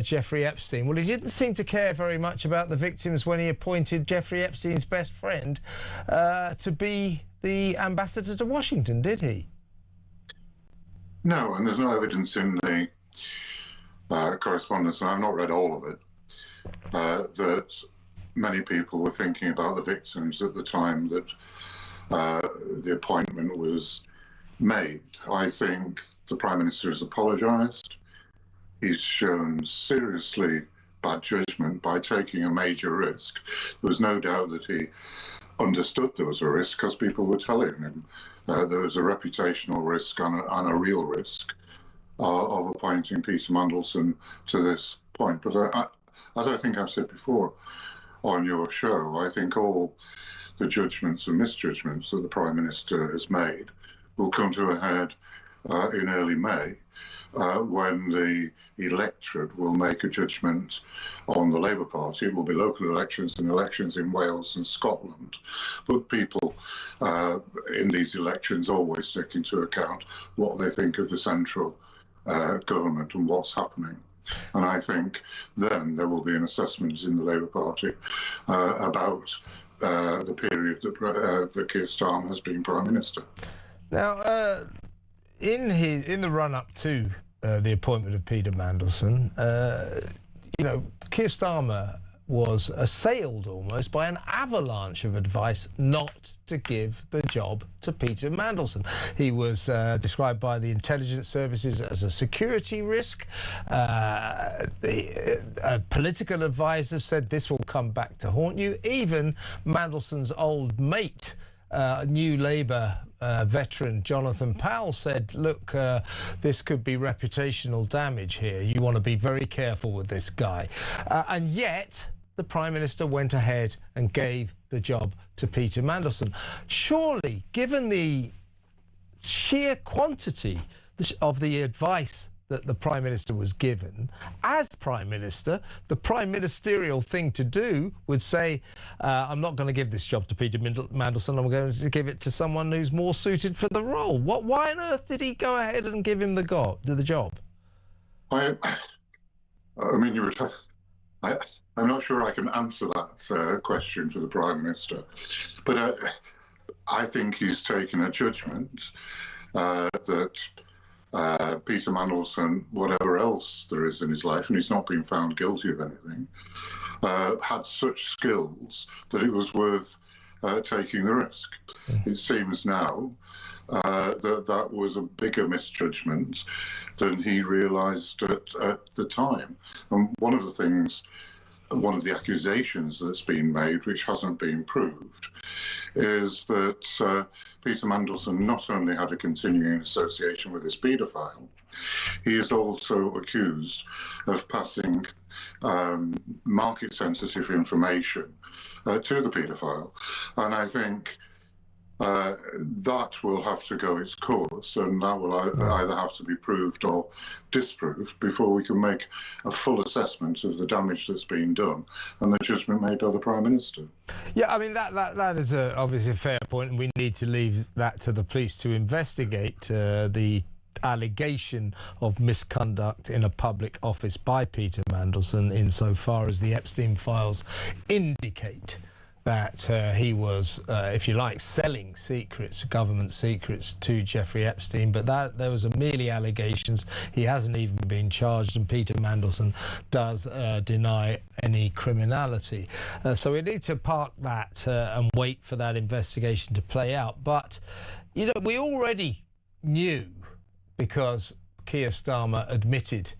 Jeffrey Epstein. Well, he didn't seem to care very much about the victims when he appointed Jeffrey Epstein's best friend to be the ambassador to Washington, did he? No, and there's no evidence in the correspondence, and I've not read all of it, that many people were thinking about the victims at the time that the appointment was made. I think the Prime Minister has apologised. He's shown seriously bad judgment by taking a major risk. There was no doubt that he understood there was a risk because people were telling him there was a reputational risk and a real risk of appointing Peter Mandelson to this point. But as I think I've said before on your show, I think all the judgments and misjudgments that the Prime Minister has made will come to a head in early May, when the electorate will make a judgment on the Labour Party. It will be local elections and elections in Wales and Scotland. But people in these elections always take into account what they think of the central government and what's happening. And I think then there will be an assessment in the Labour Party about the period that Keir Starmer has been Prime Minister. Now, in the run-up to the appointment of Peter Mandelson, Keir Starmer was assailed almost by an avalanche of advice not to give the job to Peter Mandelson. He was described by the intelligence services as a security risk. Political advisors said this will come back to haunt you. Even Mandelson's old mate, New Labour veteran Jonathan Powell, said, look, this could be reputational damage here. You want to be very careful with this guy. And yet the Prime Minister went ahead and gave the job to Peter Mandelson. Surely, given the sheer quantity of the advice that the Prime Minister was given, as Prime Minister, the prime ministerial thing to do would say, I'm not going to give this job to Peter Mandelson, I'm going to give it to someone who's more suited for the role. Why on earth did he go ahead and give him the job? I mean, you were I'm not sure I can answer that question to the Prime Minister, but I think he's taken a judgment that Peter Mandelson, whatever else there is in his life, and he's not been found guilty of anything, had such skills that it was worth taking the risk. It seems now that was a bigger misjudgment than he realised at the time. And one of the accusations that's been made, which hasn't been proved, is that Peter Mandelson not only had a continuing association with this paedophile, he is also accused of passing market-sensitive information to the paedophile. And I think that will have to go its course, and that will either have to be proved or disproved before we can make a full assessment of the damage that's been done and the judgment made by the Prime Minister. Yeah, I mean, that is obviously a fair point, and we need to leave that to the police to investigate the allegation of misconduct in a public office by Peter Mandelson, insofar as the Epstein files indicate that he was, if you like, selling secrets, government secrets, to Jeffrey Epstein, but that there was merely allegations. He hasn't even been charged, and Peter Mandelson does deny any criminality. So we need to park that and wait for that investigation to play out. But, we already knew, because Keir Starmer admitted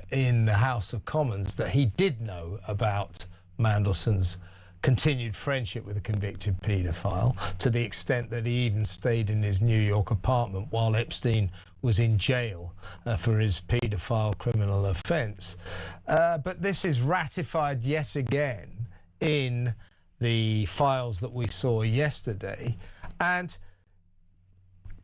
in the House of Commons that he did know about Mandelson's continued friendship with a convicted paedophile, to the extent that he even stayed in his New York apartment while Epstein was in jail for his paedophile criminal offence. But this is ratified yet again in the files that we saw yesterday, and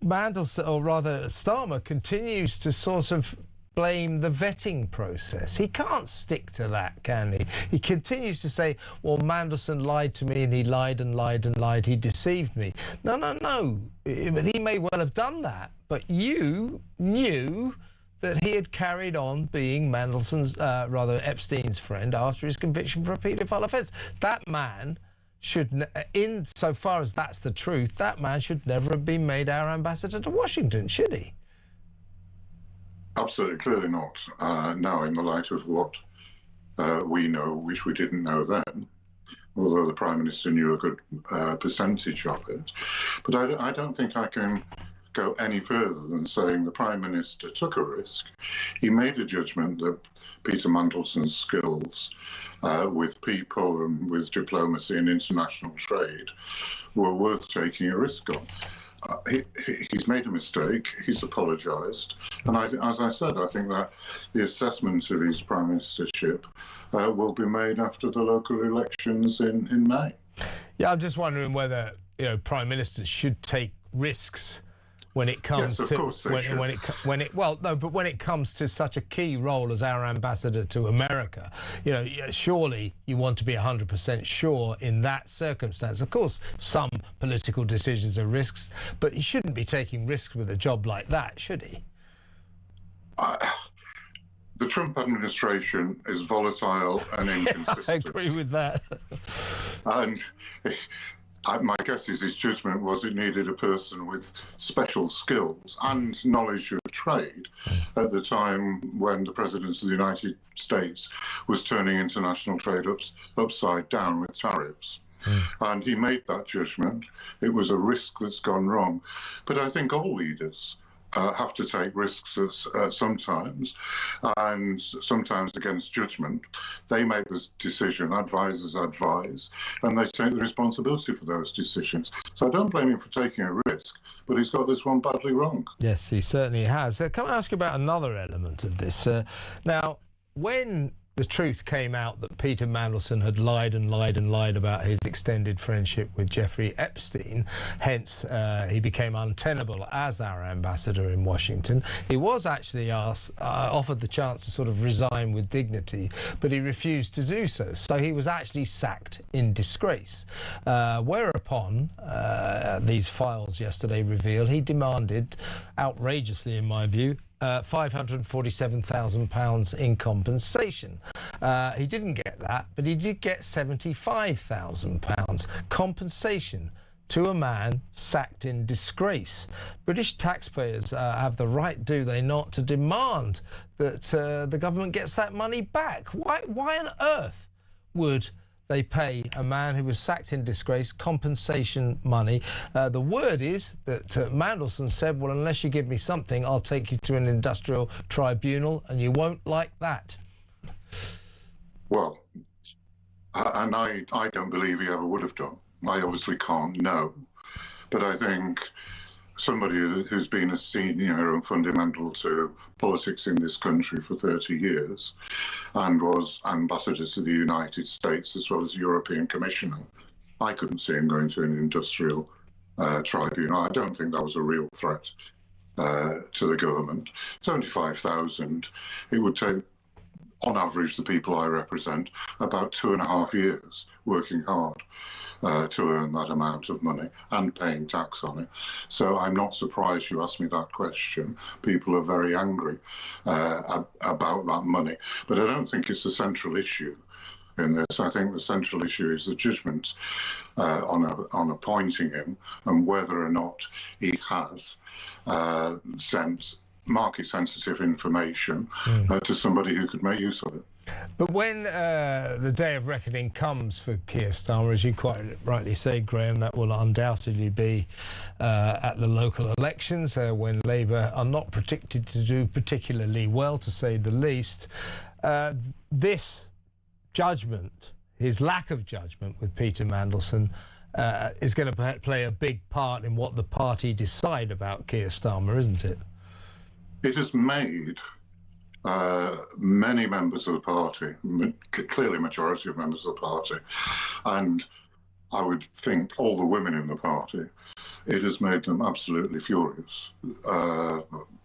Mandelson, or rather Starmer, continues to sort of blame the vetting process. He can't stick to that, can he? He continues to say, well, Mandelson lied to me and he lied and lied and lied. He deceived me. No, no, no. He may well have done that, but you knew that he had carried on being Mandelson's, rather Epstein's friend after his conviction for a paedophile offence. That man should, insofar as that's the truth, that man should never have been made our ambassador to Washington, should he? Absolutely, clearly not. Now, in the light of what we know, which we didn't know then, although the Prime Minister knew a good percentage of it. But I don't think I can go any further than saying the Prime Minister took a risk. He made a judgment that Peter Mandelson's skills with people and with diplomacy and international trade were worth taking a risk on. He's made a mistake, he's apologised, and as I said, I think that the assessment of his prime ministership will be made after the local elections in May. Yeah, I'm just wondering whether, you know, prime ministers should take risks when it comes yes, of course they should. when it comes to such a key role as our ambassador to America, you know, surely you want to be 100% sure in that circumstance. Of course, some political decisions are risks, but he shouldn't be taking risks with a job like that, should he? The Trump administration is volatile and inconsistent. I agree with that. And my guess is his judgment was it needed a person with special skills and knowledge of trade at the time when the President of the United States was turning international trade upside down with tariffs. And he made that judgment. It was a risk that's gone wrong. But I think all leaders have to take risks sometimes, and sometimes against judgment. They make the decision, advisors advise, and they take the responsibility for those decisions. So I don't blame him for taking a risk, but he's got this one badly wrong. Yes, he certainly has. Can I ask you about another element of this? Now, when the truth came out that Peter Mandelson had lied and lied and lied about his extended friendship with Jeffrey Epstein, hence he became untenable as our ambassador in Washington. He was actually offered the chance to sort of resign with dignity, but he refused to do so. So he was actually sacked in disgrace. Whereupon, these files yesterday reveal, he demanded, outrageously in my view, £547,000 in compensation. He didn't get that, but he did get £75,000 compensation to a man sacked in disgrace. British taxpayers have the right, do they not, to demand that the government gets that money back. Why on earth would they pay a man who was sacked in disgrace compensation money? The word is that Mandelson said, well, unless you give me something, I'll take you to an industrial tribunal, and you won't like that. Well, and I don't believe he ever would have done. I obviously can't know. But I think somebody who's been a senior and fundamental to politics in this country for 30 years and was ambassador to the United States as well as European Commissioner, I couldn't see him going to an industrial tribunal. I don't think that was a real threat to the government. 75,000, it would take, on average, the people I represent, about 2.5 years working hard to earn that amount of money and paying tax on it. So I'm not surprised you asked me that question. People are very angry about that money. But I don't think it's the central issue in this. I think the central issue is the judgment on appointing him and whether or not he has sent market-sensitive information to somebody who could make use of it. But when the day of reckoning comes for Keir Starmer, as you quite rightly say, Graham, that will undoubtedly be at the local elections, when Labour are not predicted to do particularly well, to say the least. This judgment, his lack of judgment with Peter Mandelson, is going to play a big part in what the party decide about Keir Starmer, isn't it? It has made many members of the party, clearly majority of members of the party, and I would think all the women in the party, it has made them absolutely furious.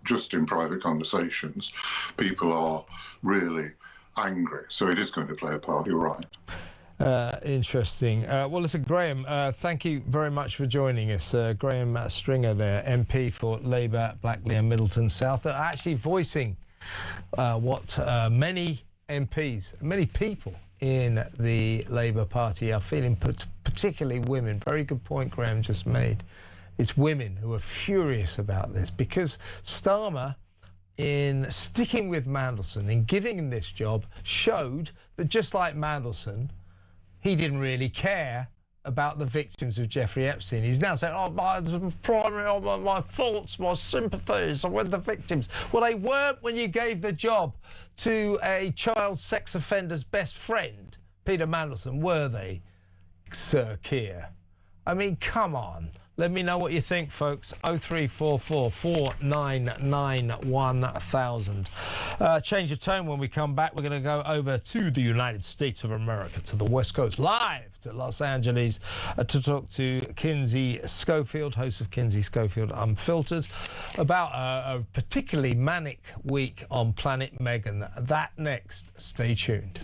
Just in private conversations, people are really angry. So it is going to play a part, you're right. Interesting. Well, listen, Graham, thank you very much for joining us. Graham Stringer there, MP for Labour, Blackley and Middleton South, are actually voicing what many MPs, many people in the Labour Party are feeling, particularly women. Very good point Graham just made. It's women who are furious about this because Starmer, in sticking with Mandelson, in giving him this job, showed that just like Mandelson, he didn't really care about the victims of Jeffrey Epstein. He's now saying, oh, my thoughts, my sympathies are with the victims. Well, they weren't when you gave the job to a child sex offender's best friend, Peter Mandelson, were they, Sir Keir? I mean, come on. Let me know what you think, folks. 0344 499 1000. Change of tone when we come back. We're going to go over to the United States of America, to the West Coast, live to Los Angeles, to talk to Kinsey Schofield, host of Kinsey Schofield Unfiltered, about a particularly manic week on Planet Meghan. That next. Stay tuned.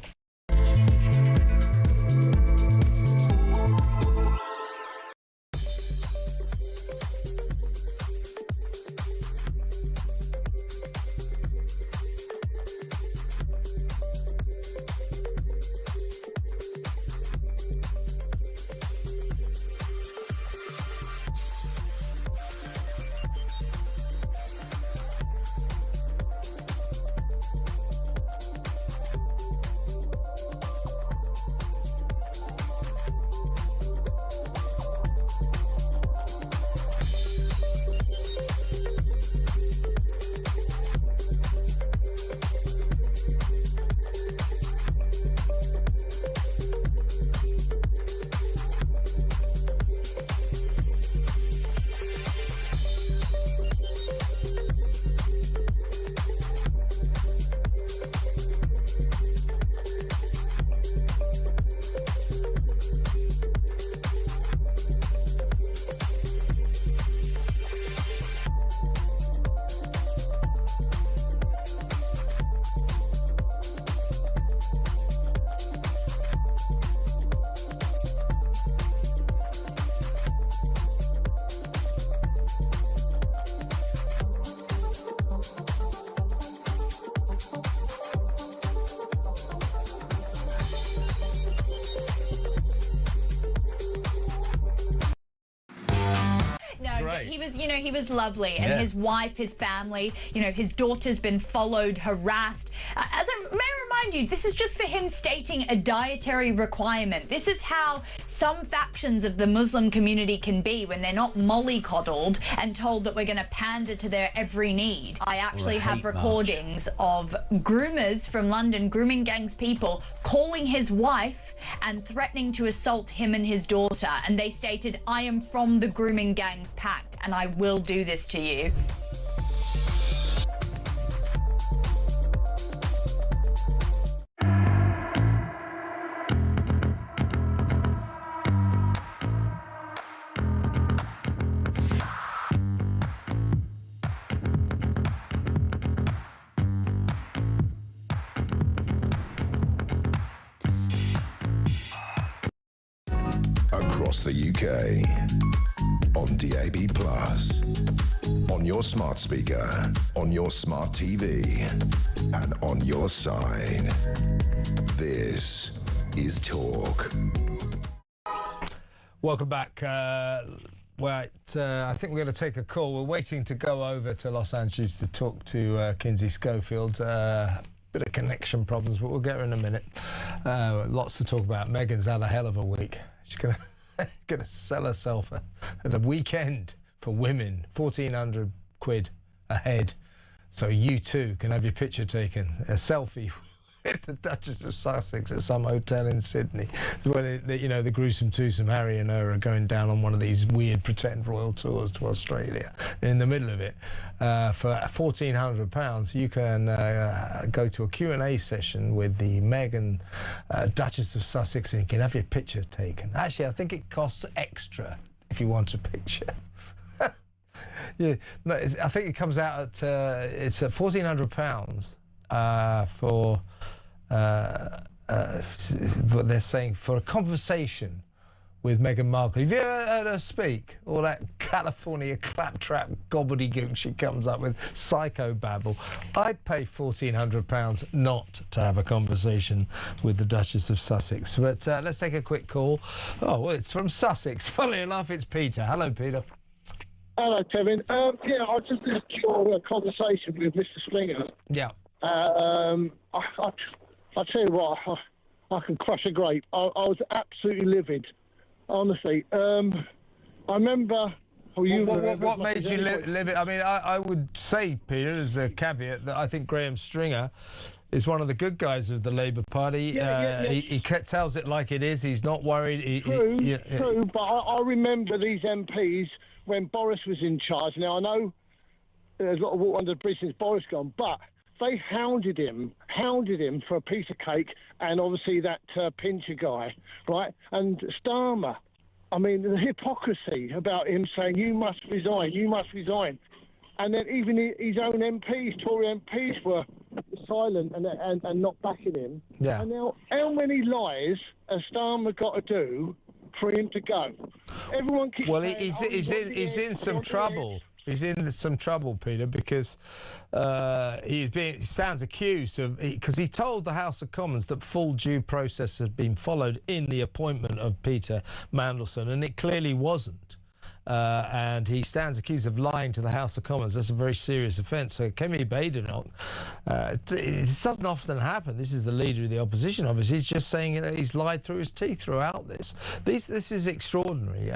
He was lovely, and his wife, his family, his daughter's been followed, harassed. As I may remind you, this is just for him stating a dietary requirement. This is how some factions of the Muslim community can be when they're not mollycoddled and told that we're going to pander to their every need. I actually have recordings of groomers from London, grooming gangs people, calling his wife and threatening to assault him and his daughter. And they stated, I am from the grooming gangs pact and I will do this to you. Across the UK, on DAB+, on your smart speaker, on your smart TV, and on your side. This is Talk. Welcome back. I think we're going to take a call. We're waiting to go over to Los Angeles to talk to Kinsey Schofield. Bit of connection problems, but we'll get her in a minute. Lots to talk about. Meghan's had a hell of a week. She's going to sell herself at a weekend for women, 1,400 quid a head. So you too can have your picture taken, a selfie with the Duchess of Sussex at some hotel in Sydney, where the gruesome twosome Harry and her are going down on one of these weird pretend royal tours to Australia. And in the middle of it, for £1,400, you can go to a Q&A session with the Meghan Duchess of Sussex, and you can have your picture taken. Actually, I think it costs extra if you want a picture. Yeah, no, I think it comes out at it's at £1,400 for what they're saying, for a conversation with Meghan Markle. Have you ever heard her speak? All that California claptrap gobbledygook she comes up with, psychobabble. I'd pay £1,400 not to have a conversation with the Duchess of Sussex. But let's take a quick call. Oh, well, it's from Sussex. Funnily enough, it's Peter. Hello, Peter. Hello, Kevin. I just had a conversation with Mr. Slinger. Yeah. I'll tell you what, I can crush a grape. I was absolutely livid, honestly. I remember... What made you livid? I mean, I would say, Peter, as a caveat, that I think Graham Stringer is one of the good guys of the Labour Party. He tells it like it is. He's not worried. True, but I remember these MPs when Boris was in charge. Now, I know there's a lot of water under the bridge since Boris gone, but they hounded him for a piece of cake, and obviously that Pincher guy, right? And Starmer, I mean, the hypocrisy about him saying, you must resign. And then even his own MPs, Tory MPs, were silent and not backing him. Yeah. And now, how many lies has Starmer got to do for him to go? Everyone keeps saying, he's in some trouble. He's in some trouble, Peter, because he stands accused of, because he told the House of Commons that full due process had been followed in the appointment of Peter Mandelson, and it clearly wasn't. And he stands accused of lying to the House of Commons. That's a very serious offence. So Kemi Badenoch, this doesn't often happen. This is the leader of the opposition, obviously. He's just saying that he's lied through his teeth throughout this. This is extraordinary.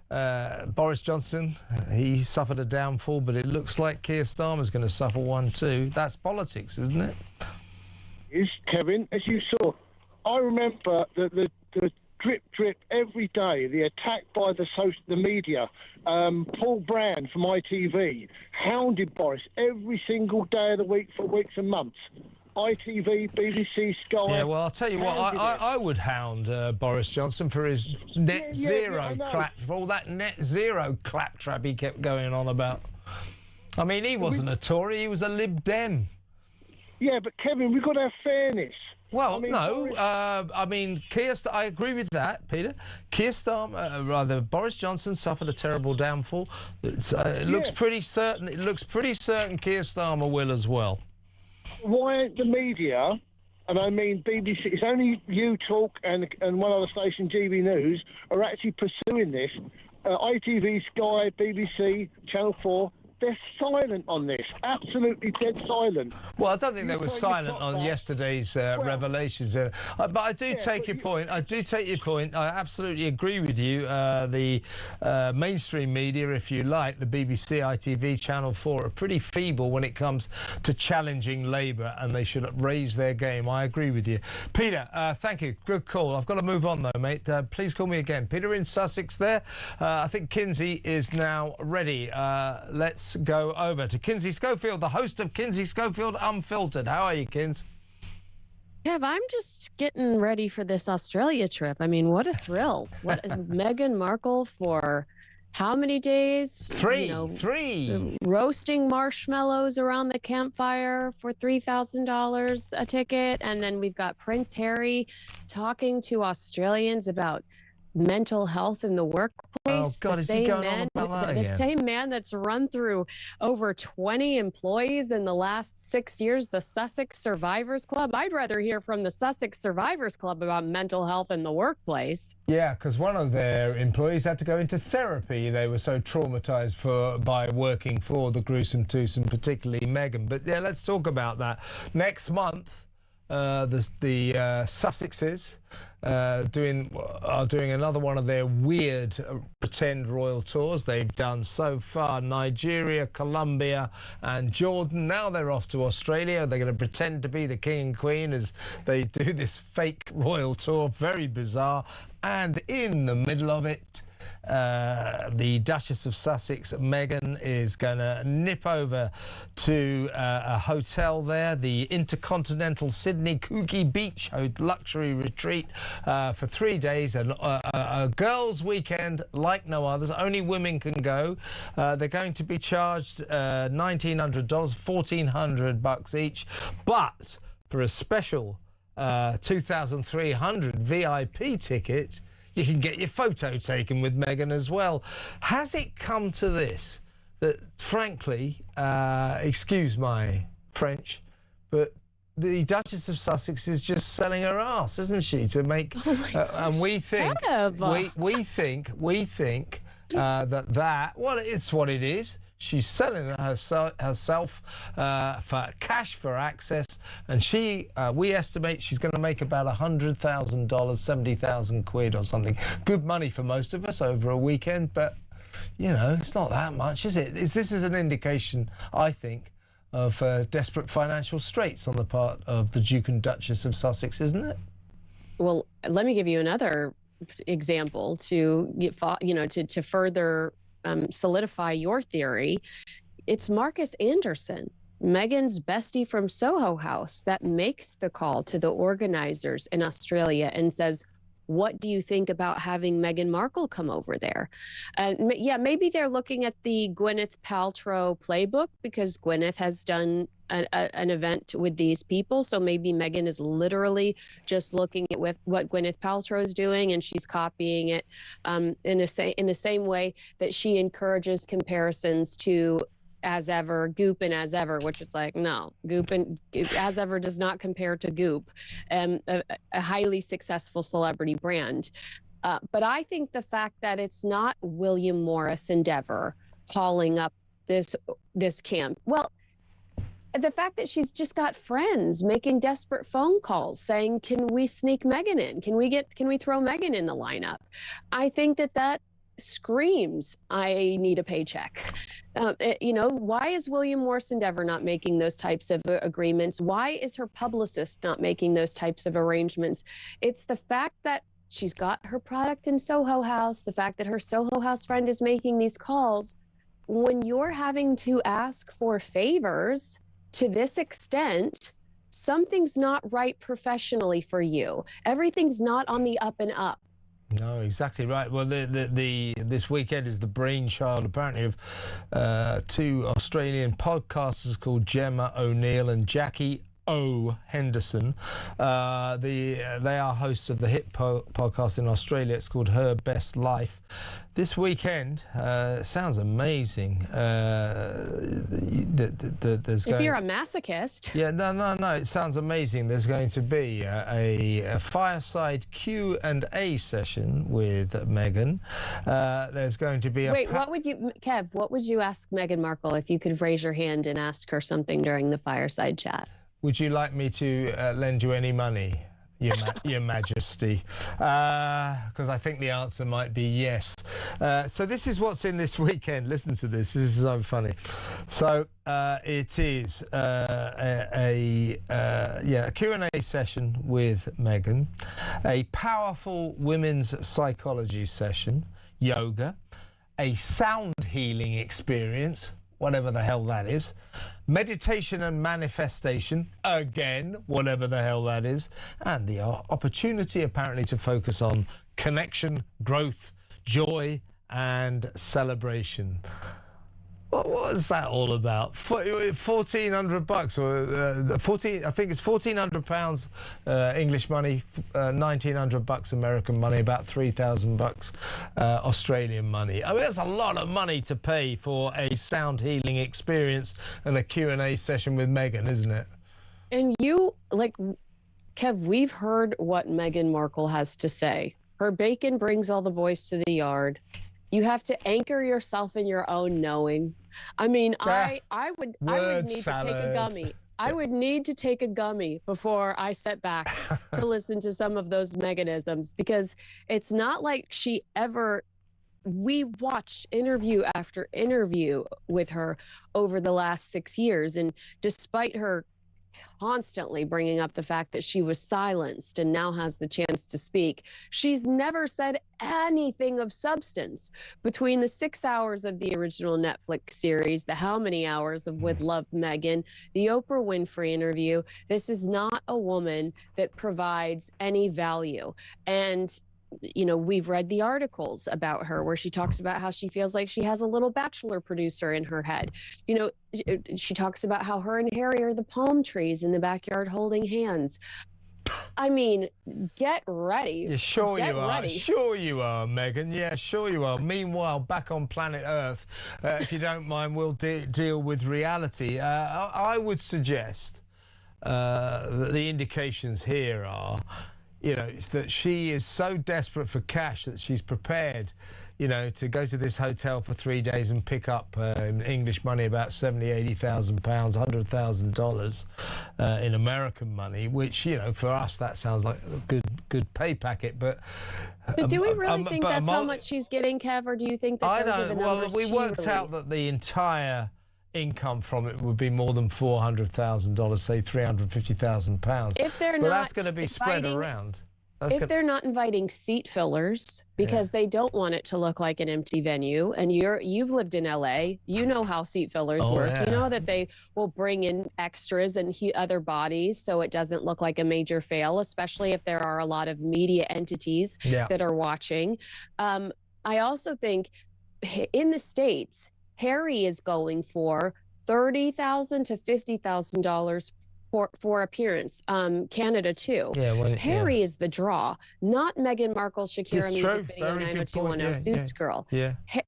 Boris Johnson, he suffered a downfall, but it looks like Keir Starmer's going to suffer one too. That's politics, isn't it? Yes, Kevin, as you saw, I remember the drip every day, the attack by the media. Paul Brand from ITV hounded Boris every single day of the week for weeks and months. ITV, BBC, Sky. Yeah, well, I'll tell you what, I would hound Boris Johnson for his net zero for all that net zero claptrap he kept going on about. I mean, he wasn't a Tory, he was a Lib Dem. Yeah, but Kevin, we've got to have fairness. Well, I mean, I agree with that, Peter. Boris Johnson suffered a terrible downfall. It looks pretty certain. It looks pretty certain Keir Starmer will as well. Why the media, and I mean BBC, it's only You Talk and one other station, GB News, are actually pursuing this. ITV, Sky, BBC, Channel 4, they're silent on this, absolutely dead silent. Well, I don't think they were silent on yesterday's revelations. But I do take your point. I absolutely agree with you. The mainstream media, if you like, the BBC, ITV, Channel 4, are pretty feeble when it comes to challenging Labour, and they should raise their game. I agree with you. Peter, thank you. Good call. I've got to move on, though, mate. Please call me again. Peter in Sussex there. I think Kinsey is now ready. Let's go over to Kinsey Schofield, the host of Kinsey Schofield Unfiltered. How are you, Kins? Kev, I'm just getting ready for this Australia trip. I mean, what a thrill. What Meghan Markle for how many days? Three. Roasting marshmallows around the campfire for $3,000 a ticket. And then we've got Prince Harry talking to Australians about mental health in the workplace. Oh God, is he going on about that again? The same man that's run through over 20 employees in the last 6 years, the Sussex Survivors Club. I'd rather hear from the Sussex Survivors Club about mental health in the workplace. Yeah, because one of their employees had to go into therapy. They were so traumatized by working for the gruesome twosome, particularly Meghan. But yeah, let's talk about that. Next month, the Sussexes are doing another one of their weird pretend royal tours. They've done so far Nigeria, Colombia and Jordan. Now they're off to Australia. They're going to pretend to be the king and queen as they do this fake royal tour. Very bizarre. And in the middle of it, the Duchess of Sussex, Meghan, is going to nip over to a hotel there, the Intercontinental Sydney Coogee Beach luxury retreat for 3 days, a girls' weekend like no others. Only women can go. They're going to be charged $1,900, $1,400 each, but for a special 2,300 VIP ticket, you can get your photo taken with Meghan as well. Has it come to this that, frankly, excuse my French, but the Duchess of Sussex is just selling her ass, isn't she? To make, and we think, we think that well, it's what it is. She's selling herself for cash for access, and we estimate she's going to make about $100,000, 70,000 quid or something. Good money for most of us over a weekend, but you know, it's not that much, is it? This is an indication, I think, of desperate financial straits on the part of the Duke and Duchess of Sussex, isn't it? Well, let me give you another example to further solidify your theory. It's Marcus Anderson, Meghan's bestie from Soho House, that makes the call to the organizers in Australia and says, what do you think about having Meghan Markle come over there? And yeah, maybe they're looking at the Gwyneth Paltrow playbook, because Gwyneth has done an event with these people. So maybe Meghan is literally just looking at what Gwyneth Paltrow is doing, and she's copying it in the same way that she encourages comparisons to As Ever, Goop and As Ever, which is like, no, Goop and As Ever does not compare to Goop, a highly successful celebrity brand. But I think the fact that it's not William Morris Endeavor calling up this camp, well, the fact that she's just got friends making desperate phone calls saying, can we sneak Meghan in? Can we throw Meghan in the lineup? I think that screams, I need a paycheck. Why is William Morris Endeavor not making those types of agreements? Why is her publicist not making those types of arrangements? It's the fact that she's got her product in Soho House, the fact that her Soho House friend is making these calls. When you're having to ask for favors to this extent, something's not right professionally for you. Everything's not on the up and up. No, exactly right. Well, this weekend is the brainchild, apparently, of two Australian podcasters called Gemma O'Neill and Jackie O. Henderson. They are hosts of the hit podcast in Australia. It's called Her Best Life. This weekend sounds amazing. If you're a masochist. Yeah, no. It sounds amazing. There's going to be a fireside Q&A session with Meghan. There's going to be a... Wait, what would you ask Meghan Markle if you could raise your hand and ask her something during the fireside chat? Would you like me to lend you any money, Your Majesty? Because I think the answer might be yes. So this is what's in this weekend. Listen to this. This is so funny. So it is a Q&A session with Meghan, a powerful women's psychology session, yoga, a sound healing experience, whatever the hell that is, meditation and manifestation, again, whatever the hell that is, and the opportunity apparently to focus on connection, growth, joy and celebration. What is that all about? $1,400 or 14? I think it's £1,400 English money, $1,900 American money, about $3,000 Australian money. I mean, that's a lot of money to pay for a sound healing experience and a Q&A session with Meghan, isn't it? And Kev, we've heard what Meghan Markle has to say. Her bacon brings all the boys to the yard. You have to anchor yourself in your own knowing. I mean, I would need to take a gummy. I would need to take a gummy before I sat back to listen to some of those mechanisms, because it's not like she ever. We watched interview after interview with her over the last 6 years, and despite her constantly bringing up the fact that she was silenced and now has the chance to speak, she's never said anything of substance. Between the 6 hours of the original Netflix series, the how many hours of With Love Megan, the Oprah Winfrey interview, this is not a woman that provides any value. And you know, we've read the articles about her where she talks about how she feels like she has a little Bachelor producer in her head. You know, she talks about how her and Harry are the palm trees in the backyard holding hands. I mean, get ready. Yeah, sure Get you are. ready. Sure you are, Megan. Yeah, sure you are. Meanwhile, back on planet Earth, if you don't mind, we'll deal with reality. I would suggest that the indications here are, you know, it's that she is so desperate for cash that she's prepared, you know, to go to this hotel for 3 days and pick up in English money about £70,000, £80,000, $100,000 in American money, which, you know, for us that sounds like a good pay packet. But do we really think that's how much she's getting, Kev, or do you think that those are the numbers we she worked out that the entire income from it would be more than $400,000, say £350,000. If they're but not that's going to be spread inviting- around. If they're not inviting seat fillers because they don't want it to look like an empty venue, and you've lived in LA, you know how seat fillers work. Yeah. You know that they will bring in extras and other bodies so it doesn't look like a major fail, especially if there are a lot of media entities that are watching. I also think in the States, Harry is going for $30,000 to $50,000 for appearance. Canada too. Harry is the draw, not Meghan Markle, Shakira music video 90210 Suits girl.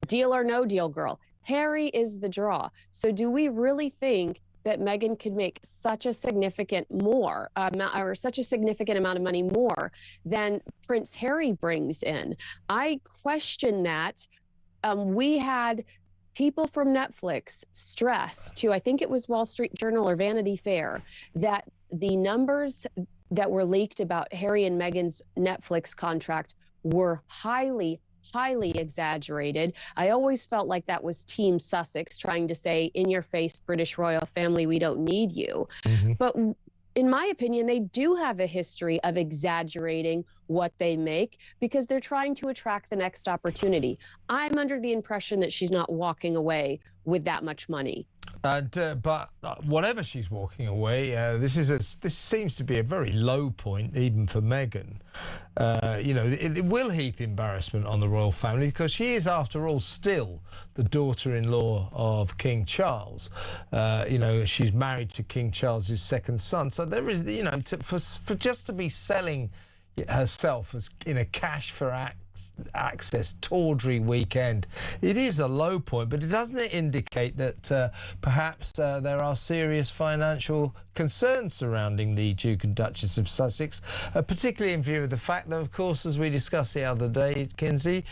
Deal or no deal girl. Harry is the draw. So do we really think that Meghan could make such a significant such a significant amount of money more than Prince Harry brings in? I question that. We had people from Netflix stress to, I think it was Wall Street Journal or Vanity Fair, that the numbers that were leaked about Harry and Meghan's Netflix contract were highly exaggerated. I always felt like that was Team Sussex trying to say, in your face, British royal family, we don't need you. But in my opinion, they do have a history of exaggerating what they make because they're trying to attract the next opportunity. I'm under the impression that she's not walking away with that much money. But whatever she's walking away, this seems to be a very low point, even for Meghan. You know, it will heap embarrassment on the royal family because she is, after all, still the daughter-in-law of King Charles. You know, she's married to King Charles's second son. So there is, you know, for just to be selling herself as in a cash for access tawdry weekend, it is a low point, but it doesn't indicate that perhaps there are serious financial concerns surrounding the Duke and Duchess of Sussex, particularly in view of the fact that, of course, as we discussed the other day, Kinsey,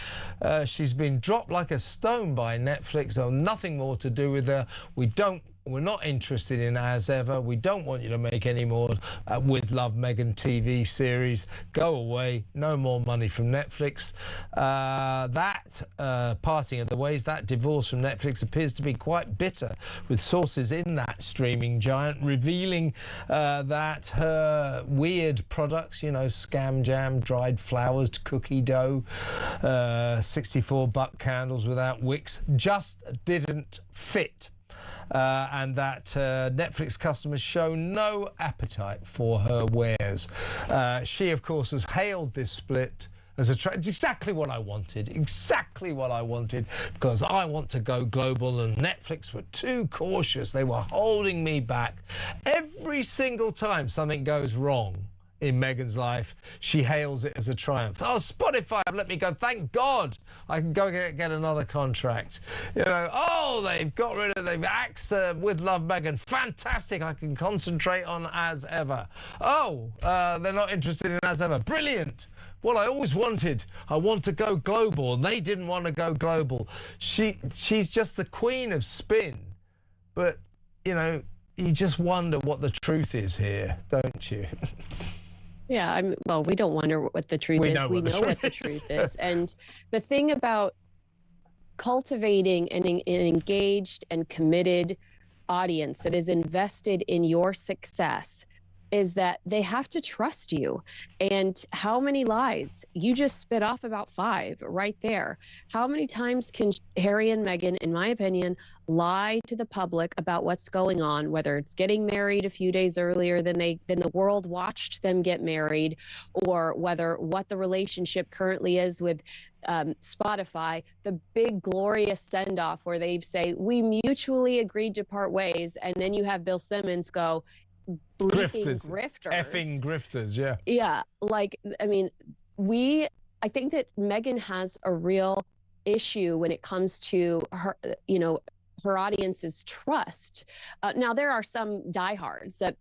she's been dropped like a stone by Netflix. So nothing more to do with her. We're not interested in As Ever. We don't want you to make any more With Love Meghan TV series. Go away. No more money from Netflix. That parting of the ways, that divorce from Netflix appears to be quite bitter, with sources in that streaming giant revealing that her weird products, you know, Scam Jam, dried flowers, cookie dough, 64-buck candles without wicks, just didn't fit. And that Netflix customers show no appetite for her wares. She, of course, has hailed this split as it's exactly what I wanted, because I want to go global, and Netflix were too cautious. They were holding me back. Every single time something goes wrong in Meghan's life, she hails it as a triumph. Oh, Spotify have let me go. Thank God I can go get another contract. You know, oh, they've axed With Love Meghan. Fantastic. I can concentrate on As Ever. Oh, they're not interested in As Ever. Brilliant. What I always wanted. I want to go global, and they didn't want to go global. She's just the queen of spin. But, you know, you just wonder what the truth is here, don't you? Yeah, well, we don't wonder what the truth is. We know what the truth is. And the thing about cultivating an engaged and committed audience that is invested in your success is that they have to trust you. And how many lies? You just spit off about 5 right there. How many times can Harry and Meghan, in my opinion, lie to the public about what's going on, whether it's getting married a few days earlier than the world watched them get married, or whether what the relationship currently is with Spotify, the big glorious send-off where they say, we mutually agreed to part ways, and then you have Bill Simmons go, grifters. Effing grifters, yeah. Yeah, like, I mean, I think that Meghan has a real issue when it comes to her, her audience's trust. Now, there are some diehards that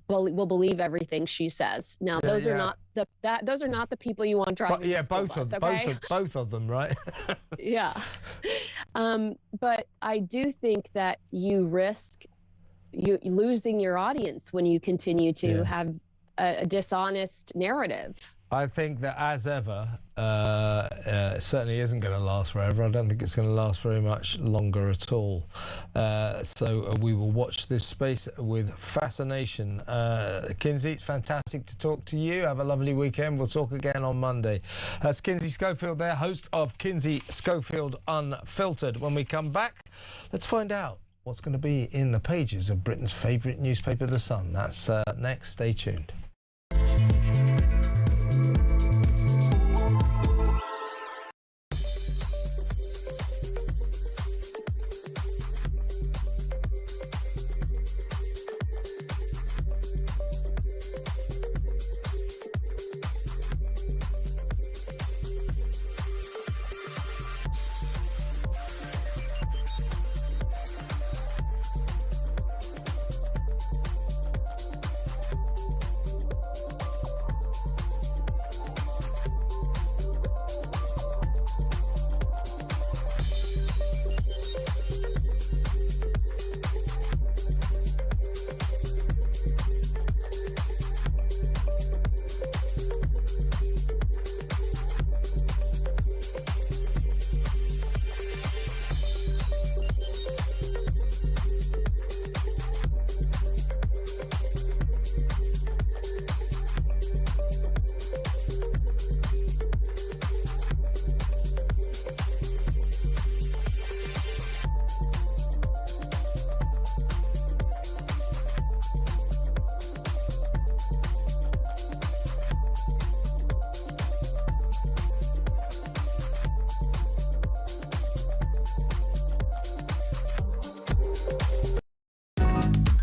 will believe everything she says. Now, those are not the people you want driving. Yeah, both of them, right? Yeah, but I do think that you risk you losing your audience when you continue to have a dishonest narrative. I think that, as ever, it certainly isn't going to last forever. I don't think it's going to last very much longer at all. So we will watch this space with fascination. Kinsey, it's fantastic to talk to you. Have a lovely weekend. We'll talk again on Monday. That's Kinsey Schofield there, host of Kinsey Schofield Unfiltered. When we come back, let's find out what's going to be in the pages of Britain's favourite newspaper, The Sun. That's next. Stay tuned.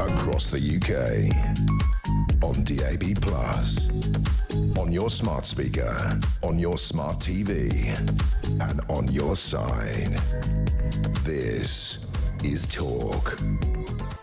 Across the UK, on DAB+, on your smart speaker, on your smart TV, and on your side. This is Talk.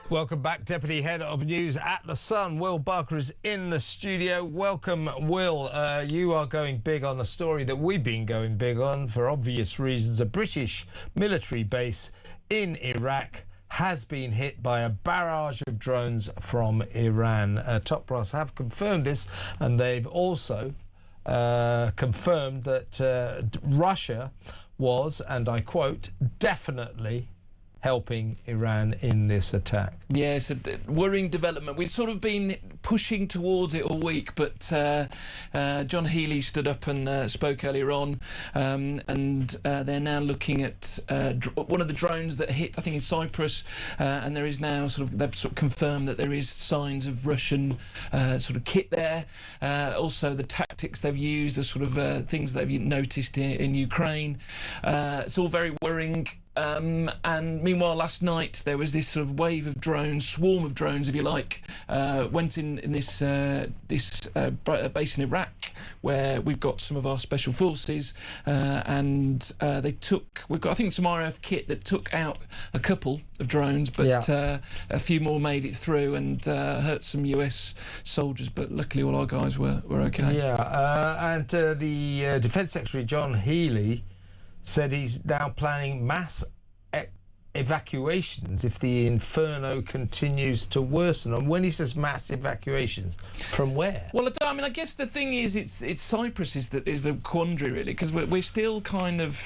Welcome back, Deputy Head of News at The Sun. Will Barker is in the studio. Welcome, Will. You are going big on a story that we've been going big on for obvious reasons. A British military base in Iraq has been hit by a barrage of drones from Iran. Top Brass have confirmed this, and they've also confirmed that Russia was, and I quote, definitely helping Iran in this attack. Yeah, it's a worrying development. We've sort of been pushing towards it all week, but John Healey stood up and spoke earlier on, and they're now looking at one of the drones that hit, I think, in Cyprus, and there is now they've confirmed that there is signs of Russian sort of kit there. Also, the tactics they've used are things they've noticed in Ukraine. It's all very worrying. And meanwhile, last night there was this sort of wave of drones, swarm of drones, if you like, went in this base in Iraq, where we've got some of our special forces, and they took. We've got, I think, some RF kit that took out a couple of drones, but a few more made it through and hurt some US soldiers. But luckily, all our guys were okay. Yeah, and the Defence Secretary John Healey said he's now planning mass evacuations if the inferno continues to worsen? And when he says mass evacuations, from where? Well, I guess the thing is, it's Cyprus is the quandary really, because we're still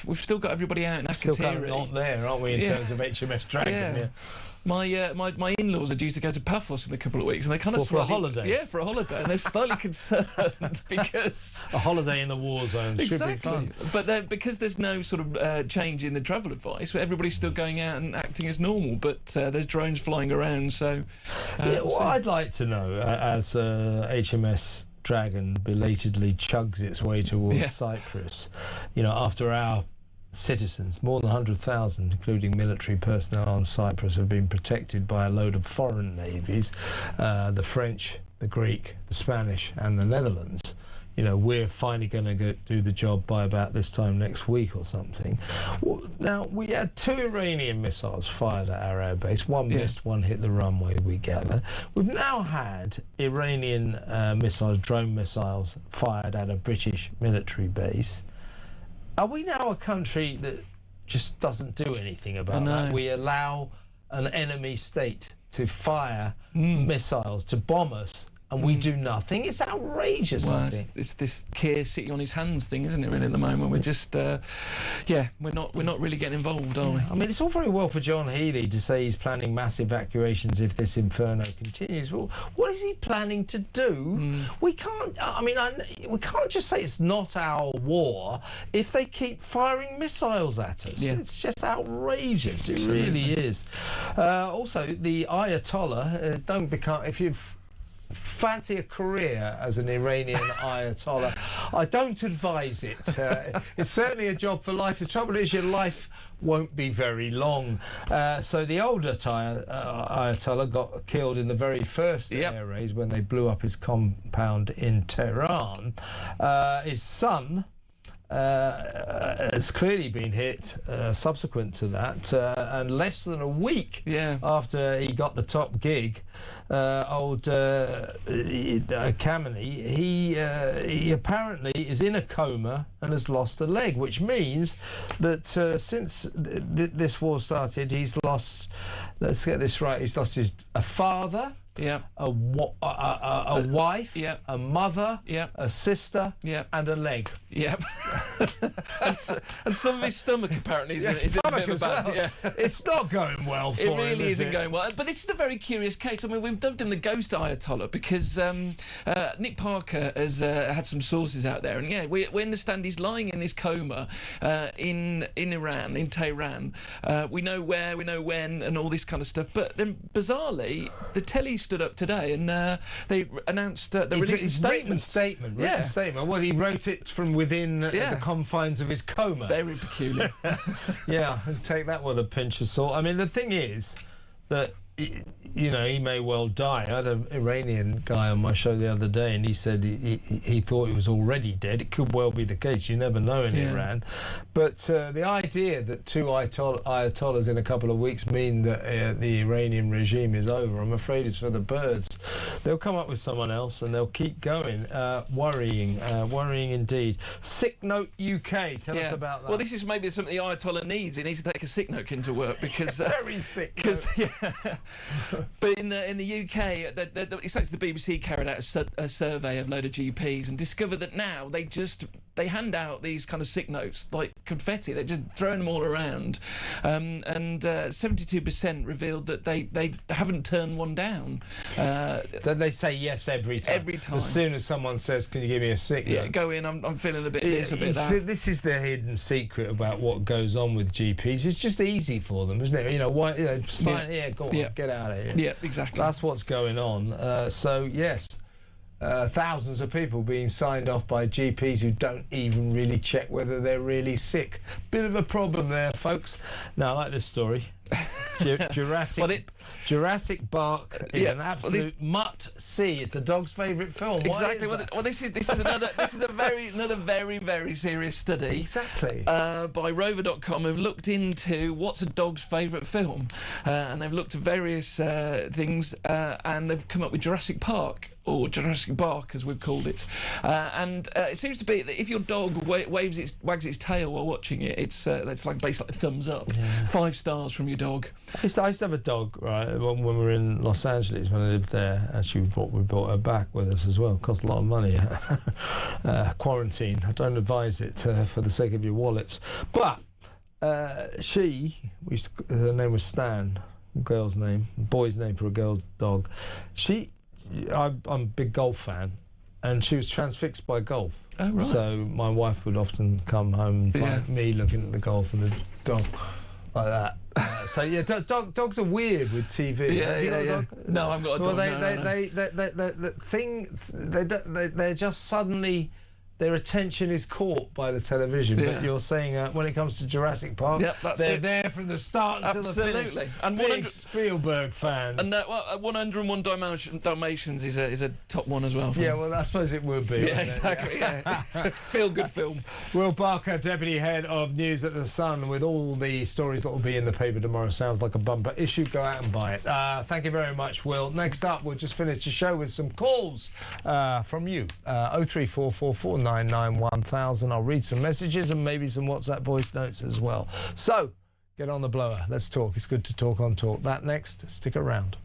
we've still got everybody out in Akrotiri. Still kind of not there, aren't we, in terms of HMS Dragon? Yeah. My in-laws are due to go to Paphos in a couple of weeks, and they kind of for a holiday. Yeah, for a holiday, and they're slightly concerned because a holiday in the war zone should be fun. But because there's no sort of change in the travel advice, everybody's still going out and acting as normal. But there's drones flying around, so. What I'd like to know, as HMS Dragon belatedly chugs its way towards Cyprus, after our citizens, more than 100,000, including military personnel on Cyprus, have been protected by a load of foreign navies, the French, the Greek, the Spanish and the Netherlands. We're finally going to do the job by about this time next week or something. Now, we had 2 Iranian missiles fired at our airbase. One missed, one hit the runway, we gather. We've now had Iranian drone missiles fired at a British military base. Are we now a country that just doesn't do anything about that? We allow an enemy state to fire missiles, to bomb us, and we do nothing? It's outrageous, I think. It's this Keir sitting on his hands thing, isn't it, really, at the moment? We're just, we're not really getting involved, are we? I mean, it's all very well for John Healey to say he's planning mass evacuations if this inferno continues. Well, what is he planning to do? We can't, we can't just say it's not our war if they keep firing missiles at us. Yeah. It's just outrageous. It really is. Also, the Ayatollah, don't become, if you've fancy a career as an Iranian Ayatollah, I don't advise it. It's certainly a job for life. The trouble is your life won't be very long. So the older Ayatollah got killed in the very first air raids when they blew up his compound in Tehran. His son has clearly been hit subsequent to that, and less than a week after he got the top gig, old Khamenei, he apparently is in a coma and has lost a leg, which means that since this war started, he's lost, let's get this right, he's lost a father, a wife, a mother, a sister, and a leg. and some of his stomach apparently is in a bit of a bad. It's not going well for him. It really isn't going well. But this is a very curious case. I mean, we've dubbed him the Ghost Ayatollah because Nick Parker has had some sources out there, and we understand he's lying in this coma in Iran, in Tehran. We know where, we know when, and all this kind of stuff. But then, bizarrely, the telly stood up today and they announced they released a statement. Written statement. Well, he wrote it from within the confines of his coma. Very peculiar. Take that with a pinch of salt. I mean, the thing is that he may well die. I had an Iranian guy on my show the other day, and he said he thought he was already dead. It could well be the case. You never know in Iran. But the idea that 2 Ayatollahs in a couple of weeks mean that the Iranian regime is over, I'm afraid is for the birds. They'll come up with someone else, and they'll keep going. Worrying indeed. Sick Note UK, tell us about that. Well, this is maybe something the Ayatollah needs. He needs to take a sick note into work because very sick. But in the UK, it's actually the BBC carried out a survey of a load of GPs and discovered that now they hand out these kind of sick notes like confetti. They're just throwing them all around, and 72% revealed that they haven't turned one down. Then they say yes every time. Every time. As soon as someone says, "Can you give me a sick note?" Yeah, go in. I'm feeling a bit this, a bit that. This is the hidden secret about what goes on with GPs. It's just easy for them, isn't it? Sign here, go on, get out of here. Yeah, exactly. That's what's going on. So yes. Thousands of people being signed off by GPs who don't even really check whether they're really sick. Bit of a problem there, folks. Now, I like this story. Jurassic Park is an absolute must-see. It's the dog's favourite film. Exactly. This is another very serious study. Exactly. By Rover.com, who've looked into what's a dog's favourite film, and they've looked at various things, and they've come up with Jurassic Park. Or Jurassic Bark, as we've called it, and it seems to be that if your dog wags its tail while watching it, it's like basically a thumbs up, 5 stars from your dog. I used to have a dog, right, when we were in Los Angeles, when I lived there. Actually, we brought her back with us as well. It cost a lot of money. Quarantine. I don't advise it for the sake of your wallets. But her name was Stan, girl's name, boy's name for a girl dog. I'm a big golf fan, and she was transfixed by golf. Oh, right. So my wife would often come home and find me looking at the golf and the dog like that. So yeah, dogs are weird with TV. Yeah. No, I've got a dog. They're just suddenly. Their attention is caught by the television, but you're saying when it comes to Jurassic Park, they're there from the start until the finish. Absolutely. And big Spielberg fans. And 101 Dalmatians is a top one as well. Yeah, well, I suppose it would be. Yeah, exactly. Yeah. Feel-good film. Will Barker, Deputy Head of News at The Sun, with all the stories that will be in the paper tomorrow. Sounds like a bumper issue. Go out and buy it. Thank you very much, Will. Next up, we'll just finish the show with some calls from you. 03444 991,000. I'll read some messages and maybe some WhatsApp voice notes as well. So, get on the blower. Let's talk. It's good to talk on Talk. That next. Stick around.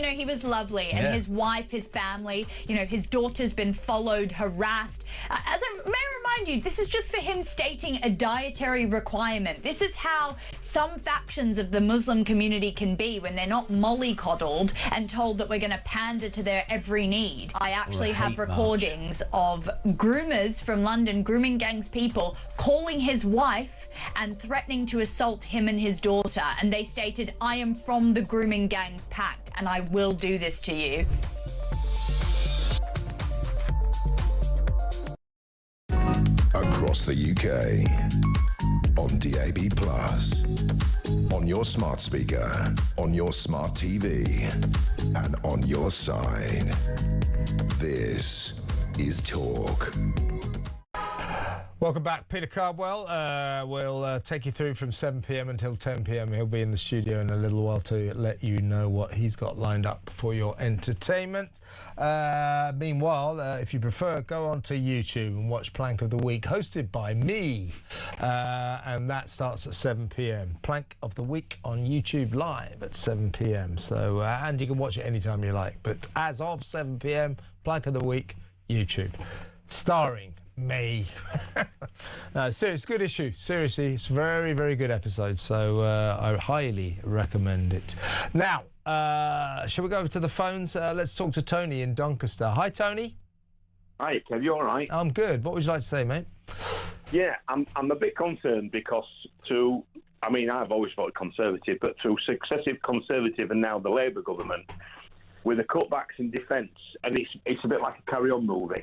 He was lovely, and his wife, his family, his daughter's been followed, harassed. As I may remind you, this is just for him stating a dietary requirement. This is how some factions of the Muslim community can be when they're not mollycoddled and told that we're going to pander to their every need. I actually have recordings of groomers from London, grooming gangs people, calling his wife and threatening to assault him and his daughter. And they stated, "I am from the grooming gangs pact, and I will do this to you." Across the UK, on DAB+, on your smart speaker, on your smart TV, and on your side. This is Talk. Welcome back, Peter Cardwell. We'll take you through from 7 p.m. until 10 p.m. He'll be in the studio in a little while to let you know what he's got lined up for your entertainment. Meanwhile, if you prefer, go on to YouTube and watch Plank of the Week, hosted by me. And that starts at 7 p.m. Plank of the Week on YouTube live at 7 p.m. So, and you can watch it anytime you like. But as of 7 p.m, Plank of the Week, YouTube. Starring me. No, serious, good issue. Seriously, it's a very, very good episode. So I highly recommend it. Now, shall we go over to the phones? Let's talk to Tony in Doncaster. Hi, Tony. Hi, Kev. You all right? I'm good. What would you like to say, mate? Yeah, I'm a bit concerned because I've always voted Conservative, but through successive Conservative and now the Labour government, with the cutbacks in defence, and it's a bit like a carry-on movie.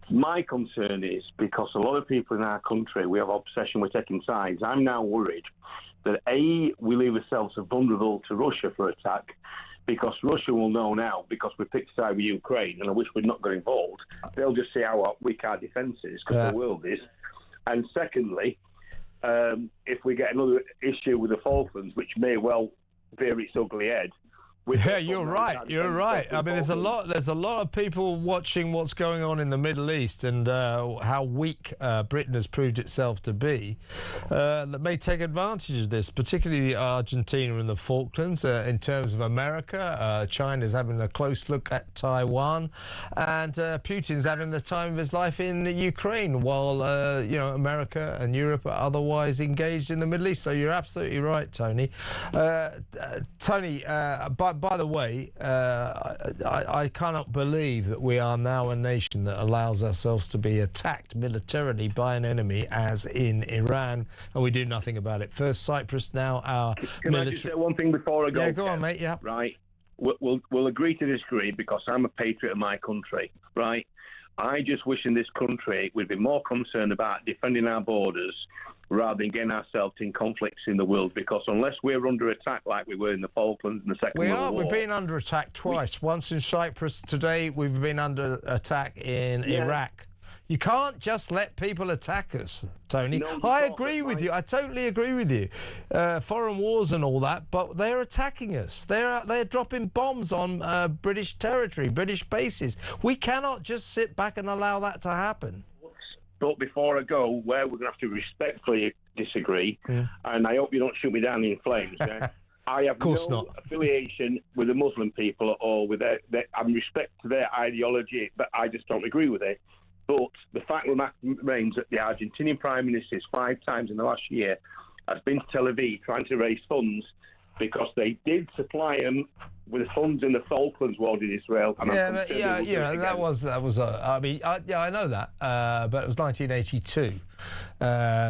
My concern is because a lot of people in our country, we have obsession with taking sides. I'm now worried that A, we leave ourselves vulnerable to Russia for attack, because Russia will know now, because we picked a side with Ukraine, and I wish we'd not got involved. They'll just see how weak our defence is, because the world is. And secondly, if we get another issue with the Falklands, which may well rear its ugly head. Yeah, you're right. You're right. I mean, there's a lot of people watching what's going on in the Middle East and how weak Britain has proved itself to be that may take advantage of this, particularly Argentina and the Falklands. In terms of America, China's having a close look at Taiwan, and Putin's having the time of his life in Ukraine, while America and Europe are otherwise engaged in the Middle East. So you're absolutely right, Tony. Tony, by the way, I cannot believe that we are now a nation that allows ourselves to be attacked militarily by an enemy, as in Iran, and we do nothing about it. First Cyprus, now our Can I just say one thing before I go? Yeah, go on, mate. Yeah. Right. We'll agree to disagree, because I'm a patriot of my country, right? I just wish in this country we'd be more concerned about defending our borders rather than getting ourselves in conflicts in the world, because unless we're under attack like we were in the Falklands in the Second World War... We've been under attack twice. Once in Cyprus, today we've been under attack in Iraq. You can't just let people attack us, Tony. No, I agree with you. I totally agree with you. Foreign wars and all that, but they're attacking us. They're dropping bombs on British territory, British bases. We cannot just sit back and allow that to happen. But before I go, where we're going to have to respectfully disagree, and I hope you don't shoot me down in flames, I have no affiliation with the Muslim people or with their I respect their ideology, but I just don't agree with it. But the fact remains that the Argentinian Prime Minister 5 times in the last year has been to Tel Aviv trying to raise funds, because they did supply them with funds in the Falklands War in Israel. And that was. I mean, I know that, but it was 1982.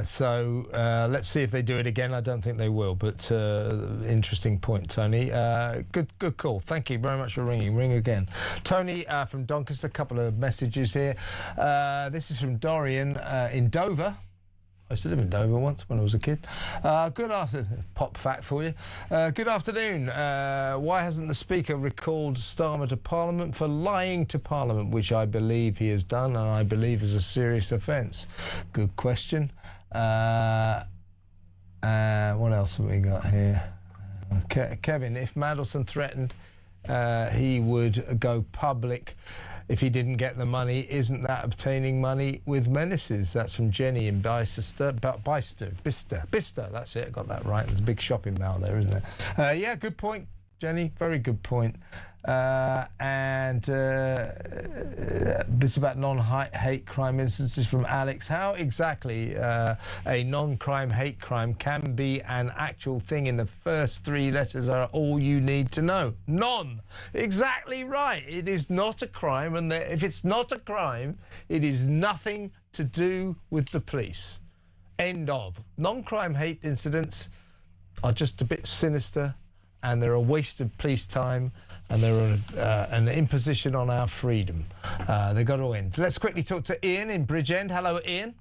So let's see if they do it again. I don't think they will, but interesting point, Tony. Good call. Thank you very much for ringing. Ring again. Tony from Doncaster, a couple of messages here. This is from Dorian in Dover. I used to live in Dover once when I was a kid. Good afternoon. Pop fact for you. Good afternoon. Why hasn't the Speaker recalled Starmer to Parliament for lying to Parliament, which I believe he has done, and I believe is a serious offence? Good question. What else have we got here? Kevin, if Mandelson threatened he would go public if he didn't get the money, isn't that obtaining money with menaces? That's from Jenny in Bicester, that's it, I got that right. There's a big shopping mall there, isn't there? Yeah, good point, Jenny, very good point. This is about non-hate crime instances from Alex. How exactly a non-crime hate crime can be an actual thing in the first 3 letters are all you need to know. Non. Exactly right. It is not a crime, and if it's not a crime, it is nothing to do with the police. End of. Non-crime hate incidents are just a bit sinister, and they're a waste of police time, and they're an imposition on our freedom. They've got to end. Let's quickly talk to Ian in Bridgend. Hello, Ian.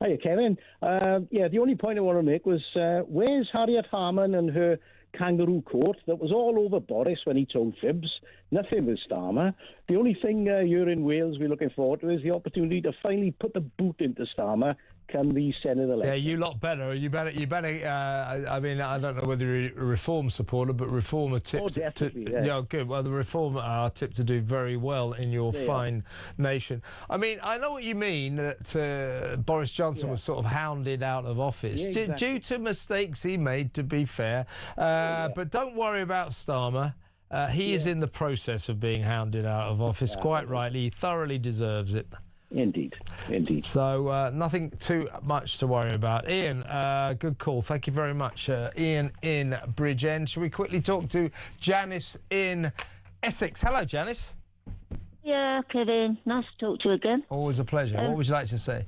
Hiya, Kevin. The only point I want to make was, where's Harriet Harman and her kangaroo court that was all over Boris when he told fibs? Nothing with Starmer. The only thing here in Wales we're looking forward to is the opportunity to finally put the boot into Starmer come the Senate election. Yeah, you lot better. You better. I mean, I don't know whether you're a Reform supporter, but Reform are tipped. Oh, definitely. Yeah, good. Well, the Reform are tipped to do very well in your fine nation. I mean, I know what you mean, that Boris Johnson was sort of hounded out of office due to mistakes he made, to be fair. But don't worry about Starmer. He is in the process of being hounded out of office, quite rightly. He thoroughly deserves it. Indeed. So nothing too much to worry about. Ian, good call. Thank you very much. Ian in Bridgend. Shall we quickly talk to Janice in Essex? Hello, Janice. Yeah, Kevin. Nice to talk to you again. Always a pleasure. What would you like to say?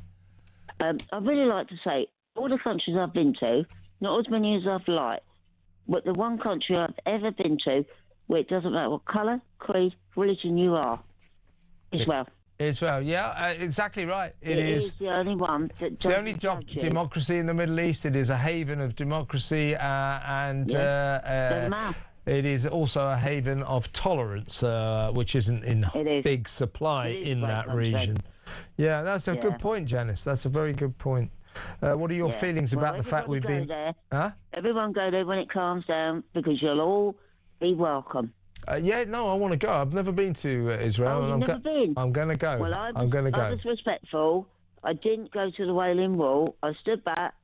I'd really like to say, all the countries I've been to, not as many as I've liked, but the one country I've ever been to where it doesn't matter what colour, creed, religion you are, Israel. Israel, yeah, exactly right. It is the only one. It's the only democracy in the Middle East. It is a haven of democracy, and it is also a haven of tolerance, which isn't in big supply in that region. Yeah, that's a good point, Janice. That's a very good point. What are your feelings about the fact we've been... There. Huh? Everyone go there when it calms down, because you'll all be welcome. Yeah, no, I want to go. I've never been to Israel. Oh, you've never been? I'm going to go. Well, I'm going to go. I was respectful. I didn't go to the Wailing Wall. I stood back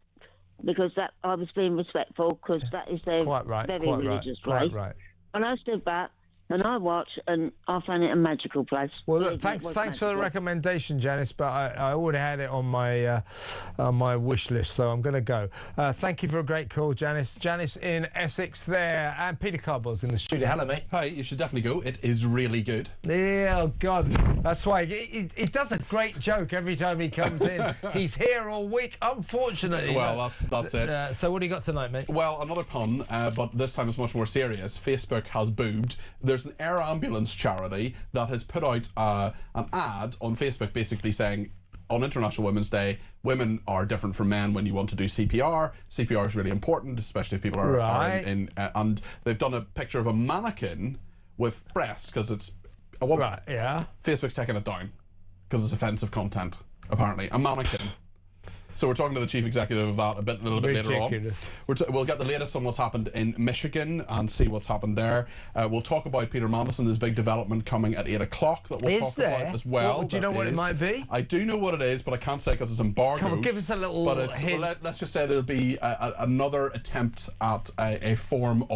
because I was being respectful, because that is their very religious place. Quite right. And I stood back and I watched, and I found it a magical place. Well, look, thanks for the recommendation, Janice, but I already had it on my wish list, so I'm going to go. Thank you for a great call, Janice. Janice in Essex there, and Peter Carball's in the studio. Hello, mate. Hi, you should definitely go. It is really good. Yeah, oh, God. That's why he does a great joke every time he comes in. He's here all week, unfortunately. Well, that's it. So what do you got tonight, mate? Well, another pun, but this time it's much more serious. Facebook has boobed. There's an air ambulance charity that has put out an ad on Facebook basically saying, on International Women's Day, women are different from men when you want to do CPR. CPR is really important, especially if people are in and they've done a picture of a mannequin with breasts, because it's a woman. Right, yeah. Facebook's taking it down because it's offensive content, apparently. A mannequin. So we're talking to the chief executive of that a little bit later on. We'll get the latest on what's happened in Michigan and see what's happened there. We'll talk about Peter Mandelson, his big development coming at 8 o'clock that we'll talk about as well. Do you know what it might be? I do know what it is, but I can't say because it's embargoed. Come on, give us a little hint. Let's just say there'll be another attempt at a form of